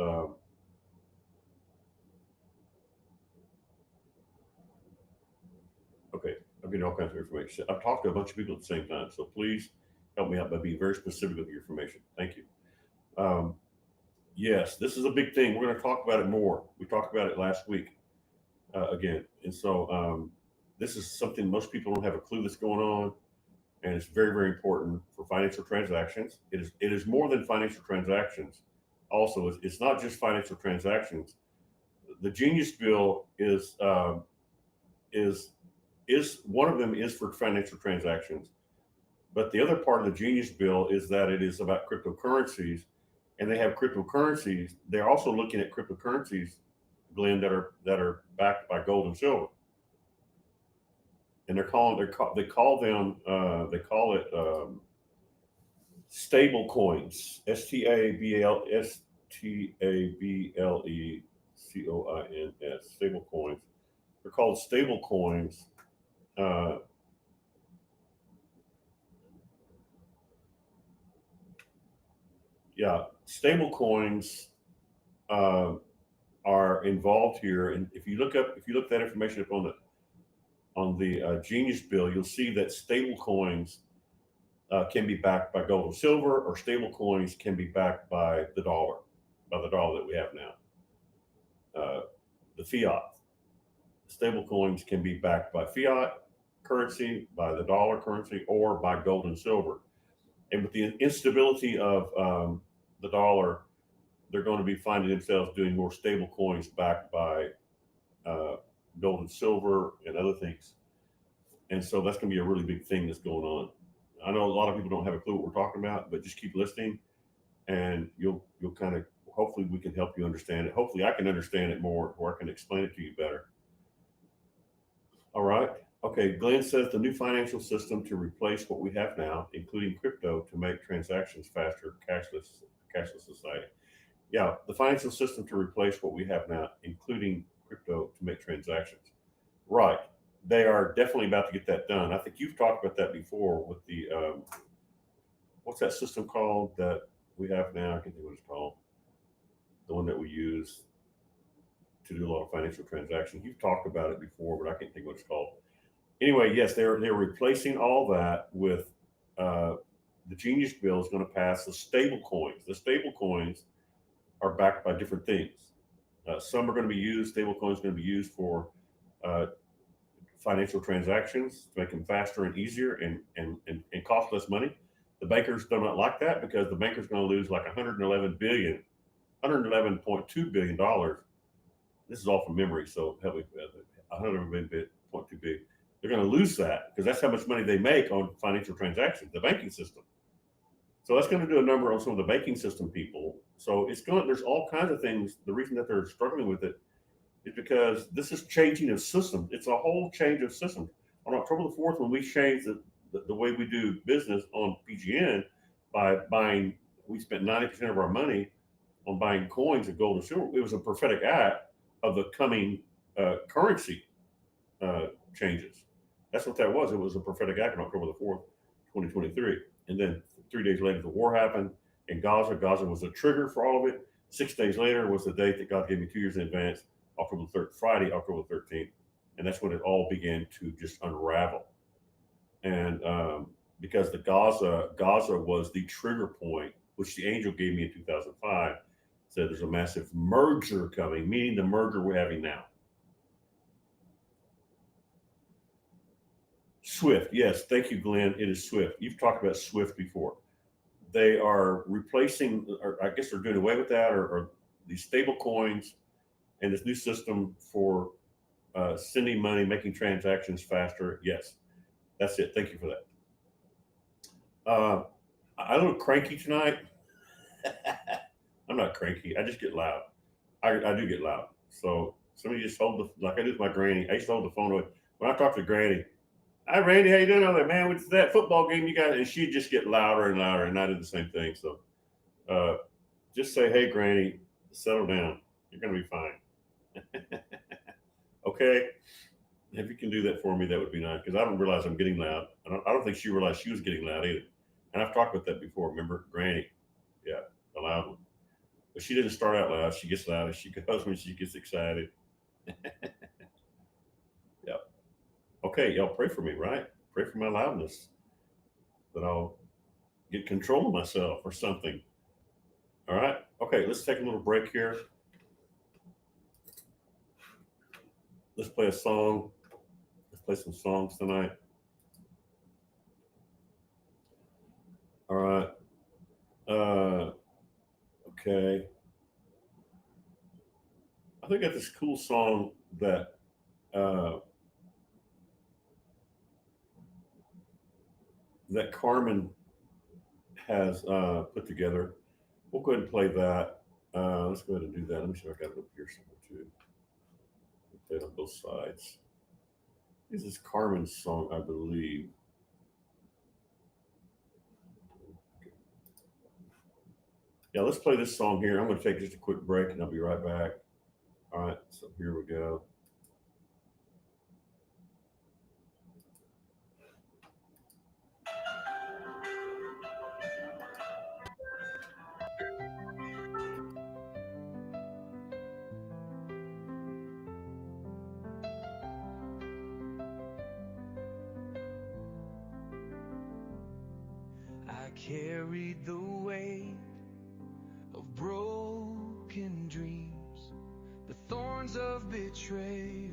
okay. I'm getting all kinds of information. I've talked to a bunch of people at the same time, so please help me out by being very specific with your information. Thank you. Um, yes, this is a big thing. We're going to talk about it more. We talked about it last week again, and so this is something most people don't have a clue that's going on, and it's very, very important for financial transactions. It is more than financial transactions. Also, it's not just financial transactions. The Genius Bill is one of them is for financial transactions, but the other part of the Genius Bill is that it is about cryptocurrencies, and they have cryptocurrencies. They're also looking at cryptocurrencies, Glenn, that are backed by gold and silver, and they call it stable coins. STABLE coins. Stable coins. They're called stable coins. Uh, yeah, stable coins uh, are involved here, and if you look that information up on the Genius Bill, you'll see that stable coins can be backed by gold and silver, or stable coins can be backed by the dollar that we have now. The fiat stable coins can be backed by fiat currency, by the dollar currency, or by gold and silver. And with the instability of the dollar, they're going to be finding themselves doing more stable coins backed by uh, gold and silver and other things. And so that's going to be a really big thing that's going on. I know a lot of people don't have a clue what we're talking about, but just keep listening, and you'll kind of, hopefully we can help you understand it. Hopefully I can understand it more, or I can explain it to you better. All right. Okay. Glenn says the new financial system to replace what we have now, including crypto, to make transactions faster, cashless society. Yeah, the financial system to replace what we have now, including crypto, to make transactions. Right. They are definitely about to get that done. I think you've talked about that before with the what's that system called that we have now? I can't think what it's called. The one that we use to do a lot of financial transactions. You've talked about it before, but I can't think what it's called. Anyway, yes, they're replacing all that with uh, the Genius Bill is going to pass the stable coins. The stable coins are backed by different things. Some are going to be used. Stable coins are going to be used for uh, financial transactions to make them faster and easier and cost less money. The bankers do not like that because the bankers going to lose like 111.2 billion dollars. This is all from memory, so help me. 111.2 billion. They're going to lose that because that's how much money they make on financial transactions, the banking system. So that's going to do a number on some of the banking system people. So it's going. There's all kinds of things. The reason that they're struggling with it is because this is changing of systems. It's a whole change of systems. On October the 4th, when we changed the way we do business on PGN by buying, we spent 90% of our money on buying coins of gold and silver. It was a prophetic act of the coming currency changes. That's what that was. It was a prophetic act on October the 4th, 2023. And then 3 days later, the war happened in Gaza. Gaza was the trigger for all of it. 6 days later was the date that God gave me 2 years in advance, October 3rd, Friday, October 13th. And that's when it all began to just unravel. And because the Gaza was the trigger point, which the angel gave me in 2005, said there's a massive merger coming, meaning the merger we're having now. Swift, yes, thank you, Glenn. It is Swift. You've talked about Swift before. They are replacing, or I guess they're doing away with that, or these stable coins and this new system for sending money, making transactions faster. Yes, that's it. Thank you for that. I'm a little cranky tonight. I'm not cranky. I just get loud. I do get loud. So somebody just hold the, like I do with my granny. I used to hold the phone away. When I talk to granny, hi Randy, how you doing over there, man? What's that football game you got? And she'd just get louder and louder, and I did the same thing. So uh, just say, hey granny, settle down. You're gonna be fine. Okay? If you can do that for me, that would be nice because I don't realize I'm getting loud. I don't think she realized she was getting loud either. And I've talked about that before. Remember, Granny? Yeah, the loud one. But she didn't start out loud. She gets loud as she goes when she gets excited. Yep. Okay, y'all pray for me, right? Pray for my loudness that I'll get control of myself or something. All right. Okay, let's take a little break here. Let's play a song. Let's play some songs tonight. All right. Okay. I think I got this cool song that uh, that Carmen has put together. We'll go ahead and play that. Let's go ahead and do that. Let me see if I got it up here somewhere too. Play it on both sides. This is Carmen's song, I believe. Yeah, let's play this song here. I'm going to take just a quick break and I'll be right back. All right, so here we go. I carried the weight of broken dreams, the thorns of betrayal,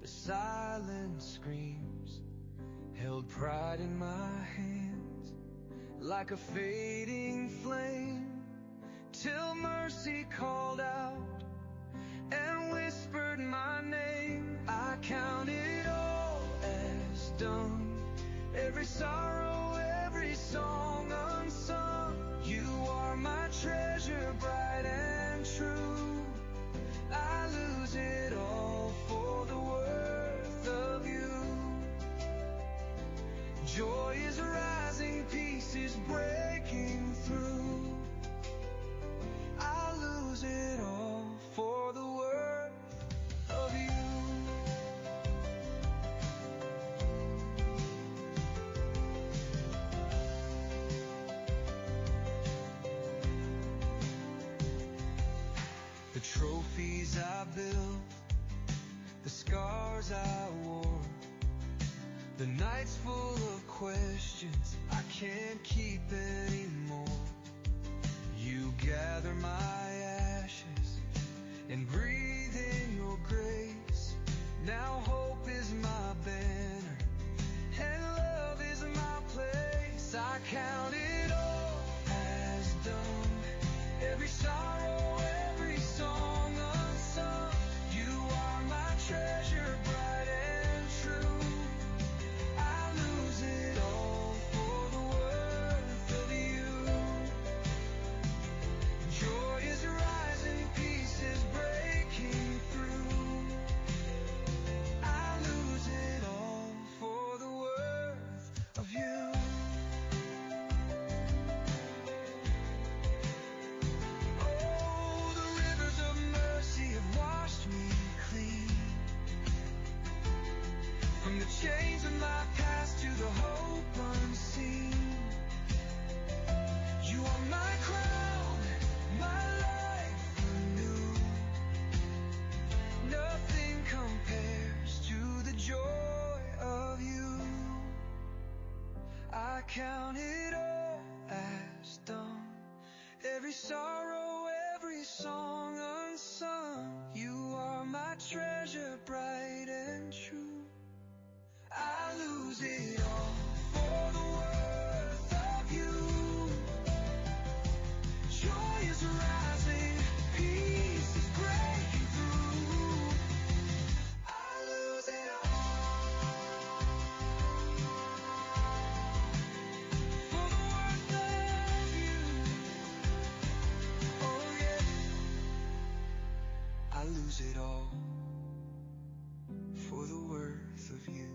the silent screams, held pride in my hands like a fading flame, till mercy called out and whispered my name. I count it all as done. Every sorrow, every song unsung. You are my treasure, bright and true. I lose it all for the worth of you. Joy is rising, peace is breaking through. I lose it all for the worth of you. The trophies I built, the scars I wore, the nights full of questions I can't keep anymore. You gather my ashes and breathe in your grace. Now hope is my banner and love is my place. I count it all as done. Every sorrow, every song unsung. You are my treasure, bright and true. I lose it all for the worth of you. Joy is rising, peace is breaking through. I lose it all for the worth of you. Oh, the rivers of mercy have washed me clean. From the chains of my past to the hope unseen. You are my crown, my life anew. Nothing compares to the joy of you. I count it all as done. Every sorrow, every song unsung. You are my treasure, bright and true. I lose it all for the worth of you. Joy is rising, peace is breaking through. I lose it all for the worth of you. Oh yeah, I lose it all for the worth of you.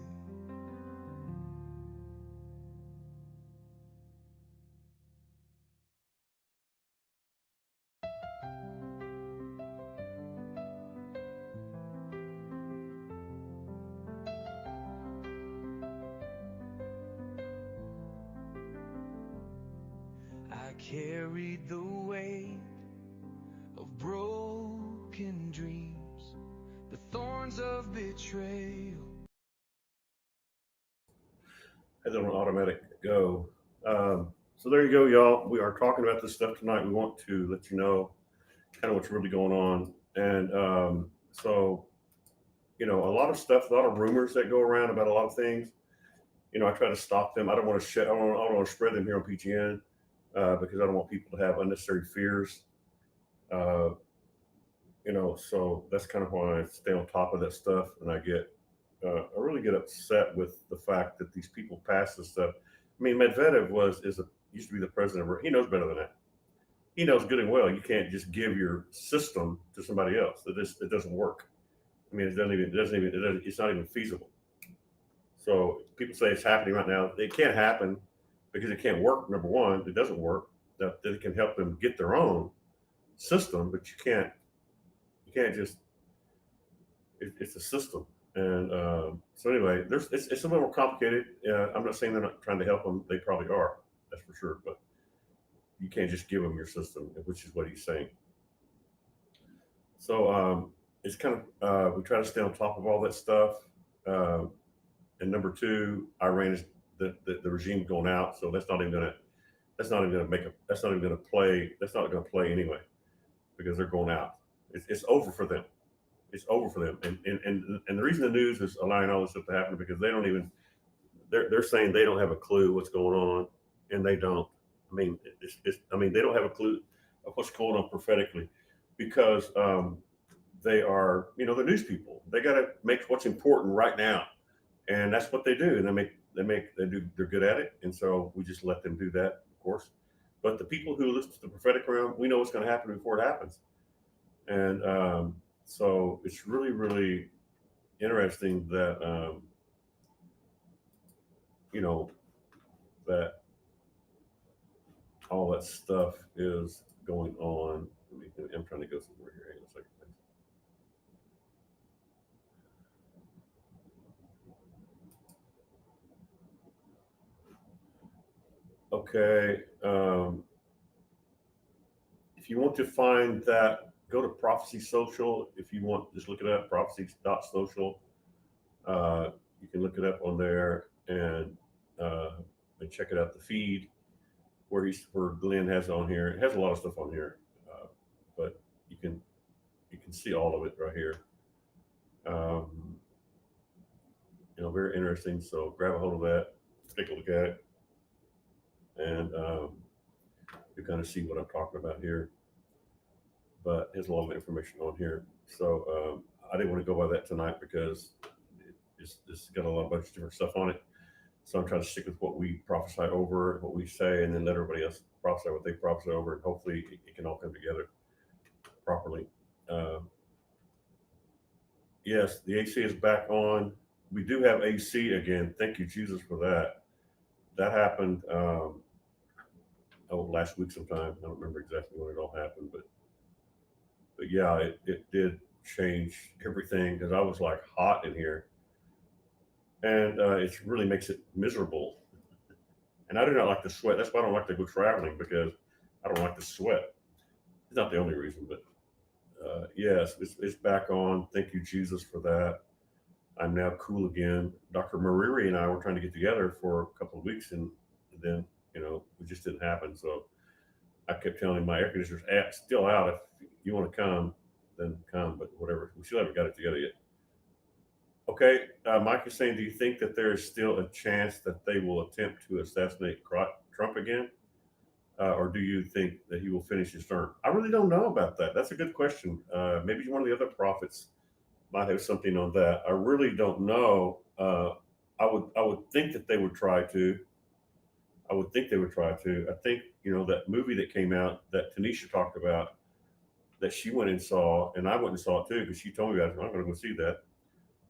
I carried the weight of broken dreams, the thorns of betrayal. Had it on automatic go. So there you go, y'all. We are talking about this stuff tonight. We want to let you know kind of what's really going on. And so, a lot of stuff, a lot of rumors that go around about a lot of things. I try to stop them. I don't want to I don't want to spread them here on PGN because I don't want people to have unnecessary fears. Uh, so that's kind of why I stay on top of that stuff, and I really get upset with the fact that these people pass this stuff. I mean, Medvedev used to be the president. He knows better than that. He knows good and well you can't just give your system to somebody else. It doesn't work. I mean, it's not even feasible. So people say it's happening right now. It can't happen because it can't work. Number one, it doesn't work. That it can help them get their own system, but you can't just. It's a system, and so anyway, it's a little more complicated. I'm not saying they're not trying to help them. They probably are. That's for sure. But you can't just give them your system, which is what he's saying. So it's kind of we try to stay on top of all that stuff. And number two, Iran is the regime going out, so that's not even gonna play anyway because they're going out. It's over for them. It's over for them. And the reason the news is allowing all this stuff to happen because they're saying they don't have a clue what's going on, and they don't. I mean, they don't have a clue. of what's going on prophetically, because they are, the news people. They got to make what's important right now, and that's what they do. And they're good at it, and so we just let them do that, of course. But the people who listen to the prophetic realm, we know what's going to happen before it happens, and so it's really, really interesting that you know that all that stuff is going on. I'm trying to go somewhere here. Hang on a second. Okay. If you want to find that, go to Prophecy Social. If you want, just look it up, prophecy.social. Uh, you can look it up on there uh, and check it out. The feed where Glenn has on here. It has a lot of stuff on here, but you can you can see all of it right here. Um, very interesting. So grab a hold of that, take a look at it, and you kind of see what I'm talking about here. But there's a lot of information on here. So I didn't want to go by that tonight because it's got a lot of bunch of different stuff on it. So I'm trying to stick with what we prophesy over, what we say, and then let everybody else prophesy what they prophesy over, and hopefully it can all come together properly. Uh, yes, the AC is back on. We do have AC again. Thank you, Jesus, for that. That happened last week sometime. I don't remember exactly when it all happened, but yeah, it did change everything because I was like hot in here, and it really makes it miserable. And I do not like to sweat. That's why I don't like to go traveling because I don't like to sweat. It's not the only reason, but yes, it's back on. Thank you, Jesus, for that. I'm now cool again. Dr. Mariri and I were trying to get together for a couple of weeks, and then it just didn't happen. So I kept telling him my air conditioner's still out. If you want to come, then come. But whatever, we still haven't got it together yet. Okay, Mike is saying, do you think that there is still a chance that they will attempt to assassinate Trump again? Or do you think that he will finish his term? I really don't know about that. That's a good question. Maybe one of the other prophets might have something on that. I really don't know. I would think that they would try to. I would think they would try to. I think that movie that came out that Tanisha talked about that she went and saw, and I went and saw it too because she told me about it. I'm going to go see that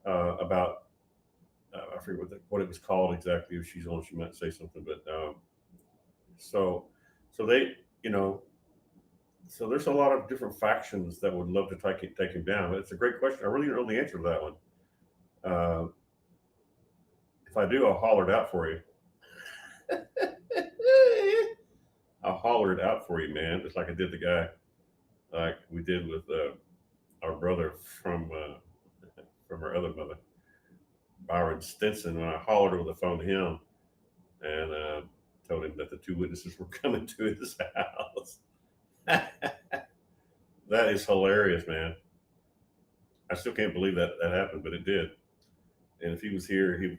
about. I forget what it was called exactly. If she's on, she might say something. But so so they you know so there's a lot of different factions that would love to take him down. It's a great question. I really don't know the answer to that one. Uh, if I do, I'll holler it out for you. I'll holler it out for you, man. Just like I did the guy, like we did with our brother from our other mother, Byron Stinson. When I hollered over the phone to him and told him that the two witnesses were coming to his house. That is hilarious, man. I still can't believe that happened, but it did. And if he was here, you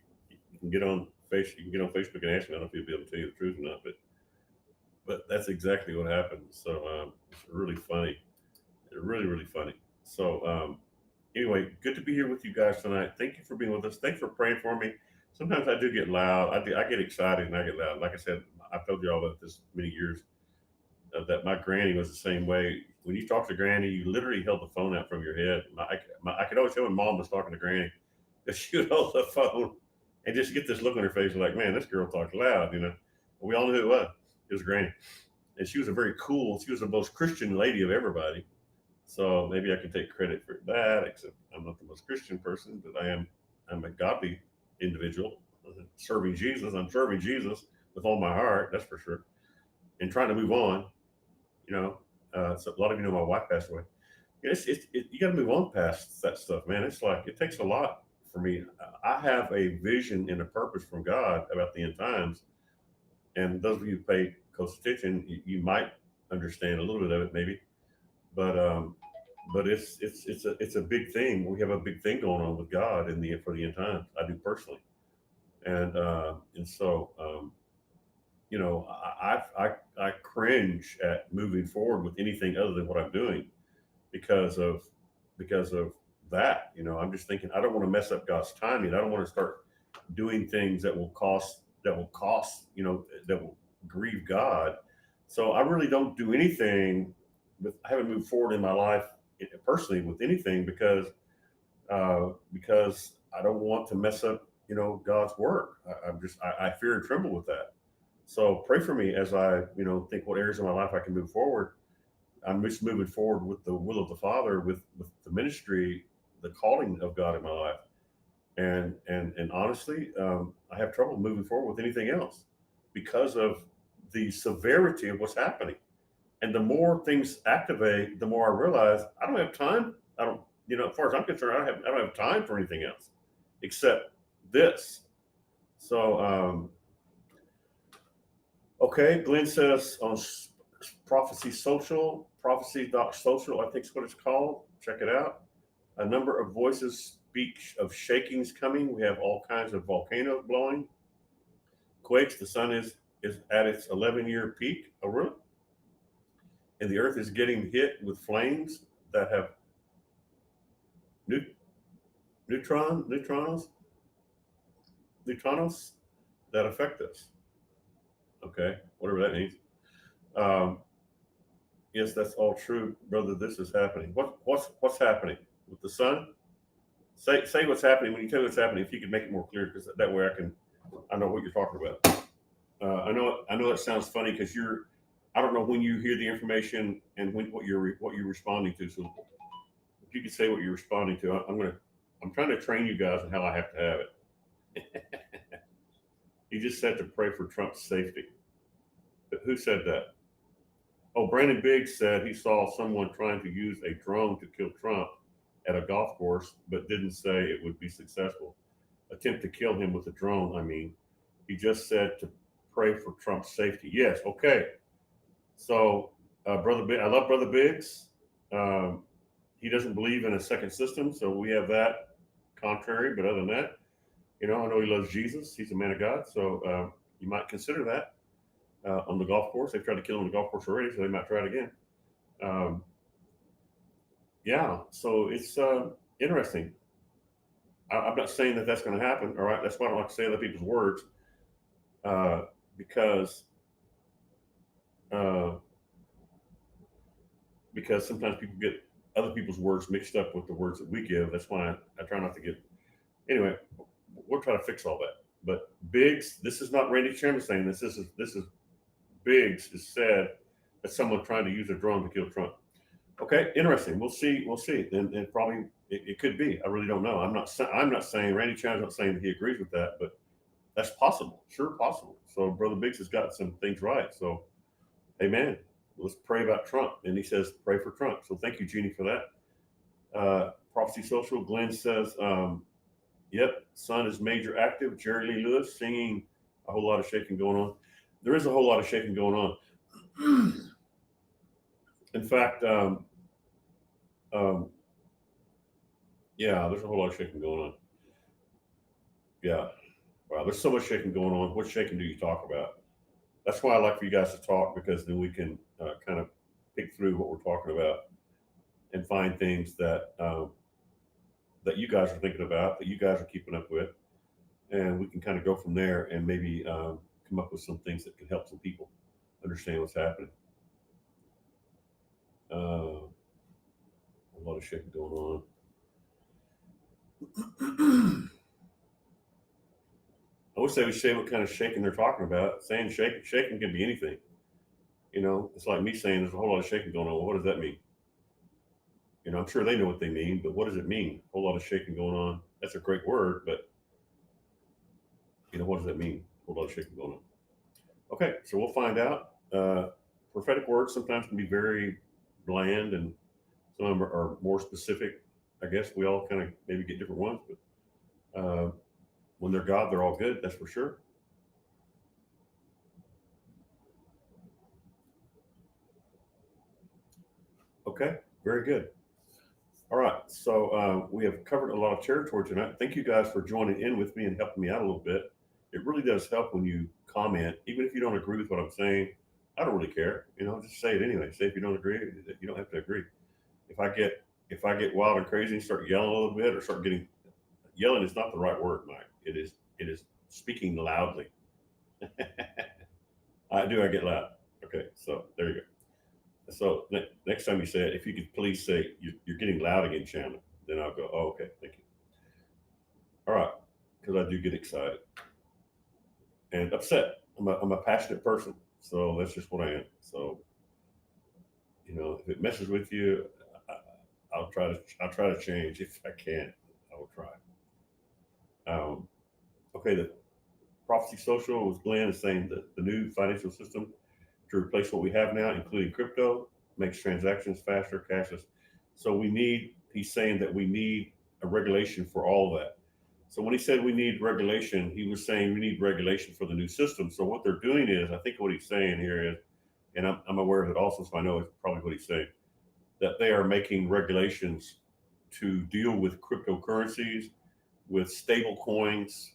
can get on You can get on Facebook and ask him. I don't know if he'll be able to tell you the truth or not, but that's exactly what happened. So it's really funny. Really, really funny. So anyway, good to be here with you guys tonight. Thank you for being with us. Thanks for praying for me. Sometimes I do get loud. I get excited and I get loud. Like I said, I've told you all about this many years. That my granny was the same way. When you talk to granny, you literally held the phone out from your head. I could always tell when mom was talking to granny that she would hold the phone and just get this look on her face like, man, this girl talks loud. We all knew who it was. It was granny. And she was she was the most Christian lady of everybody. So maybe I can take credit for that, except I'm not the most Christian person, but I'm a godly individual serving Jesus. I'm serving Jesus with all my heart, that's for sure. And trying to move on, you know. So a lot of you know my wife passed away. You got to move on past that stuff, man. It's like it takes a lot for me. I have a vision and a purpose from God about the end times, and those of you who pay close attention, you might understand a little bit of it, maybe. But it's a big thing. We have a big thing going on with God for the end times. I do personally, and so I cringe cringe at moving forward with anything other than what I'm doing because of because of that. I'm just thinking I don't want to mess up God's timing. I don't want to start doing things that will grieve God. So I really don't do anything I haven't moved forward in my life personally with anything because I don't want to mess up, God's work. I fear and tremble with that. So pray for me as I, think what areas of my life I can move forward. I'm just moving forward with the will of the Father, with the ministry, the calling of God in my life. And honestly, I have trouble moving forward with anything else because of the severity of what's happening. And the more things activate, the more I realize I don't have time. I don't, as far as I'm concerned, I don't have time for anything else except this. So, okay, Glenn says on Prophecy Social, Prophecy.social, I think is what it's called. Check it out. A number of voices speak of shakings coming. We have all kinds of volcanoes blowing, quakes. The sun is at its 11-year peak. Oh, really? And the earth is getting hit with flames that have neutrinos that affect us. Okay, whatever that means. Um, yes, that's all true, brother. This is happening. What's happening with the sun? Say what's happening when you tell me what's happening. If you could make it more clear, because that way I know what you're talking about. I know it sounds funny because I don't know when you hear the information and what you're responding to. So if you could say what you're responding to, I'm trying to train you guys on how I have to have it. You just said to pray for Trump's safety. But who said that? Oh, Brandon Biggs said he saw someone trying to use a drone to kill Trump at a golf course, but didn't say it would be successful. Attempt to kill him with a drone, I mean. He just said to pray for Trump's safety. Yes, okay. So, I love Brother Biggs. He doesn't believe in a second system, so we have that contrary. But other than that, I know he loves Jesus. He's a man of God, so you might consider that on the golf course. They've tried to kill him on the golf course already, so they might try it again. Um, yeah, so it's interesting. I'm not saying that that's going to happen. All right, that's why I don't like to say other people's words because uh, because sometimes people get other people's words mixed up with the words that we give. That's why I try not to get. Anyway, we'll try to fix all that. But Biggs, this is not Randy Chairman saying this. This is Biggs has said that someone trying to use a drone to kill Trump. Okay, interesting. We'll see. We'll see. And probably it could be. I really don't know. I'm not saying Randy Chairman's not saying that he agrees with that, but that's possible. Sure, possible. So Brother Biggs has got some things right. So, amen. Let's pray about Trump. And he says, pray for Trump. So thank you, Jeannie, for that. Prophecy Social, Glenn says, yep, sun is major active. Jerry Lee Lewis singing, a whole lot of shaking going on. There is a whole lot of shaking going on. In fact, yeah, there's a whole lot of shaking going on. Yeah. Wow, there's so much shaking going on. What shaking do you talk about? That's why I like for you guys to talk, because then we can kind of pick through what we're talking about and find things that that you guys are thinking about, that you guys are keeping up with, and we can kind of go from there and maybe come up with some things that can help some people understand what's happening. A lot of shaking going on. I wish they would say what kind of shaking they're talking about. Saying shaking can be anything. It's like me saying there's a whole lot of shaking going on. Well, what does that mean? I'm sure they know what they mean, but what does it mean? A whole lot of shaking going on. That's a great word, but what does that mean? A whole lot of shaking going on. Okay, so we'll find out. Prophetic words sometimes can be very bland, and some of them are more specific. I guess we all kind of maybe get different ones, but when they're God, they're all good. That's for sure. Okay, very good. All right, so we have covered a lot of territory tonight. Thank you guys for joining in with me and helping me out a little bit. It really does help when you comment, even if you don't agree with what I'm saying, I don't really care. Just say it anyway. Say if you don't agree, you don't have to agree. If I get wild and crazy and start yelling a little bit or start getting yelling is not the right word, Mike. It is speaking loudly. I get loud. Okay, so there you go. So next time you say it, if you could please say you're getting loud again, Chandler, then I'll go, oh, okay, thank you. All right, because I do get excited and upset. I'm a passionate person, so that's just what I am. So if it messes with you, I, I'll try to change if I can. I will try. Um, okay, the Prophecy Social was Glenn is saying that the new financial system to replace what we have now, including crypto, makes transactions faster, cashless. So he's saying that we need a regulation for all of that. So when he said we need regulation, he was saying we need regulation for the new system. So what they're doing is, I think what he's saying here is, and I'm aware of it also, so I know it's probably what he's saying, that they are making regulations to deal with cryptocurrencies, with stable coins.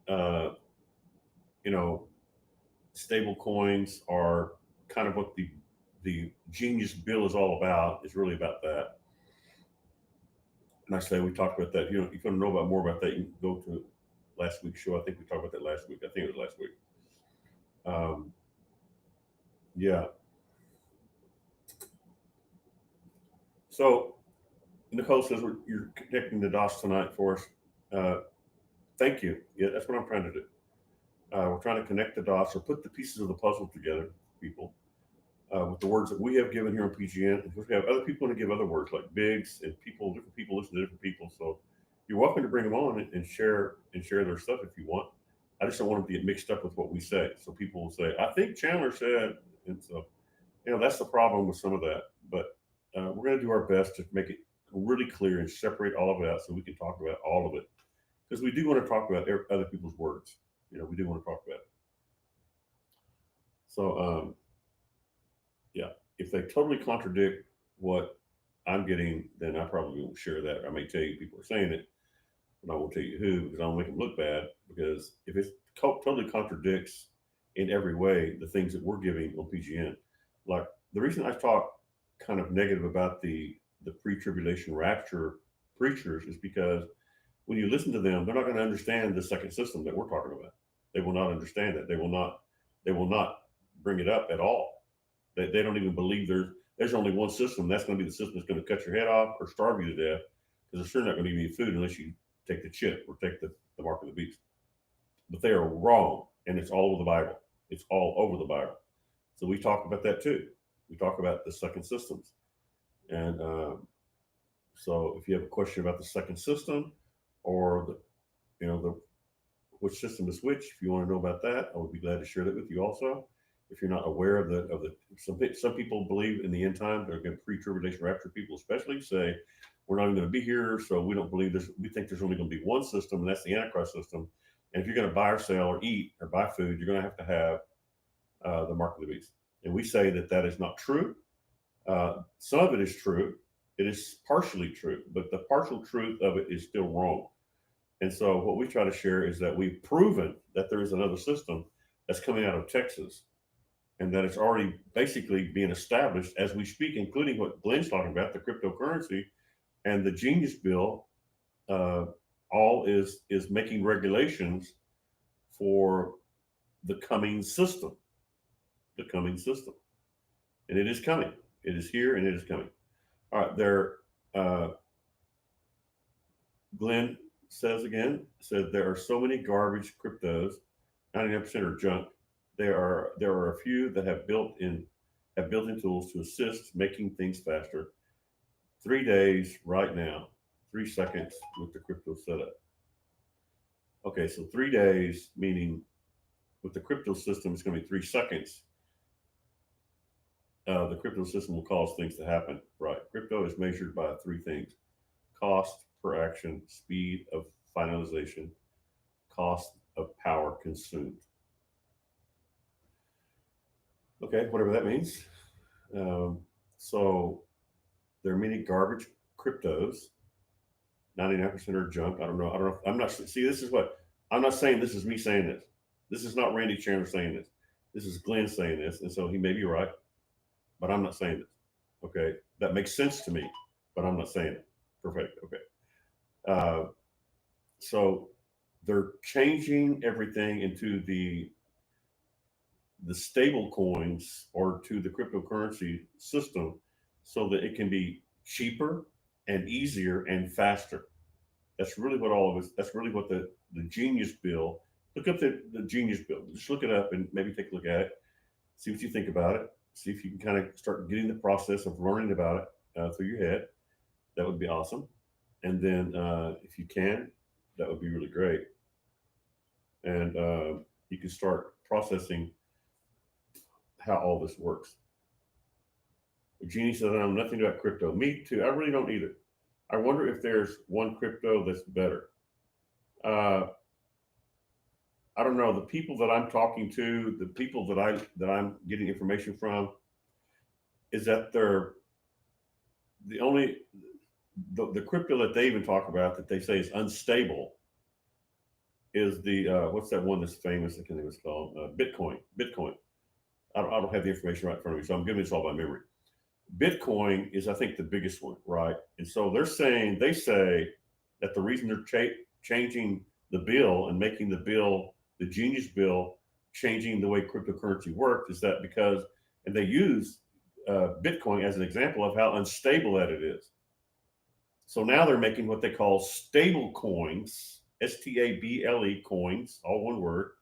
Uh, you know, stable coins are kind of what the Genius Bill is all about. Is really about that. And I say we talked about that. If you want to know about more about that, you can go to last week's show. I think we talked about that last week. I think it was last week. Um, yeah. So Nicole says you're connecting the dots tonight for us. Uh, Thank you. Yeah, that's what I'm trying to do. We're trying to connect the dots or put the pieces of the puzzle together, people, with the words that we have given here on PGN. And we have other people to give other words like Biggs and different people listen to different people. So you're welcome to bring them on and share their stuff if you want. I just don't want them to get mixed up with what we say. So people will say, I think Chandler said, and so that's the problem with some of that. But we're going to do our best to make it really clear and separate all of it out so we can talk about all of it because we do want to talk about other people's words. We do want to talk about it. So, yeah, if they totally contradict what I'm getting, then I probably won't share that. I may tell you people are saying it, but I won't tell you who because I don't make them look bad. Because if it totally contradicts in every way the things that we're giving on PGN, like the reason I talk kind of negative about the pre-tribulation rapture preachers is because when you listen to them, they're not going to understand the second system that we're talking about. They will not understand it. They will not. They will not bring it up at all. They don't even believe there's only one system. That's going to be the system that's going to cut your head off or starve you to death because they're sure not going to give you food unless you take the chip or take the mark of the beast. But they are wrong, and it's all over the Bible. It's all over the Bible. So we talk about that too. We talk about the second systems, and so if you have a question about the second system or the which system is which. If you want to know about that, I would be glad to share that with you also. If you're not aware of the some people believe in the end time, they're going to pre-tribulation rapture people especially say we're not even going to be here, so we don't believe this. We think there's only going to be one system, and that's the Antichrist system. And if you're going to buy or sell or eat or buy food, you're going to have the mark of the beast. And we say that is not true. Some of it is true. It is partially true, but the partial truth of it is still wrong. And so what we try to share is that we've proven that there is another system that's coming out of Texas and that it's already basically being established as we speak, including what Glenn's talking about, the cryptocurrency and the Genius Bill. All is making regulations for the coming system, and it is coming. It is here and it is coming. All right, Glenn said there are so many garbage cryptos, 99% are junk. There are a few that have built-in tools to assist making things faster. 3 days right now, 3 seconds with the crypto setup. Okay, so 3 days meaning with the crypto system, it's going to be 3 seconds. The crypto system will cause things to happen. Right. Crypto is measured by three things: cost per action, speed of finalization, cost of power consumed. Okay, whatever that means. So there are many garbage cryptos. 99% are junk. I don't know. I'm not. See, this is what I'm not saying. This is me saying this. This is not Randy Chandler saying this. This is Glenn saying this, and so he may be right, but I'm not saying this. Okay, that makes sense to me, but I'm not saying it. Perfect. Okay. Uh, so they're changing everything into the stable coins or to the cryptocurrency system so that it can be cheaper and easier and faster. That's really what all of us, that's really what the Genius Bill, look up the Genius Bill. Just look it up and maybe take a look at it, see what you think about it, see if you can kind of start getting the process of learning about it through your head. That would be awesome. And then if you can, that would be really great. And you can start processing how all this works. Jeannie says, I know nothing about crypto. Me too. I really don't either. I wonder if there's one crypto that's better. Uh, I don't know. The people that I'm talking to, the people that I'm getting information from, is that they're the only the crypto that they even talk about that they say is unstable is the what's that one that's famous? I can't think what it's called. Bitcoin. Bitcoin. I don't have the information right in front of me, so I'm giving this all by memory. Bitcoin is, I think, the biggest one, right? And so they say that the reason they're changing the bill and making the bill, the Genius Bill, changing the way cryptocurrency works is that because, and they use Bitcoin as an example of how unstable that it is. So now they're making what they call stable coins, stable coins, all one word.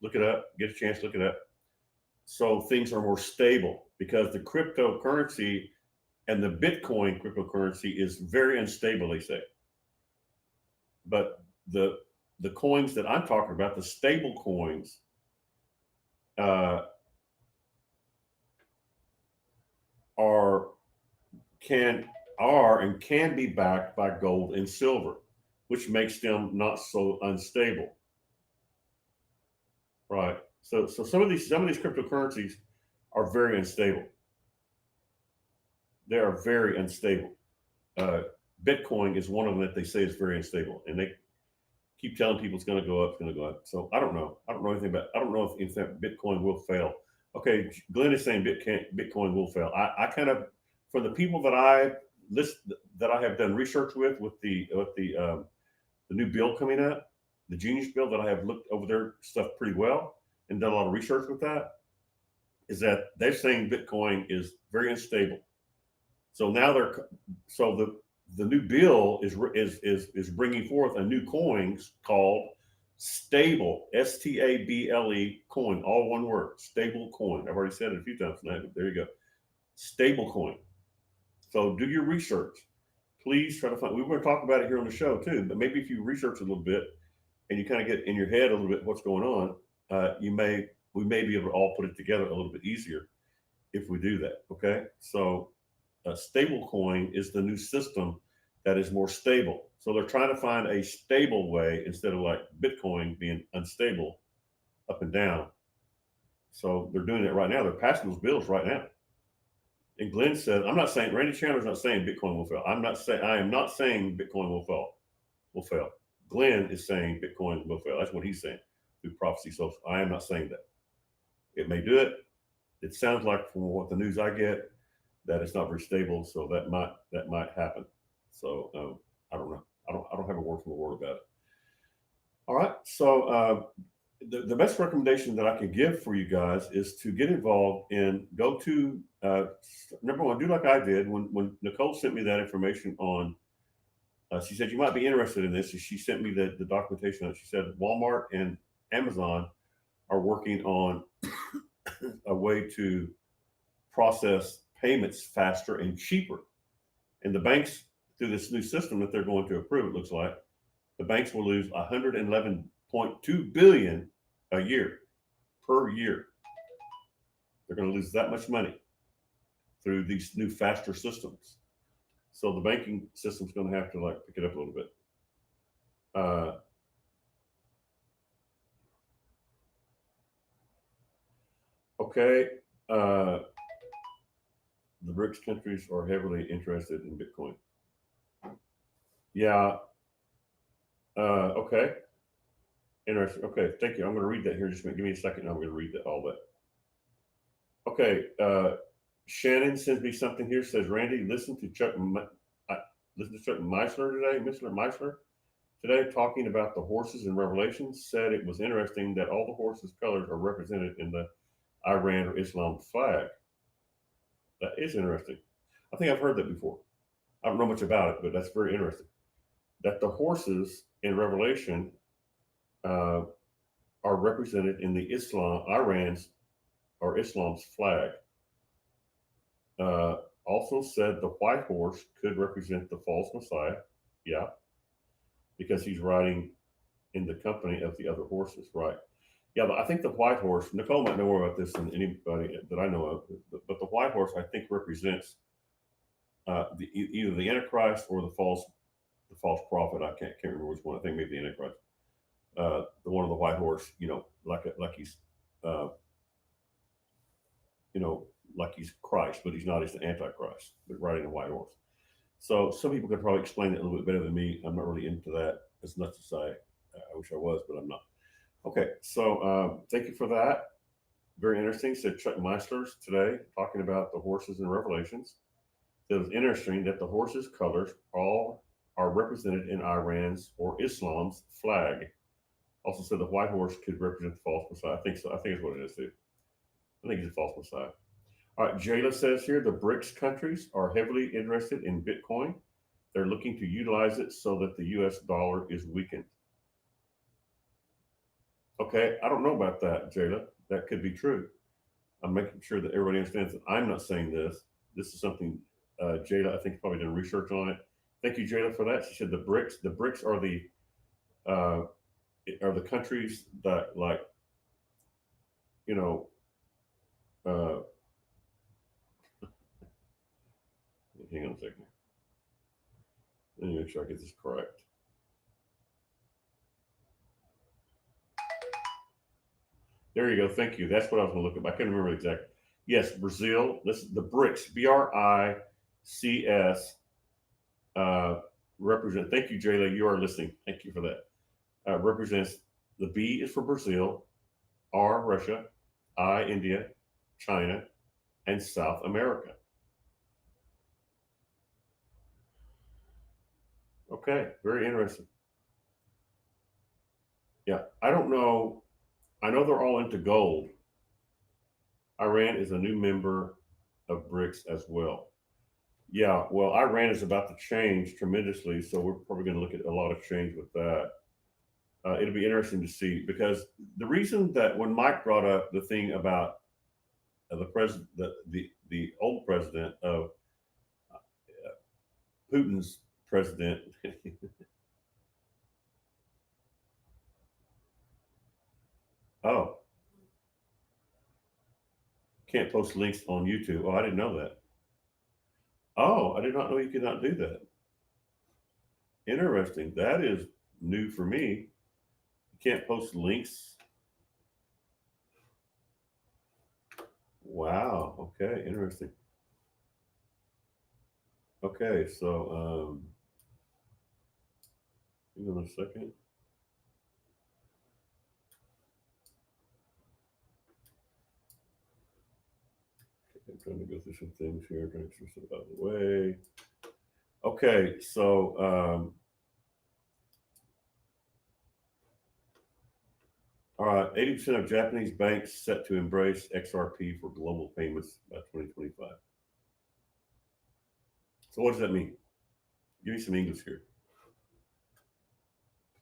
Look it up, get a chance, look it up. So things are more stable because the cryptocurrency and the Bitcoin cryptocurrency is very unstable, they say. But the coins that I'm talking about, the stable coins, uh, are can are and can be backed by gold and silver, which makes them not so unstable. Right. So some of these cryptocurrencies are very unstable. They are very unstable. Uh, Bitcoin is one of them that they say is very unstable, and they keep telling people it's going to go up, it's going to go up. So I don't know. I don't know anything about. I don't know if that Bitcoin will fail. Okay, Glenn is saying Bitcoin will fail. I kind of, from the people that I list that I have done research with the new bill coming up, the Genius Bill that I have looked over their stuff pretty well and done a lot of research with that, is that they're saying Bitcoin is very unstable. So now the new bill is bringing forth a new coins called stable, stable coin, all one word, stable coin. I've already said it a few times tonight, but there you go, stable coin. So do your research. Please try to find. We were going to talk about it here on the show too, but maybe if you research a little bit and you kind of get in your head a little bit what's going on, we may be able to all put it together a little bit easier if we do that. Okay, so a stable coin is the new system that is more stable. So they're trying to find a stable way instead of like Bitcoin being unstable up and down. So they're doing it right now. They're passing those bills right now. And Glenn said, I'm not saying Randy Chandler's not saying Bitcoin will fail. I am not saying Bitcoin will fail. Glenn is saying Bitcoin will fail. That's what he's saying through Prophecy Social. I am not saying that. It may do it. It sounds like from what the news I get that it's not very stable, so that might happen. So I don't know. I don't have a word from the Lord about it. All right. So the best recommendation that I can give for you guys is to get involved and go to number one, do like I did when Nicole sent me that information on. She said you might be interested in this. She sent me the documentation. She said Walmart and Amazon are working on a way to process payments faster and cheaper. And the banks, through this new system that they're going to approve, it looks like, the banks will lose 111.2 billion a year per year. They're going to lose that much money through these new faster systems. So the banking system's going to have to like pick it up a little bit. Okay. The BRICS countries are heavily interested in Bitcoin. Yeah. Okay. Interesting. Okay. Thank you. I'm going to read that here. Just give me a second. I'm going to read that all that. Okay. Shannon sends me something here. Says Randy, uh, listen to Chuck Meisler today. Mr. Meisler today talking about the horses in Revelation. Said it was interesting that all the horses' colors are represented in the Iran or Islam flag. That is interesting. I think I've heard that before. I don't know much about it, but that's very interesting. That the horses in Revelation uh, are represented in the Iran's or Islam's flag. Uh, Also said the white horse could represent the false Messiah. Yeah, because he's riding in the company of the other horses, right? Yeah, but I think the white horse, Nicole might know more about this than anybody that I know of, but the white horse I think represents either the Antichrist or the false prophet. Can't remember which one. I think maybe the Antichrist. The one on the white horse, like he's, uh, you know, like he's Christ, but he's not. He's the Antichrist, but riding a white horse. So some people could probably explain it a little bit better than me. I'm not really into that as much as I wish I was, but I'm not. Okay, so thank you for that. Very interesting. Said Chuck Meisler's today talking about the horses in Revelations. It was interesting that the horses' colors all are represented in Iran's or Islam's flag. Also said the white horse could represent the false messiah. I think so. I think it's what it is too. I think he's a false messiah. All right, Jayla says here the BRICS countries are heavily interested in Bitcoin. They're looking to utilize it so that the US dollar is weakened. Okay, I don't know about that, Jayla. That could be true. I'm making sure that everybody understands that I'm not saying this. This is something Jayla, I think, probably done research on it. Thank you, Jayla, for that. She said the BRICS. The BRICS uh, are the countries that, like, you know, uh, hang on a second. Let me make sure I get this correct. There you go. Thank you. That's what I was going to look up. I couldn't remember exactly. Yes, Brazil. This is the BRICS. BRICS represent. Thank you, Jayla. You are listening. Thank you for that. Represents the B is for Brazil, R Russia, I India, China, and South America. Okay, very interesting. Yeah, I don't know. I know they're all into gold. Iran is a new member of BRICS as well. Yeah, well, Iran is about to change tremendously, so we're probably going to look at a lot of change with that. It'll be interesting to see because the reason that when Mike brought up the thing about the president, the old president of Putin's president, oh, can't post links on YouTube. Oh, I didn't know that. Oh, I did not know you could not do that. Interesting. That is new for me. You can't post links. Wow. Okay. Interesting. Okay. So, hang on a second. I'm trying to go through some things here, trying to get some stuff out of the way. Okay. So, all right. 80% of Japanese banks set to embrace XRP for global payments by 2025. So, what does that mean? Give me some English here.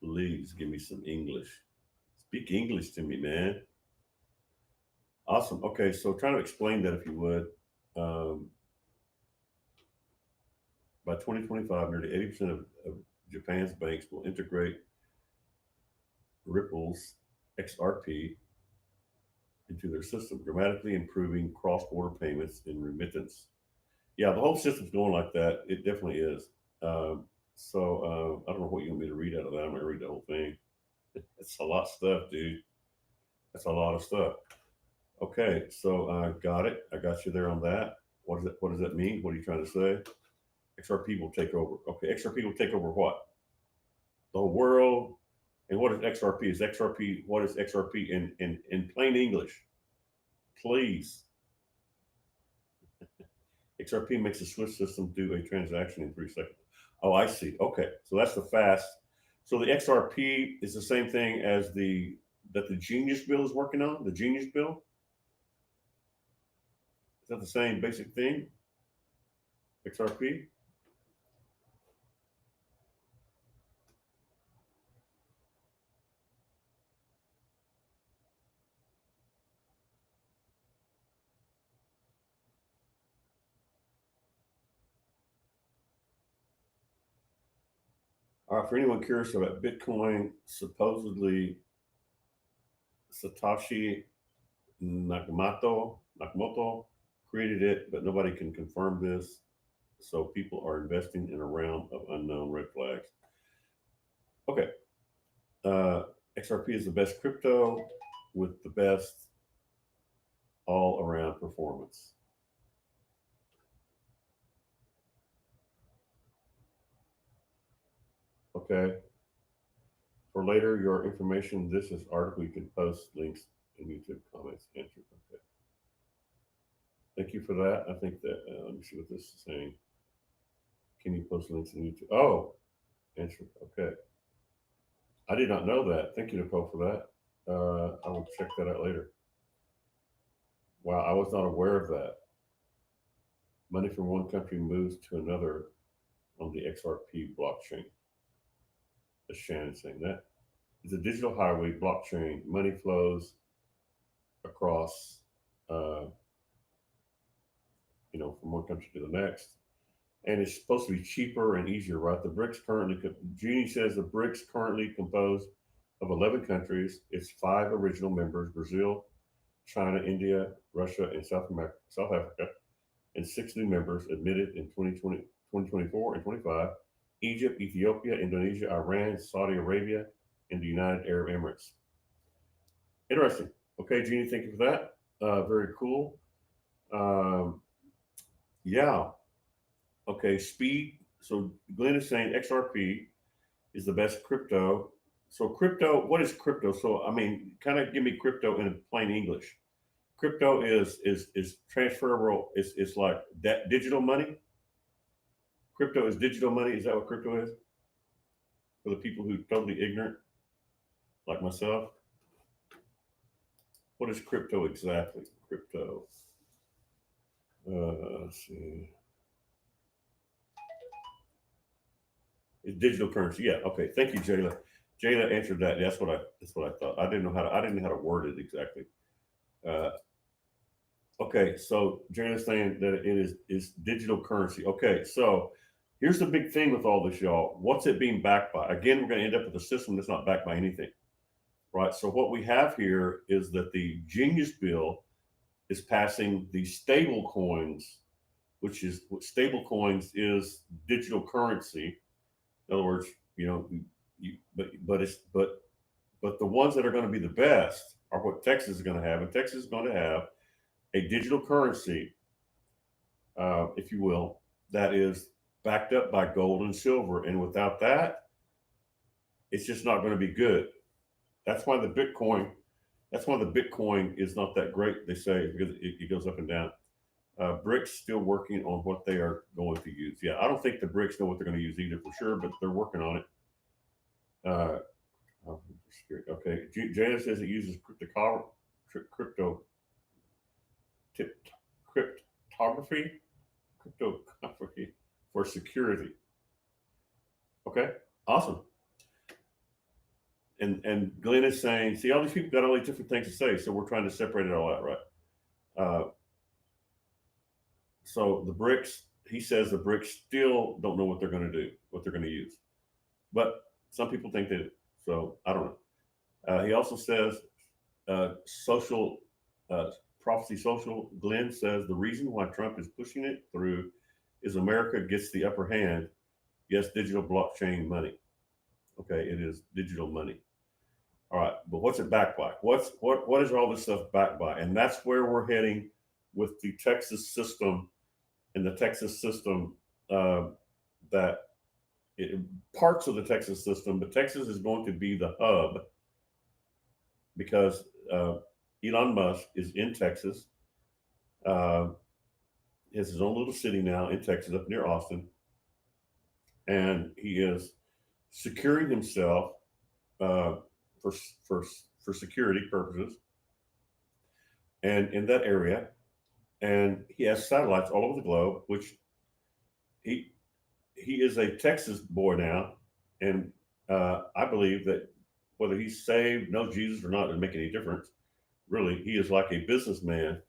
Please give me some English. Speak English to me, man. Awesome. Okay, so try to explain that if you would. Um, by 2025, nearly 80% of Japan's banks will integrate Ripple's XRP into their system, dramatically improving cross border payments and remittance. Yeah, the whole system's going like that. It definitely is. I don't know what you want me to read out of that. I'm going to read the whole thing. It's a lot of stuff, dude. That's a lot of stuff. Okay, so I got it. I got you there on that. What does that mean? What are you trying to say? XRP will take over. Okay, XRP will take over what? The whole world. And what is XRP? Is XRP what is XRP in plain English? Please. XRP makes the Swift system do a transaction in 3 seconds. Oh, I see. Okay, so that's the fast. So the XRP is the same thing as the Genius bill is working on. The Genius bill, is that the same basic thing? XRP. For anyone curious about Bitcoin, supposedly Satoshi Nakamoto created it, but nobody can confirm this. So people are investing in a realm of unknown red flags. Okay, uh, XRP is the best crypto with the best all around performance. Okay, for later your information, this is article you can post links in YouTube comments. Answer. Okay, thank you for that. I think that let me see what this is saying. Can you post links in YouTube? Oh, answer. Okay, I did not know that. Thank you, Nicole, for that. I will check that out later. Wow, I was not aware of that. Money from one country moves to another on the XRP blockchain. As Shannon saying that. It's a digital highway blockchain. Money flows across, uh, from one country to the next. And it's supposed to be cheaper and easier, right? Jeannie says the BRICS currently composed of 11 countries. It's 5 original members: Brazil, China, India, Russia, and South Africa, and 6 new members admitted in 2024 and 25: Egypt, Ethiopia, Indonesia, Iran, Saudi Arabia, and the United Arab Emirates. Interesting. Okay, Jeannie, thank you for that. Very cool. Um, yeah. Okay, speed. So Glenn is saying XRP is the best crypto. So crypto, what is crypto? So I mean, kind of give me crypto in plain English. Crypto is transferable. It's like that digital money. Crypto is digital money. Is that what crypto is? For the people who are totally ignorant, like myself, what is crypto exactly? Crypto. Let's see. It's digital currency. Yeah. Okay. Thank you, Jayla. Jayla answered that. That's what I thought. I didn't know how to word it exactly. Uh, okay. So Jayla's saying that it is digital currency. Okay. So here's the big thing with all this, y'all. What's it being backed by? Again, we're going to end up with a system that's not backed by anything, right? So what we have here is that the Genius Bill is passing the stable coins, which is what stable coins is digital currency. In other words, you know, but the ones that are going to be the best are what Texas is going to have, and Texas is going to have a digital currency, if you will, that is backed up by gold and silver, and without that, it's just not going to be good. That's why the Bitcoin, is not that great. They say because it goes up and down. BRICS still working on what they are going to use. Yeah, I don't think the BRICS know what they're going to use either for sure, but they're working on it. Uh, okay, Jana says it uses crypto cryptography, cryptography for security. Okay, awesome. And Glenn is saying, see, all these people got all these different things to say, so we're trying to separate it all out, right? Uh, so the BRICS, he says the BRICS still don't know what they're going to do, what they're going to use, but some people think they do. So I don't know. He also says social prophecy social. Glenn says the reason why Trump is pushing it through is America gets the upper hand. Yes, digital blockchain money. Okay, it is digital money. All right, but what's it backed by? What is all this stuff backed by? And that's where we're heading with the Texas system, and the Texas system uh, that parts of the Texas system, but Texas is going to be the hub because Elon Musk is in Texas. Uh, has his own little city now in Texas, up near Austin, and he is securing himself uh, for for for security purposes, and in that area, and he has satellites all over the globe, which he he is a Texas boy now, and I believe that whether he's saved, knows Jesus or not, doesn't make any difference. Really, he is like a businessman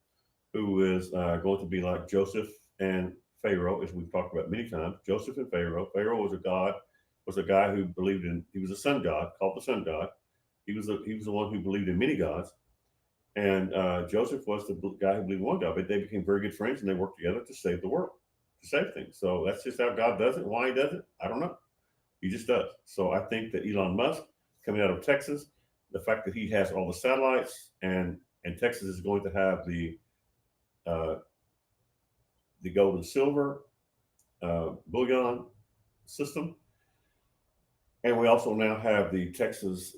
who is going to be like Joseph and Pharaoh, as we've talked about many times. Joseph and Pharaoh. Pharaoh was a guy who believed in. He was a sun god, called the sun god. He was the one who believed in many gods, and Joseph was the guy who believed in one God. But they became very good friends, and they worked together to save the world, to save things. So that's just how God does it. Why he does it, I don't know. He just does. So I think that Elon Musk, coming out of Texas, the fact that he has all the satellites, and Texas is going to have uh, the gold and silver bullion system, and we also now have the Texas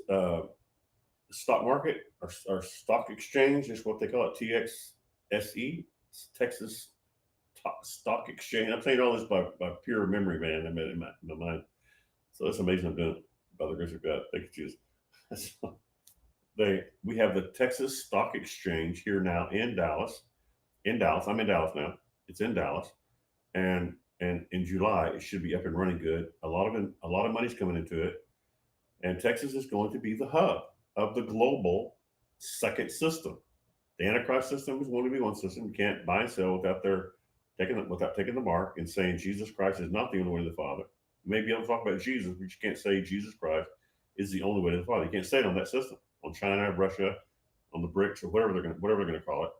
stock market, or stock exchange is what they call it, TXSE, Texas Stock Exchange. I'm saying all this by pure memory, man. I mean, in my mind. So it's amazing I'm doing it by the grace of God. Thank you, Jesus. So we have the Texas Stock Exchange here now in Dallas. In Dallas, I'm in Dallas now. It's in Dallas, and in July it should be up and running good. A lot of money's coming into it, and Texas is going to be the hub of the global second system. The Antichrist system is going to be one system. You can't buy and sell without taking the mark and saying Jesus Christ is not the only way to the Father. You may be able to talk about Jesus, but you can't say Jesus Christ is the only way to the Father. You can't say it on that system, on China, Russia, on the BRICS, or whatever they're going to call it,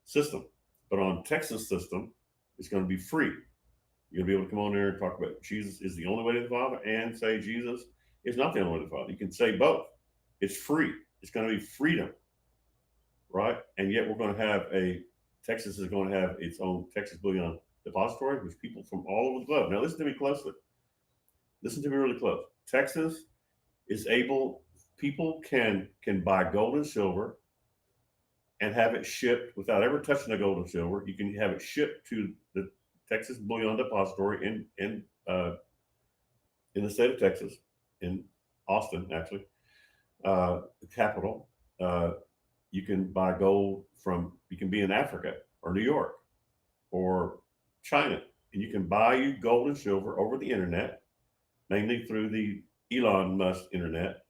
system. But on Texas system, it's going to be free. You're going to be able to come on there and talk about Jesus is the only way to the Father, and say Jesus is not the only way to the Father. You can say both. It's free. It's going to be freedom, right? And yet we're going to have Texas is going to have its own Texas Bullion Depository with people from all over the globe. Now listen to me closely. Listen to me really close. Texas is able, people can buy gold and silver and have it shipped without ever touching the gold and silver. You can have it shipped to the Texas Bullion Depository in the state of Texas, in Austin, actually, the capital. You can buy gold you can be in Africa or New York or China, and you can buy you gold and silver over the internet, mainly through the Elon Musk internet,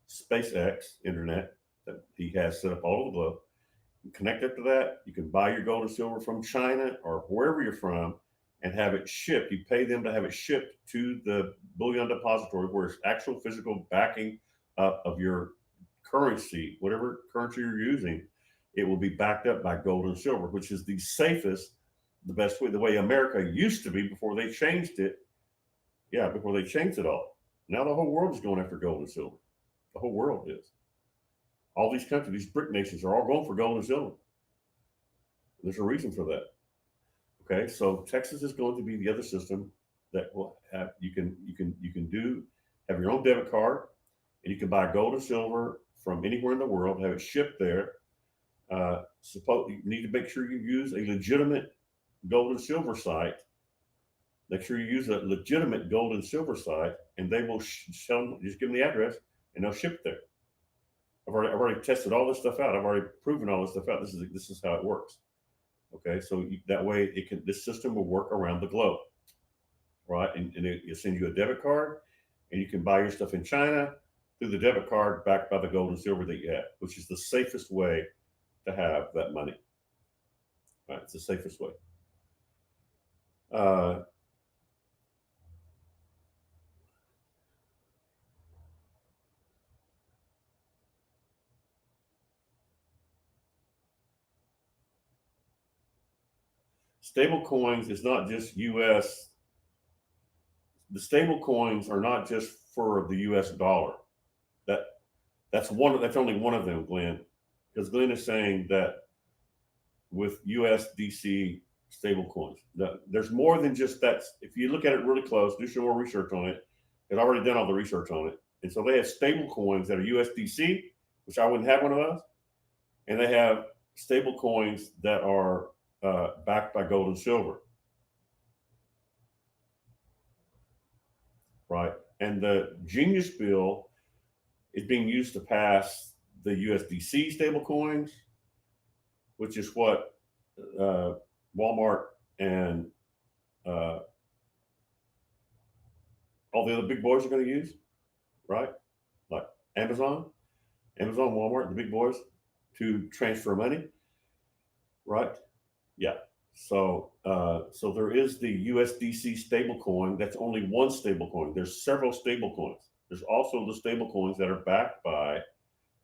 SpaceX internet that he has set up all over the globe. You connect up to that. You can buy your gold and silver from China or wherever you're from and have it shipped. You pay them to have it shipped to the bullion depository where it's actual physical backing up of your currency, whatever currency you're using. It will be backed up by gold and silver, which is the safest, the best way, the way America used to be before they changed it. Yeah, before they changed it all. Now the whole world is going after gold and silver. The whole world is. All these countries, these BRIC nations, are all going for gold and silver. There's a reason for that. Okay, so Texas is going to be the other system that will have you can have your own debit card, and you can buy gold and silver from anywhere in the world, have it shipped there. You need to make sure you use a legitimate gold and silver site. Make sure you use a legitimate gold and silver site, and they will sell. Just give them the address, and they'll ship there. I've already tested all this stuff out. I've already proven all this stuff out. This is how it works. Okay, so that way this system will work around the globe, right? And it'll send you a debit card, and you can buy your stuff in China through the debit card backed by the gold and silver that you have, which is the safest way to have that money. Right, it's the safest way. Stable coins is not just U.S. The stable coins are not just for the U.S. dollar. That's only one of them, Glenn, because Glenn is saying that with USDC stable coins, there's more than just that. If you look at it really close, do some more research on it. They've already done all the research on it, and so they have stable coins that are USDC, which I wouldn't have one of those, and they have stable coins that are backed by gold and silver, right? And the Genius Bill is being used to pass the USDC stablecoins, which is what uh, Walmart and uh, all the other big boys are going to use, right? Like Amazon, Walmart, the big boys, to transfer money, right? Yeah. So there is the USDC stablecoin. That's only one stablecoin. There's several stablecoins. There's also the stablecoins that are backed by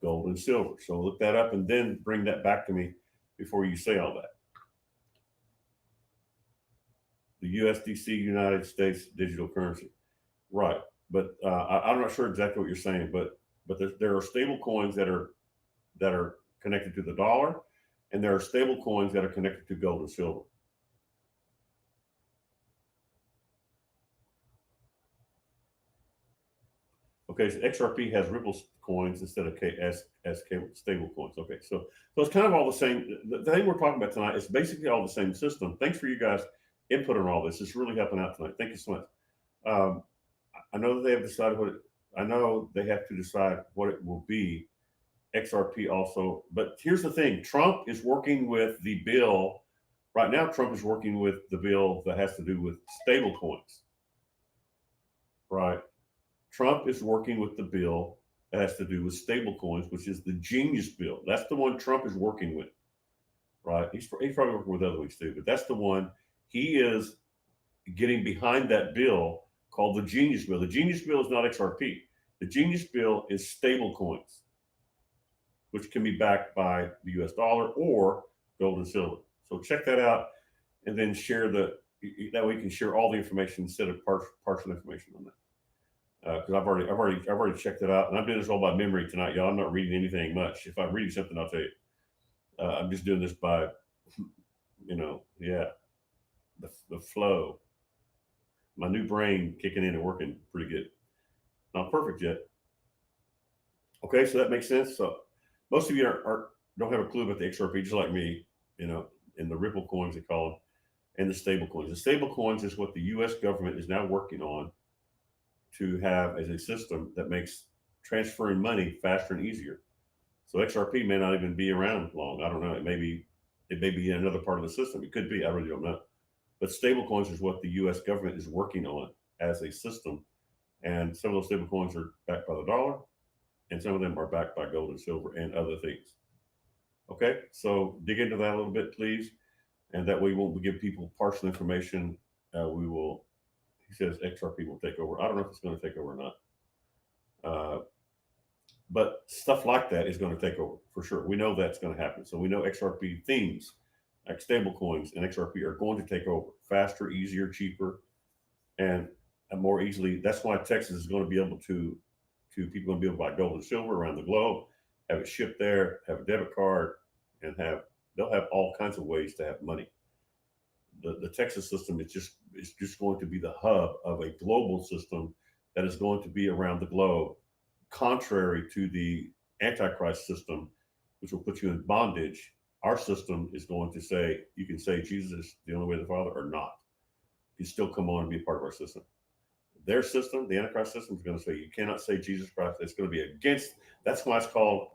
gold and silver. So look that up and then bring that back to me before you say all that. The USDC, United States digital currency, right? But I'm not sure exactly what you're saying. But there are stable coins that are connected to the dollar, and there are stable coins that are connected to gold and silver. Okay, so XRP has Ripple coins instead of as stable coins. Okay, so it's kind of all the same. The thing we're talking about tonight is basically all the same system. Thanks for you guys' input on all this. It's really helping out tonight. Thank you so much. Um, I know that they have decided what I know they have to decide what it will be. XRP also, but here's the thing: Trump is working with the bill right now. Trump is working with the bill that has to do with stable coins, right? Trump is working with the bill that has to do with stablecoins, which is the Genius Bill. That's the one Trump is working with, right? He's probably working with other ones too, but that's the one he is getting behind that bill called the Genius Bill. The Genius Bill is not XRP. The Genius Bill is stablecoins, which can be backed by the US dollar or gold and silver. So check that out and then share that way you can share all the information instead of partial information on that. Because I've already checked it out, and I'm doing this all by memory tonight, y'all. I'm not reading anything much. If I'm reading something, I'll tell you. I'm just doing this by, yeah, the flow. My new brain kicking in and working pretty good. Not perfect yet. Okay, so that makes sense. So most of you don't have a clue about the XRP, just like me, you know, and the Ripple coins they call them, and the stable coins. The stable coins is what the U.S. government is now working on to have as a system that makes transferring money faster and easier. So XRP may not even be around long. I don't know. It may be in another part of the system. It could be. I really don't know. But stablecoins is what the U.S. government is working on as a system, and some of those stablecoins are backed by the dollar, and some of them are backed by gold and silver and other things. Okay, so dig into that a little bit, please, and that way we won't give people partial information. We will. He says XRP will take over. I don't know if it's going to take over or not. Uh, but stuff like that is going to take over for sure. We know that's going to happen. So we know XRP themes like stablecoins and XRP are going to take over faster, easier, cheaper, and more easily. That's why Texas is going to be able to people going to be able to buy gold and silver around the globe, have it shipped there, have a debit card, and they'll have all kinds of ways to have money. The Texas system is just going to be the hub of a global system that is going to be around the globe, contrary to the Antichrist system, which will put you in bondage. Our system is going to say you can say Jesus is the only way to the Father or not. You still come on and be a part of our system. Their system, the Antichrist system, is going to say you cannot say Jesus Christ. It's going to be against. That's why it's called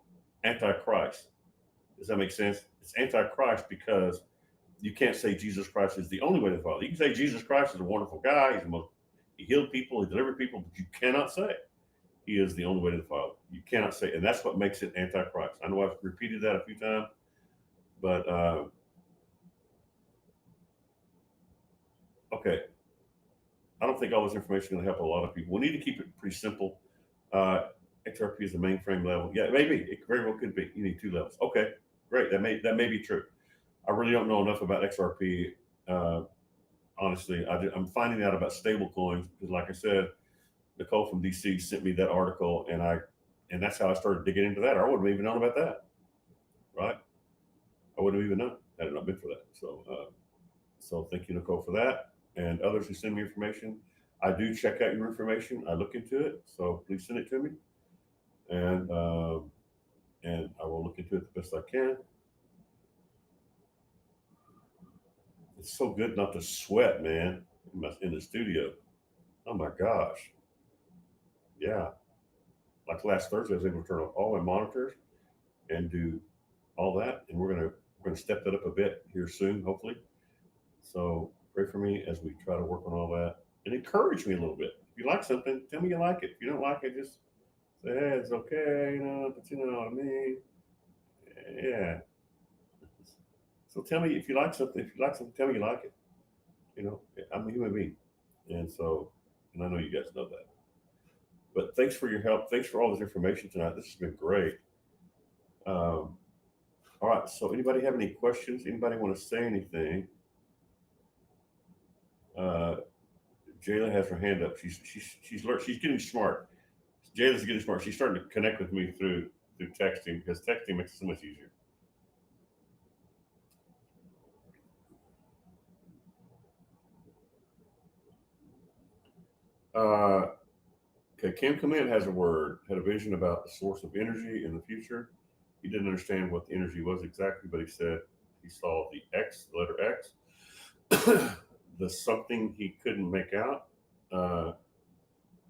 Antichrist. Does that make sense? It's Antichrist because you can't say Jesus Christ is the only way to the Father. You can say Jesus Christ is a wonderful guy. He healed people, he delivered people, but you cannot say he is the only way to the Father. You cannot say, and that's what makes it Antichrist. I know I've repeated that a few times, but okay. I don't think all this information is going to help a lot of people. We need to keep it pretty simple. Uh, XRP is the mainframe level. Yeah, maybe it very well could be. You need two levels. Okay, great. That may be true. I really don't know enough about XRP. Uh, Honestly, I'm finding out about stable coins because, like I said, Nicole from DC sent me that article, and that's how I started digging into that. I wouldn't have even known about that, right? I wouldn't have even known had it not been for that. So thank you, Nicole, for that, and others who send me information. I do check out your information. I look into it, so please send it to me, and I will look into it the best I can. It's so good not to sweat, man, in the studio. Oh my gosh. Yeah. Like last Thursday, I was able to turn on all my monitors and do all that, and we're gonna step that up a bit here soon, hopefully. So pray for me as we try to work on all that and encourage me a little bit. If you like something, tell me you like it. If you don't like it, just say, hey, it's okay, but you know what I mean. Yeah. So tell me if you like something. If you like something, tell me you like it. You know, I'm a human being, and so, and I know you guys know that. But thanks for your help. Thanks for all this information tonight. This has been great. Um, all right. So, anybody have any questions? Anybody want to say anything? Uh, Jayla has her hand up. She's getting smart. Jayla's getting smart. She's starting to connect with me through texting because texting makes it so much easier. Uh, okay, Kim Clement has a word. Had a vision about the source of energy in the future. He didn't understand what the energy was exactly, but he said he saw the X, the letter X. The something he couldn't make out uh,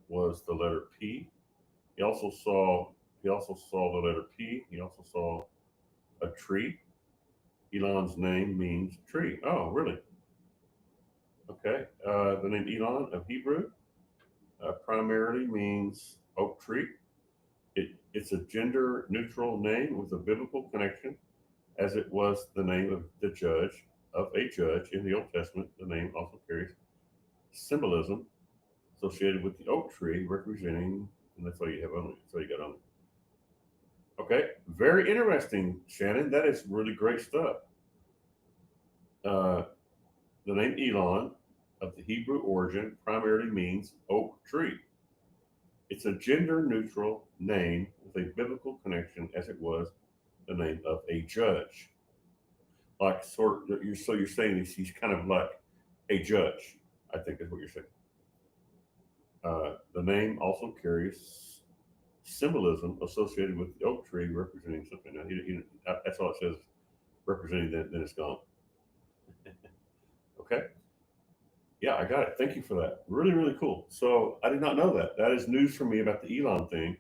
was the letter P. He also saw the letter P. He also saw a tree. Elon's name means tree. Oh, really? Okay. The name Elon of Hebrew primarily means oak tree. It's a gender neutral name with a biblical connection, as it was the name of a judge in the Old Testament. The name also carries symbolism associated with the oak tree, representing, and that's all you have on it. That's all you got on it. Okay, very interesting, Shannon. That is really great stuff. Uh, the name Elon, of the Hebrew origin, primarily means oak tree. It's a gender neutral name with a biblical connection, as it was the name of a judge. Like so you're saying he's kind of like a judge. I think is what you're saying. The name also carries symbolism associated with the oak tree, representing something. Now, that's all it says, representing that. Then it's gone. Okay. Yeah, I got it. Thank you for that. Really, really cool. So I did not know that. That is news for me about the Elon thing.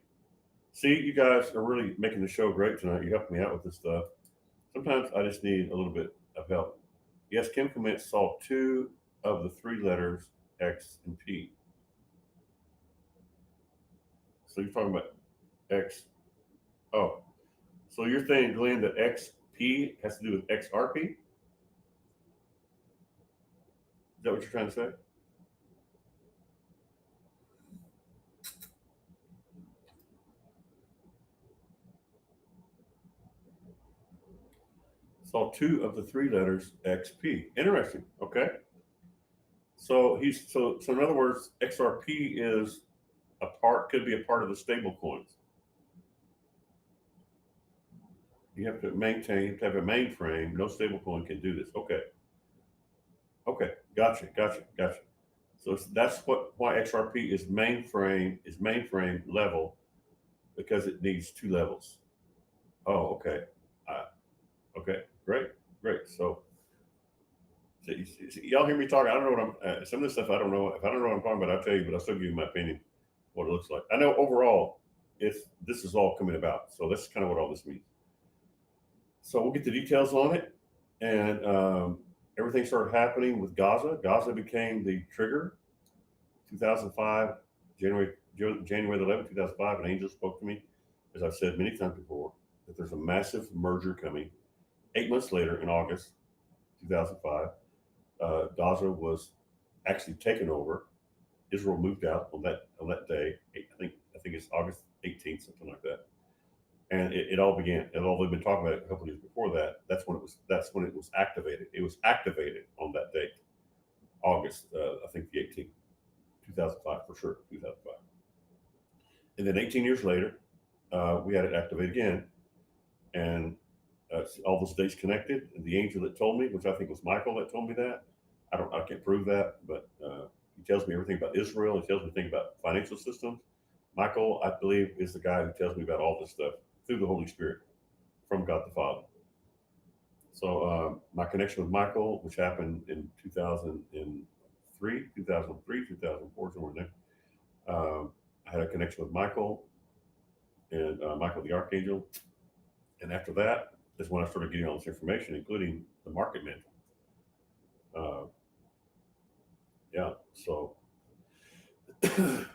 See, you guys are really making the show great tonight. You helped me out with this stuff. Sometimes I just need a little bit of help. Yes, Kim Clement saw two of the three letters X and P. So you're talking about X. Oh, so you're saying, Glenn, that XP has to do with XRP? Is that what you're trying to say? Saw two of the three letters XP. Interesting. Okay. So in other words, XRP is could be a part of the stable coins. You have to maintain, you have to have a mainframe. No stable coin can do this. Okay. Okay. Gotcha. So that's why XRP is mainframe level, because it needs two levels. Oh, okay. Uh, okay. Great. So y'all hear me talking. I don't know what some of this stuff I don't know. If I don't know what I'm talking about, I'll tell you, but I'll still give you my opinion, what it looks like. I know overall, this is all coming about. So that's kind of what all this means. So we'll get the details on it, and everything started happening with Gaza. Gaza became the trigger. 2005, January the 11th, 2005, an angel spoke to me, as I've said many times before, that there's a massive merger coming. 8 months later, in August 2005, Gaza was actually taken over. Israel moved out on that day. I think it's August 18th, something like that. And it all began. And although they've been talking about it a couple of years before that, that's when it was activated. It was activated on that date, August, I think the 18th, 2005 for sure, 2005. And then 18 years later, we had it activate again, and all those dates connected. And the angel that told me, which I think was Michael that told me that, I can't prove that, but he tells me everything about Israel. He tells me things about financial systems. Michael, I believe, is the guy who tells me about all this stuff through the Holy Spirit from God the Father. So my connection with Michael, which happened in 2003, 2004, somewhere in there. I had a connection with Michael and Michael the Archangel. And after that is when I started getting all this information, including the market mantle. Uh, yeah, so very,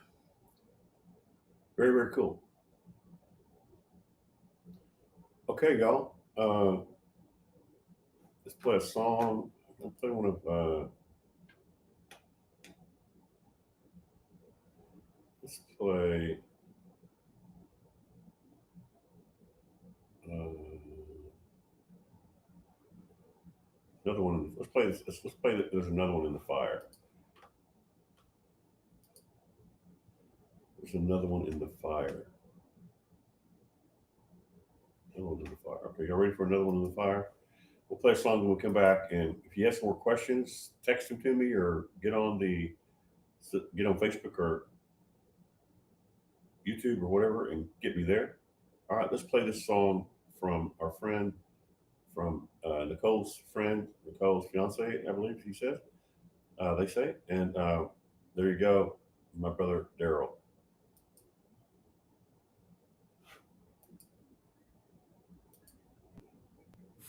very cool. Okay, y'all. Let's play a song. I'll play one of, let's play, uh, another one. Let's play this. Let's play. There's another one in the fire. There's another one in the fire. Another one in the fire. Okay, y'all ready for another one in the fire? We'll play a song and we'll come back. And if you have some more questions, text them to me or get on Facebook or YouTube or whatever and get me there. All right, let's play this song from our friend, from Nicole's friend, Nicole's fiance, I believe he says. They say. And there you go, my brother Daryl.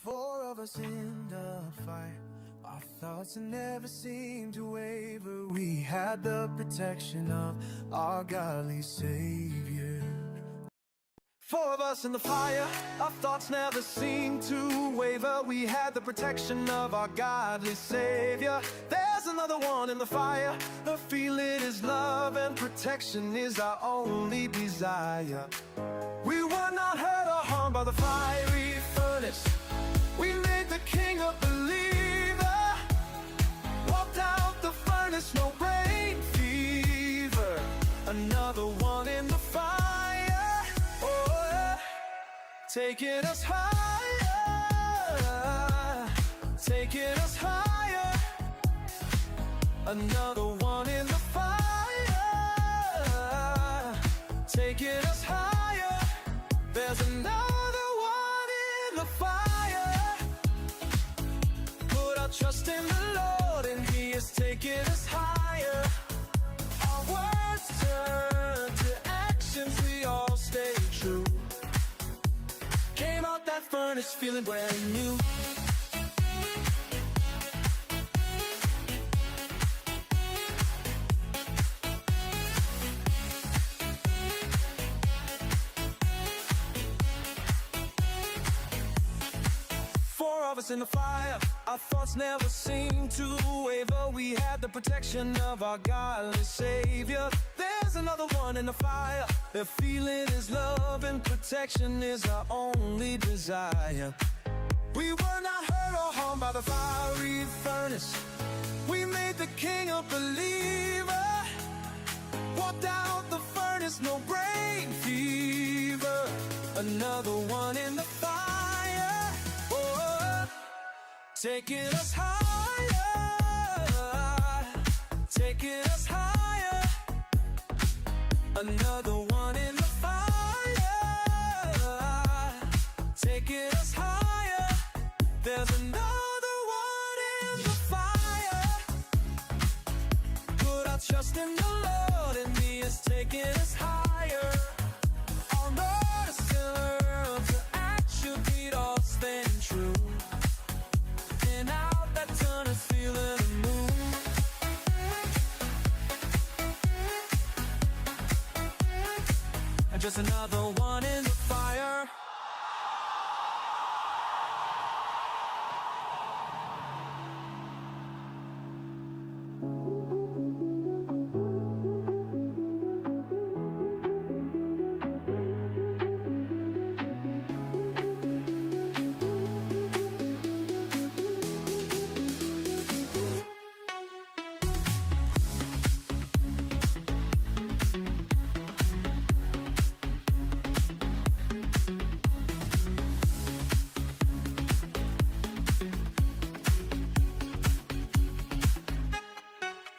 Four of us in the fight, our thoughts never seemed to waver. We had the protection of our godly Savior. Four of us in the fire, our thoughts never seemed to waver. We had the protection of our godly Savior. There's another one in the fire. The feeling is love and protection is our only desire. We were not hurt or harmed by the fiery furnace. We made the King a believer. Walked out the furnace, no brain fever. Another one in the fire. Oh, yeah. Taking us higher. Taking us higher. Another one in the fire. Taking us higher. There's another one in the fire. Put our trust in the Lord and He is taking us higher. Our words turn to actions, we all stay true. Came out that furnace feeling brand new. Four of us in the fire, our thoughts never seemed to waver. We had the protection of our godly Savior. There's another one in the fire. The feeling is love and protection is our only desire. We were not hurt or harmed by the fiery furnace. We made the King a believer. Walked out the furnace, no brain fever. Another one in the fire. Oh, taking us higher. Taking us higher. Another one in the fire. Taking us higher. There's another one in the fire. Put our trust in the Lord and He is taking us higher. Our words turn to action, we all stand true. And out that tunnel feeling the moon. And just another one in the fire.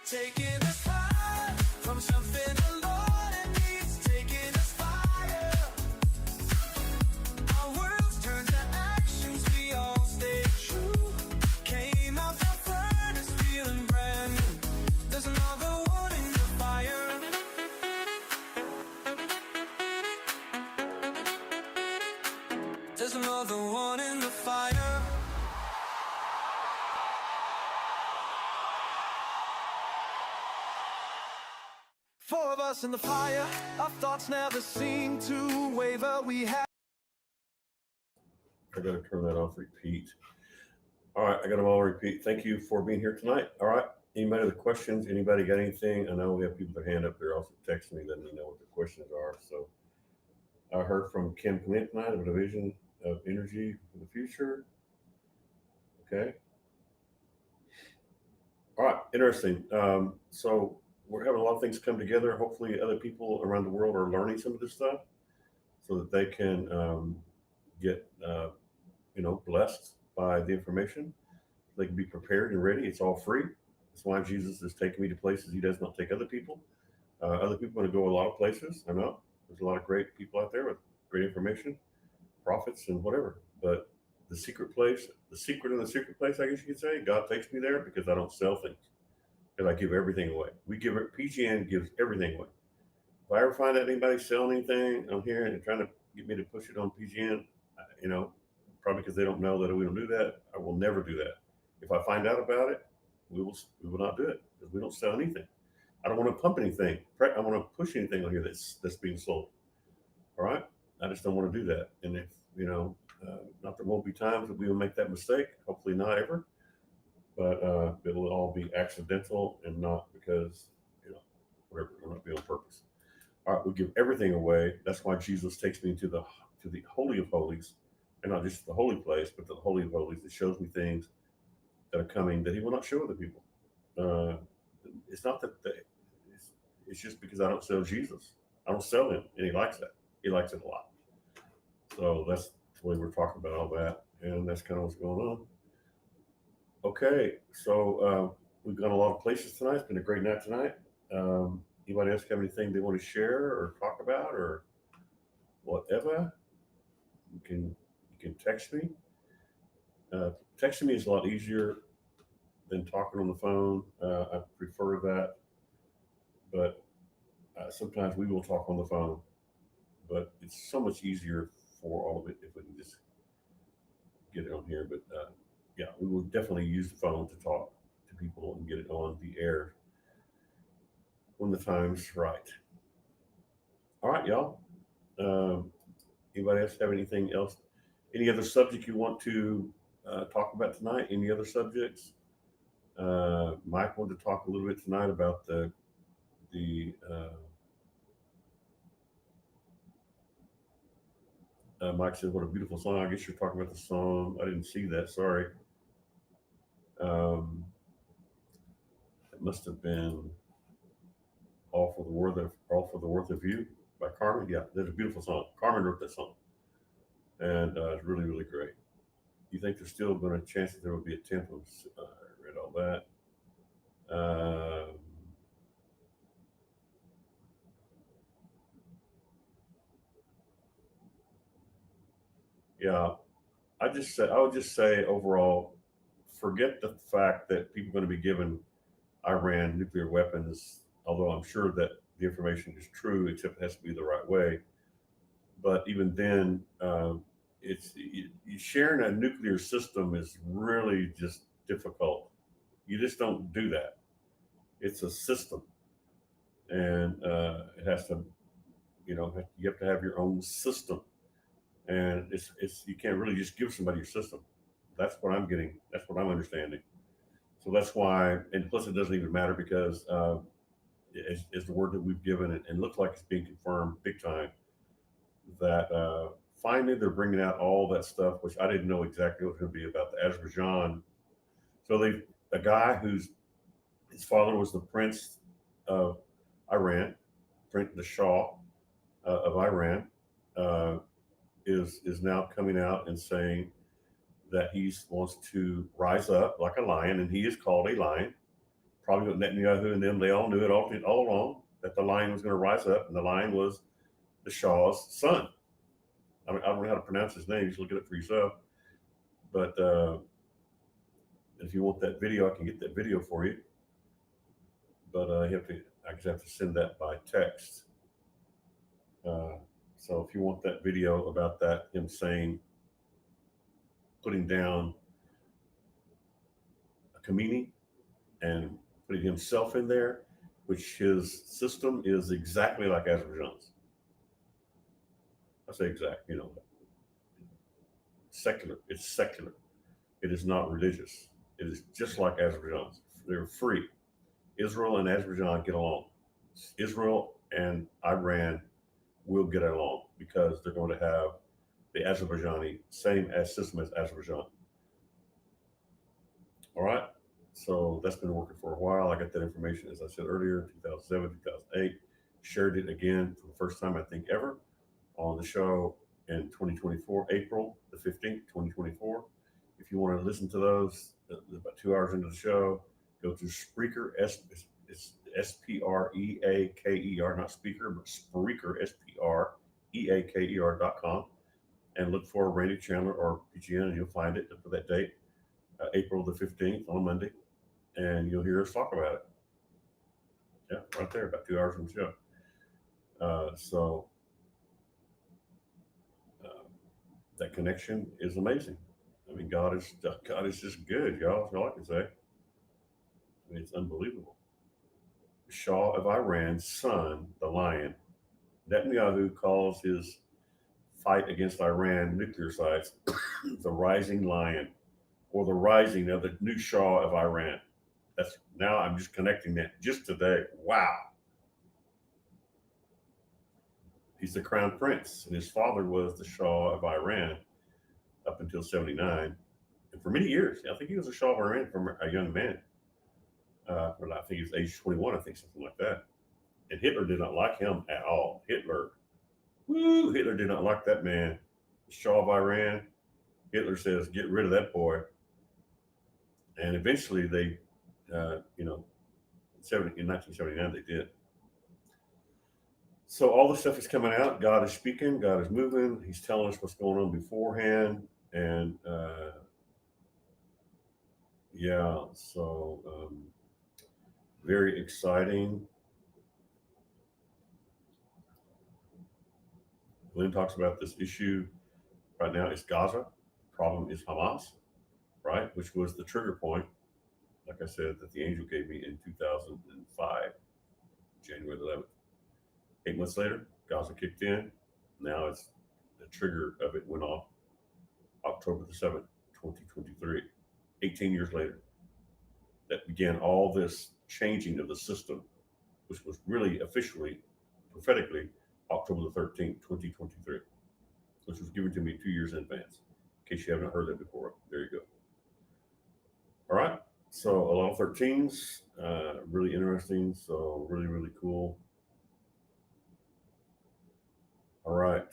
Taking us high from something the Lord and He's taking us fire. Our words turn to actions, we all stay true. Four of us in the fire, our thoughts never seem to waver. We have. I got to turn that off. Repeat. All right, I got them all repeat. Thank you for being here tonight. All right. Anybody with questions? Anybody got anything? I know we have people with their hand up there also texting me, letting me know what the questions are. So I heard from Kim Clement tonight of a division of energy for the future. Okay. All right. Interesting. So we're having a lot of things come together. Hopefully, other people around the world are learning some of this stuff so that they can get blessed by the information. They can be prepared and ready. It's all free. That's why Jesus is taking me to places he does not take other people. Other people want to go a lot of places. I know there's a lot of great people out there with great information, prophets and whatever. But the secret place, the secret in the secret place, I guess you could say, God takes me there because I don't sell things. Because I give everything away. We give it. PGN gives everything away. If I ever find out anybody selling anything on here and trying to get me to push it on PGN, probably because they don't know that we don't do that, I will never do that. If I find out about it, we will not do it because we don't sell anything. I don't want to pump anything. I want to push anything on here that's being sold. All right, I just don't want to do that. And if not, there won't be times that we will make that mistake. Hopefully, not ever. But it'll all be accidental and not because whatever. It'll not be on purpose. All right, we give everything away. That's why Jesus takes me to the holy of holies, and not just the holy place, but the holy of holies. That shows me things that are coming that He will not show other people. Uh, it's not that it's just because I don't sell Jesus. I don't sell Him, and He likes that. He likes it a lot. So that's the way we're talking about all that, and that's kind of what's going on. Okay, so we've gone a lot of places tonight. It's been a great night tonight. Anybody else have anything they want to share or talk about or whatever? You can text me. Texting me is a lot easier than talking on the phone. I prefer that, but sometimes we will talk on the phone. But it's so much easier for all of it if we can just get it on here. But yeah, we will definitely use the phone to talk to people and get it on the air when the time's right. All right, y'all. Anybody else have anything else? Any other subject you want to talk about tonight? Any other subjects? Mike wanted to talk a little bit tonight about the Mike said, "What a beautiful song." I guess you're talking about the song. I didn't see that. Sorry. Um, it must have been All for the Worth of You" by Carmen. Yeah, that's a beautiful song. Carmen wrote that song, and it's really, really great. You think there's still going to chance that there will be a temple? I read all that. Um, yeah, I would just say overall, forget the fact that people are going to be given Iran nuclear weapons. Although I'm sure that the information is true, except it has to be the right way. But even then, sharing a nuclear system is really just difficult. You just don't do that. It's a system, and it has to, you have to have your own system, and it's you can't really just give somebody your system. That's what I'm getting. That's what I'm understanding. So that's why, and plus it doesn't even matter because is the word that we've given it, and looks like it's being confirmed big time that finally they're bringing out all that stuff, which I didn't know exactly what it was going to be about the Azerbaijan. So they a guy whose his father was the prince of Iran, the Shah of Iran, uh, is now coming out and saying that he wants to rise up like a lion, and he is called a lion. Probably with Netanyahu and them, they all knew it all along that the lion was going to rise up, and the lion was the Shah's son. I don't know how to pronounce his name. You just look it up for yourself. But if you want that video, I can get that video for you. But I just have to send that by text. So if you want that video about that, him saying, putting down a Khomeini and putting himself in there, which his system is exactly like Azerbaijan's. I say exact, secular. It's secular. It is not religious. It is just like Azerbaijan's. They're free. Israel and Azerbaijan get along. Israel and Iran will get along because they're going to have the Azerbaijani same as system as Azerbaijan. All right. So that's been working for a while. I got that information, as I said earlier, 2007, 2008. Shared it again for the first time, I think, ever on the show in 2024, April the 15th, 2024. If you want to listen to those, about 2 hours into the show, go to Spreaker, it's Spreaker, not speaker, but Spreaker, Spreaker.com, and look for Randy Chandler or PGN, and you'll find it for that date, April the 15th on Monday, and you'll hear us talk about it. Yeah, right there, about 2 hours from the show. So that connection is amazing. I mean, God is just good, y'all. That's all I can say. I mean, it's unbelievable. Shah of Iran's son, the lion, Netanyahu calls his fight against Iran nuclear sites the rising lion, or the rising of the new Shah of Iran. That's now I'm just connecting that just today. Wow. He's the crown prince, and his father was the Shah of Iran up until 79. And for many years, I think he was a Shah of Iran from a young man. Well, I think he was age 21, I think, something like that. And Hitler did not like him at all. Hitler did not like that man. The Shah of Iran, Hitler says, get rid of that boy. And eventually they, uh, you know, in 1979, they did. So all the stuff is coming out. God is speaking. God is moving. He's telling us what's going on beforehand. And yeah, so very exciting. Glenn talks about this issue right now. It's Gaza. The problem is Hamas, right? Which was the trigger point, like I said, that the angel gave me in 2005, January 11th. 8 months later, Gaza kicked in. Now it's the trigger of it went off October the 7th, 2023. 18 years later, that began all this changing of the system, which was really officially, prophetically, October the 13th, 2023, which was given to me 2 years in advance. In case you haven't heard that before, there you go. All right. So a lot of 13s, really interesting. So really, really cool. All right.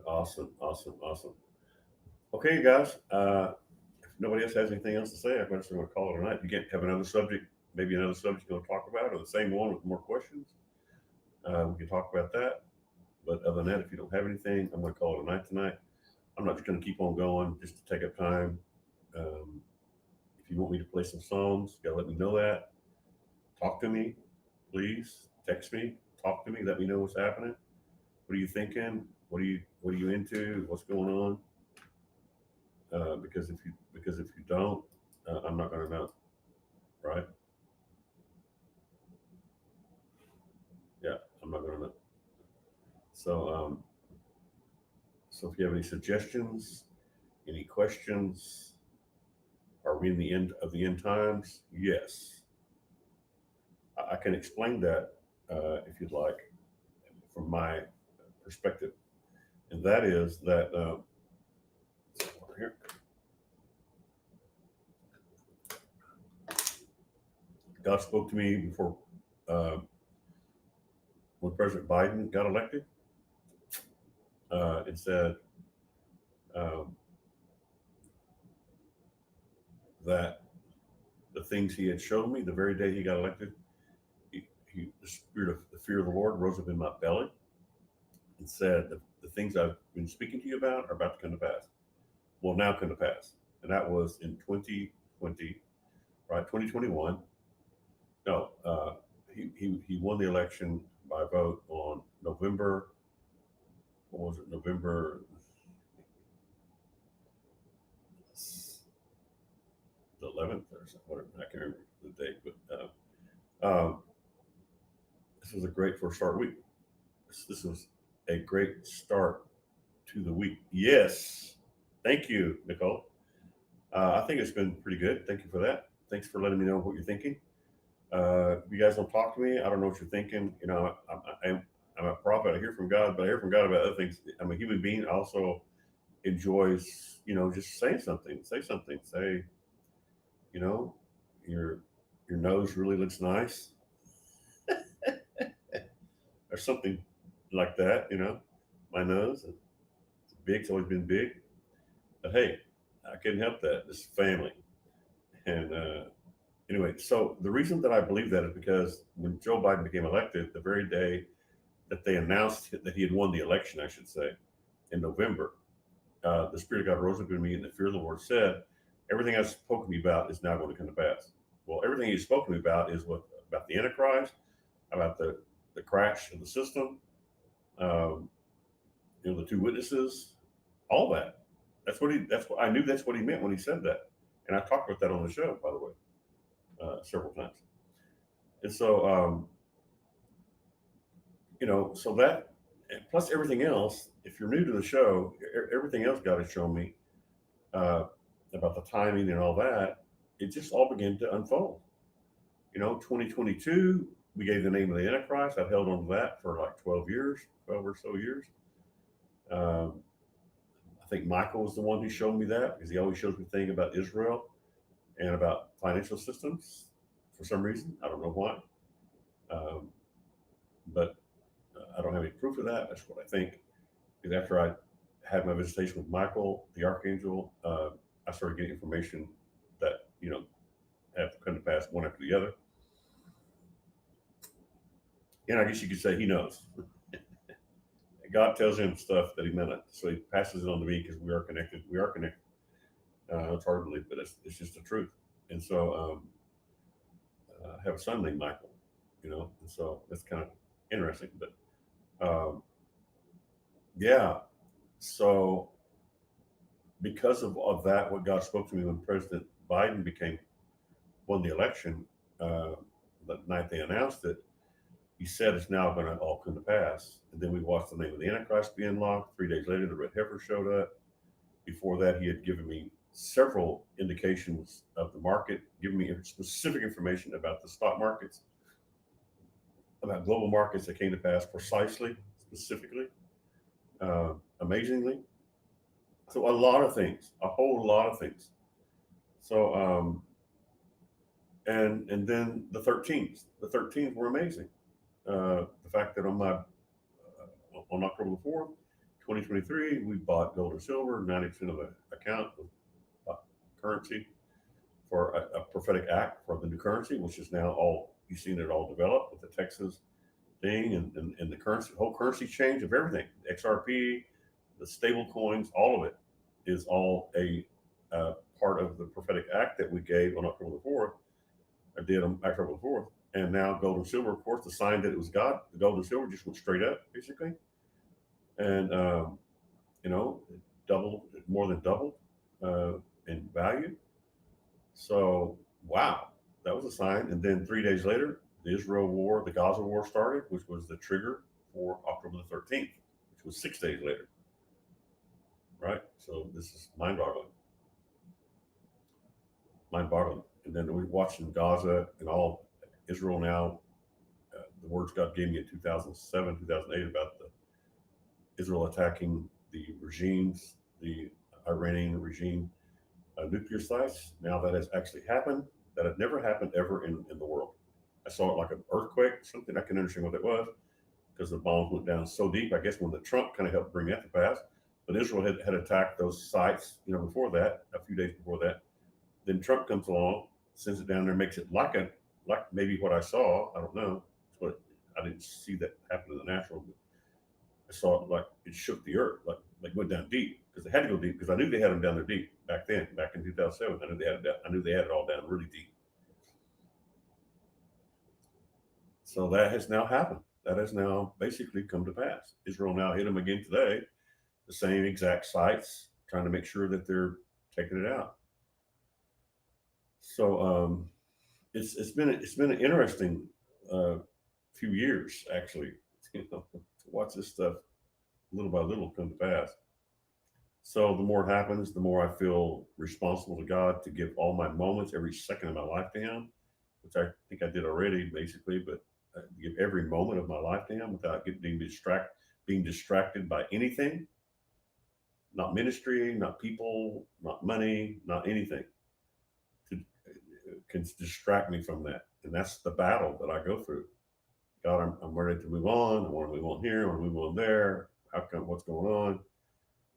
Awesome, awesome, awesome. Okay, guys. If nobody else has anything else to say, I'm just going to call it a night. You can't have another subject, maybe another subject you're going to talk about, or the same one with more questions. We can talk about that. But other than that, if you don't have anything, I'm going to call it a night tonight. I'm not just going to keep on going just to take up time. Um, if you want me to play some songs, you got to let me know that. Talk to me, please. Text me. Talk to me. Let me know what's happening. What are you thinking? What are you into? What's going on? Because if you don't, I'm not going to know, right? Yeah, I'm not going to know. So so if you have any suggestions, any questions, are we in the end of the end times? Yes, I can explain that if you'd like, from my perspective, and that is that here, God spoke to me before uh, when President Biden got elected, and said um, that the things he had shown me the very day he got elected, the spirit of the fear of the Lord rose up in my belly and said, the things I've been speaking to you about are about to come to pass. Will now come to pass. And that was in 2020, right? 2021. No, he won the election by vote on November, what was it, November the 11th or something, whatever, I can't remember the date, but This was a great first start week. This was a great start to the week. Yes. Thank you, Nicole. I think it's been pretty good. Thank you for that. Thanks for letting me know what you're thinking. If you guys don't talk to me, I don't know what you're thinking. You know, I'm a prophet. I hear from God, but I hear from God about other things. I'm a human being. I also enjoys, just saying something. Say something. Say, you know, your your nose really looks nice, or something like that. My nose it's big. It's always been big. But hey, I couldn't help that. This is family. And anyway, so the reason that I believe that is because when Joe Biden became elected, the very day that they announced that he had won the election, I should say, in November, the Spirit of God rose up in me, and the fear of the Lord said, "Everything I've spoken to me about is now going to come to pass." Well, everything He's spoken to me about is what about the Antichrist, about the crash of the system, um, the two witnesses, all that. That's what he. That's what I knew. That's what he meant when he said that, and I talked about that on the show, by the way, several times. And so, so that plus everything else. If you're new to the show, everything else God has shown me uh, about the timing and all that, it just all began to unfold. 2022, we gave the name of the Antichrist. I've held on to that for like 12 years, 12 or so years. Um, I think Michael was the one who showed me that because he always shows me things about Israel and about financial systems for some reason. I don't know why. Um, but I don't have any proof of that. That's what I think. Because after I had my visitation with Michael, the archangel, I started getting information that, have come to pass one after the other. And I guess you could say he knows. God tells him stuff that he meant it. So he passes it on to me because we are connected. We are connected. It's hard to believe, but it's just the truth. And so I have a son named Michael, and so that's kind of interesting. But yeah, so because of that, what God spoke to me when President Biden won the election, uh, the night they announced it, he said it's now going to all come to pass. And then we watched the name of the Antichrist be unlocked. 3 days later, the red heifer showed up. Before that, he had given me several indications of the market, given me specific information about the stock markets, about global markets that came to pass precisely, specifically, amazingly. So a lot of things, a whole lot of things. So and then the 13th were amazing. The fact that on October the 4th, 2023, we bought gold and silver. 90% of the account was currency for a prophetic act for the new currency, which is now all you've seen it all develop with the Texas thing and the currency, whole currency change of everything, XRP, the stable coins, all of it is all a part of the prophetic act that we gave on October the 4th, or did on October the 4th. And now gold and silver, of course, the sign that it was God, the gold and silver just went straight up, basically. And, it doubled, more than doubled in value. So, wow, that was a sign. And then 3 days later, the Israel war, the Gaza war started, which was the trigger for October the 13th, which was 6 days later. Right? So this is mind-boggling. Mind-boggling. And then we're watching Gaza and all Israel now. The words God gave me in 2007, 2008 about the Israel attacking the regimes, the Iranian regime nuclear sites. Now that has actually happened. That had never happened ever in the world. I saw it like an earthquake, something I can understand what it was because the bombs went down so deep. I guess when the Trump kind of helped bring that to pass, but Israel had attacked those sites, before that, a few days before that. Then Trump comes along, sends it down there, makes it like maybe what I saw. I don't know. But I didn't see that happen in the natural. But I saw it like it shook the earth, like went down deep because they had to go deep because I knew they had them down there deep back then, back in 2007. I knew they had it all down really deep. So that has now happened. That has now basically come to pass. Israel now hit them again today, the same exact sites, trying to make sure that they're taking it out. So it's been an interesting uh, few years actually, to watch this stuff little by little come to pass. So the more it happens, the more I feel responsible to God to give all my moments, every second of my life to Him, which I think I did already, basically. But give every moment of my life to Him without being distracted by anything, not ministry, not people, not money, not anything, to can distract me from that. And that's the battle that I go through. God, I'm ready to move on. I want to move on here. I want to move on there. How come? What's going on?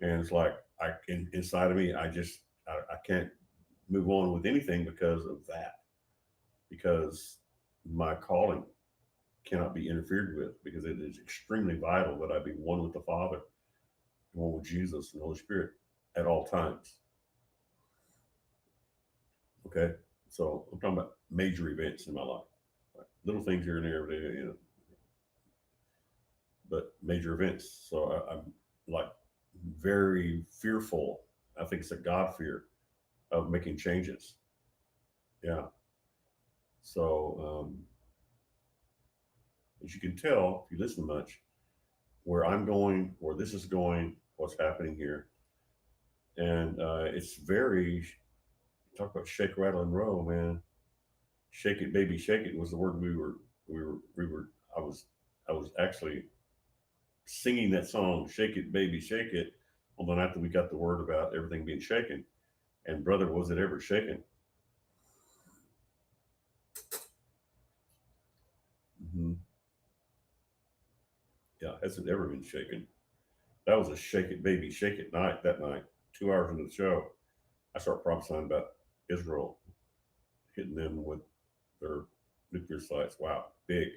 And it's like inside of me, I can't move on with anything because of that. Because my calling cannot be interfered with because it is extremely vital that I be one with the Father, one with Jesus and the Holy Spirit at all times. Okay, so I'm talking about major events in my life, like little things here and there every day, but major events. So I'm like very fearful. I think it's a God fear of making changes. Yeah. So as you can tell, if you listen much, where I'm going, where this is going, what's happening here, and it's very talk about shake, rattle, and roll, man. Shake it, baby, shake it was the word we were. I was I was actually singing that song, shake it, baby, shake it. Well, then after we got the word about everything being shaken, and brother, was it ever shaken? Mm-hmm. Yeah, has it ever been shaken? That was a shake it, baby, shake it night that night. 2 hours into the show, I start prophesying about Israel hitting them with their nuclear sites. Wow, big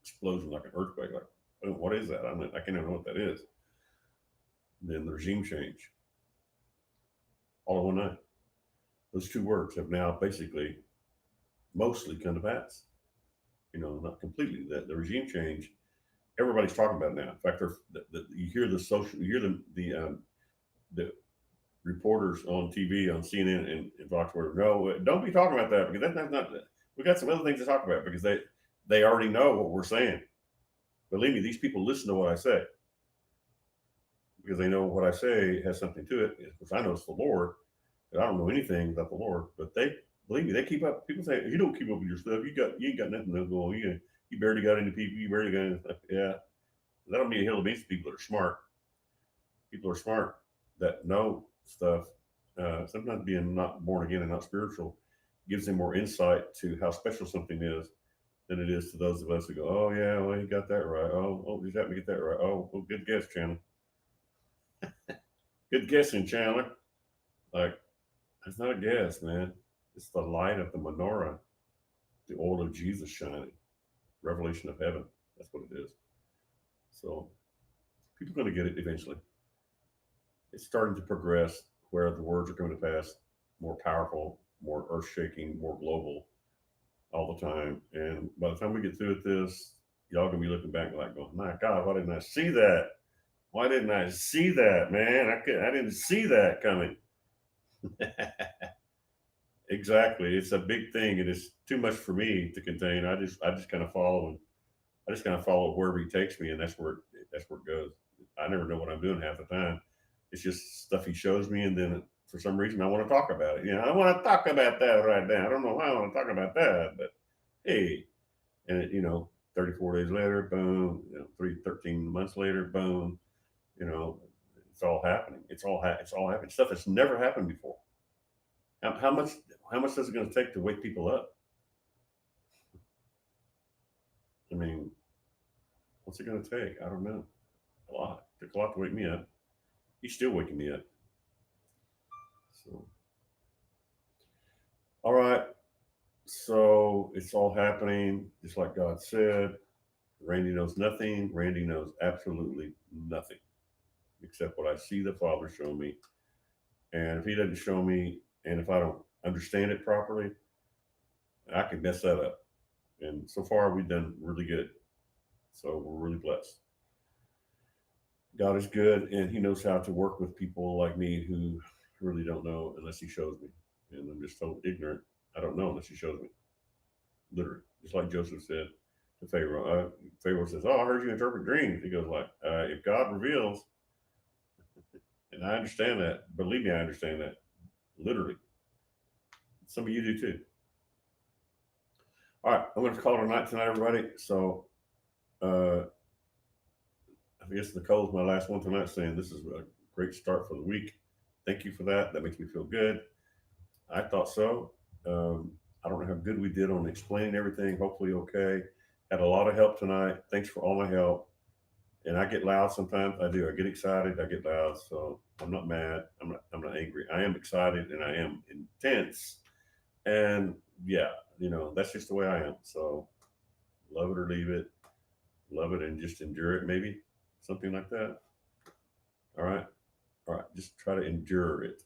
explosion like an earthquake. Like, oh, what is that? I can't even know what that is. Then the regime change, all in one night. Those two words have now basically mostly come to pass. Not completely. The regime change, everybody's talking about it now. In fact, you hear you hear the reporters on TV, on CNN and Fox, where no, don't be talking about that because that's not. We got some other things to talk about because they already know what we're saying. Believe me, these people listen to what I say because they know what I say has something to it. Because I know it's the Lord, and I don't know anything about the Lord, but they believe me. They keep up. People say you don't keep up with your stuff. You ain't got nothing to go on. You barely got any people. You barely got any stuff. Yeah, that don't mean a hill of beans. People are smart. People are smart that know stuff. Sometimes being not born again and not spiritual gives them more insight to how special something is than it is to those of us who go, "Oh yeah, well you got that right. Oh, just happened to get that right. Oh, good guess, Chandler. Good guessing, Chandler." Like that's not a guess, man. It's the light of the menorah, the oil of Jesus shining, revelation of heaven. That's what it is. So people are going to get it eventually. It's starting to progress where the words are coming to pass more powerful, more earth shaking, more global all the time. And by the time we get through with this, y'all gonna be looking back like going, my God, why didn't I see that? Why didn't I see that, man? I didn't see that coming. Exactly. It's a big thing and it's too much for me to contain. I just kind of follow and I just kind of follow wherever he takes me and that's where it goes. I never know what I'm doing half the time. It's just stuff he shows me and then for some reason I want to talk about it. I want to talk about that right now. I don't know why I want to talk about that, but hey, and 34 days later, boom, 13 months later, boom, you know, it's all happening. It's all happening. Stuff that's never happened before. How much how much is it going to take to wake people up? I mean, what's it going to take? I don't know. A lot. It took a lot to wake me up. He's still waking me up. So, all right. So it's all happening just like God said. Randy knows nothing. Randy knows absolutely nothing except what I see the Father show me. And if He doesn't show me, and if I don't understand it properly, I can mess that up. And so far, we've done really good. So we're really blessed. God is good, and He knows how to work with people like me who really don't know unless He shows me. And I'm just so ignorant. I don't know unless He shows me. Literally, just like Joseph said to Pharaoh. Pharaoh says, "Oh, I heard you interpret dreams." He goes like, "If God reveals," and I understand that. Believe me, I understand that literally. Some of you do too. All right, I'm going to call it a night tonight, everybody. So uh, I guess Nicole's my last one tonight, saying this is a great start for the week. Thank you for that. That makes me feel good. I thought so. I don't know how good we did on explaining everything. Hopefully, okay. Had a lot of help tonight. Thanks for all my help. And I get loud sometimes. I do. I get excited. I get loud. So I'm not mad. I'm not angry. I am excited and I am intense. And yeah, that's just the way I am. So love it or leave it. Love it and just endure it. Maybe something like that. All right. All right. Just try to endure it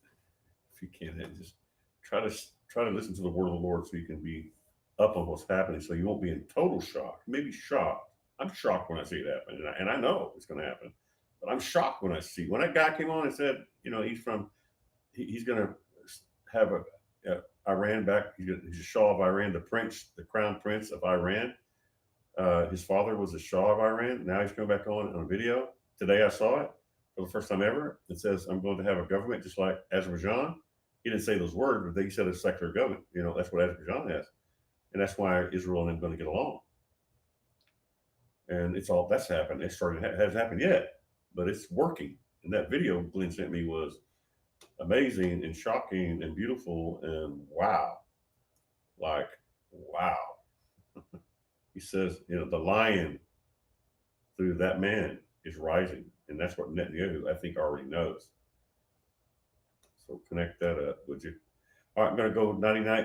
if you can. And just try to try to listen to the word of the Lord so you can be up on what's happening. So you won't be in total shock. Maybe shocked. I'm shocked when I see it happen, and I know it's going to happen. But I'm shocked when I see when that guy came on and said, he's going to have a Iran back. He's a Shah of Iran, the crown prince of Iran. His father was the Shah of Iran. Now he's coming back on a video. Today I saw it for the first time ever. It says, I'm going to have a government just like Azerbaijan. He didn't say those words, but he said a secular government. That's what Azerbaijan has. And that's why Israel and them going to get along. And it's all that's happened. It hasn't happened yet, but it's working. And that video Glenn sent me was amazing and shocking and beautiful and wow. Like, wow. He says, the lion through that man is rising. And that's what Netanyahu, I think, already knows. So connect that up, would you? All right, I'm going to go 99.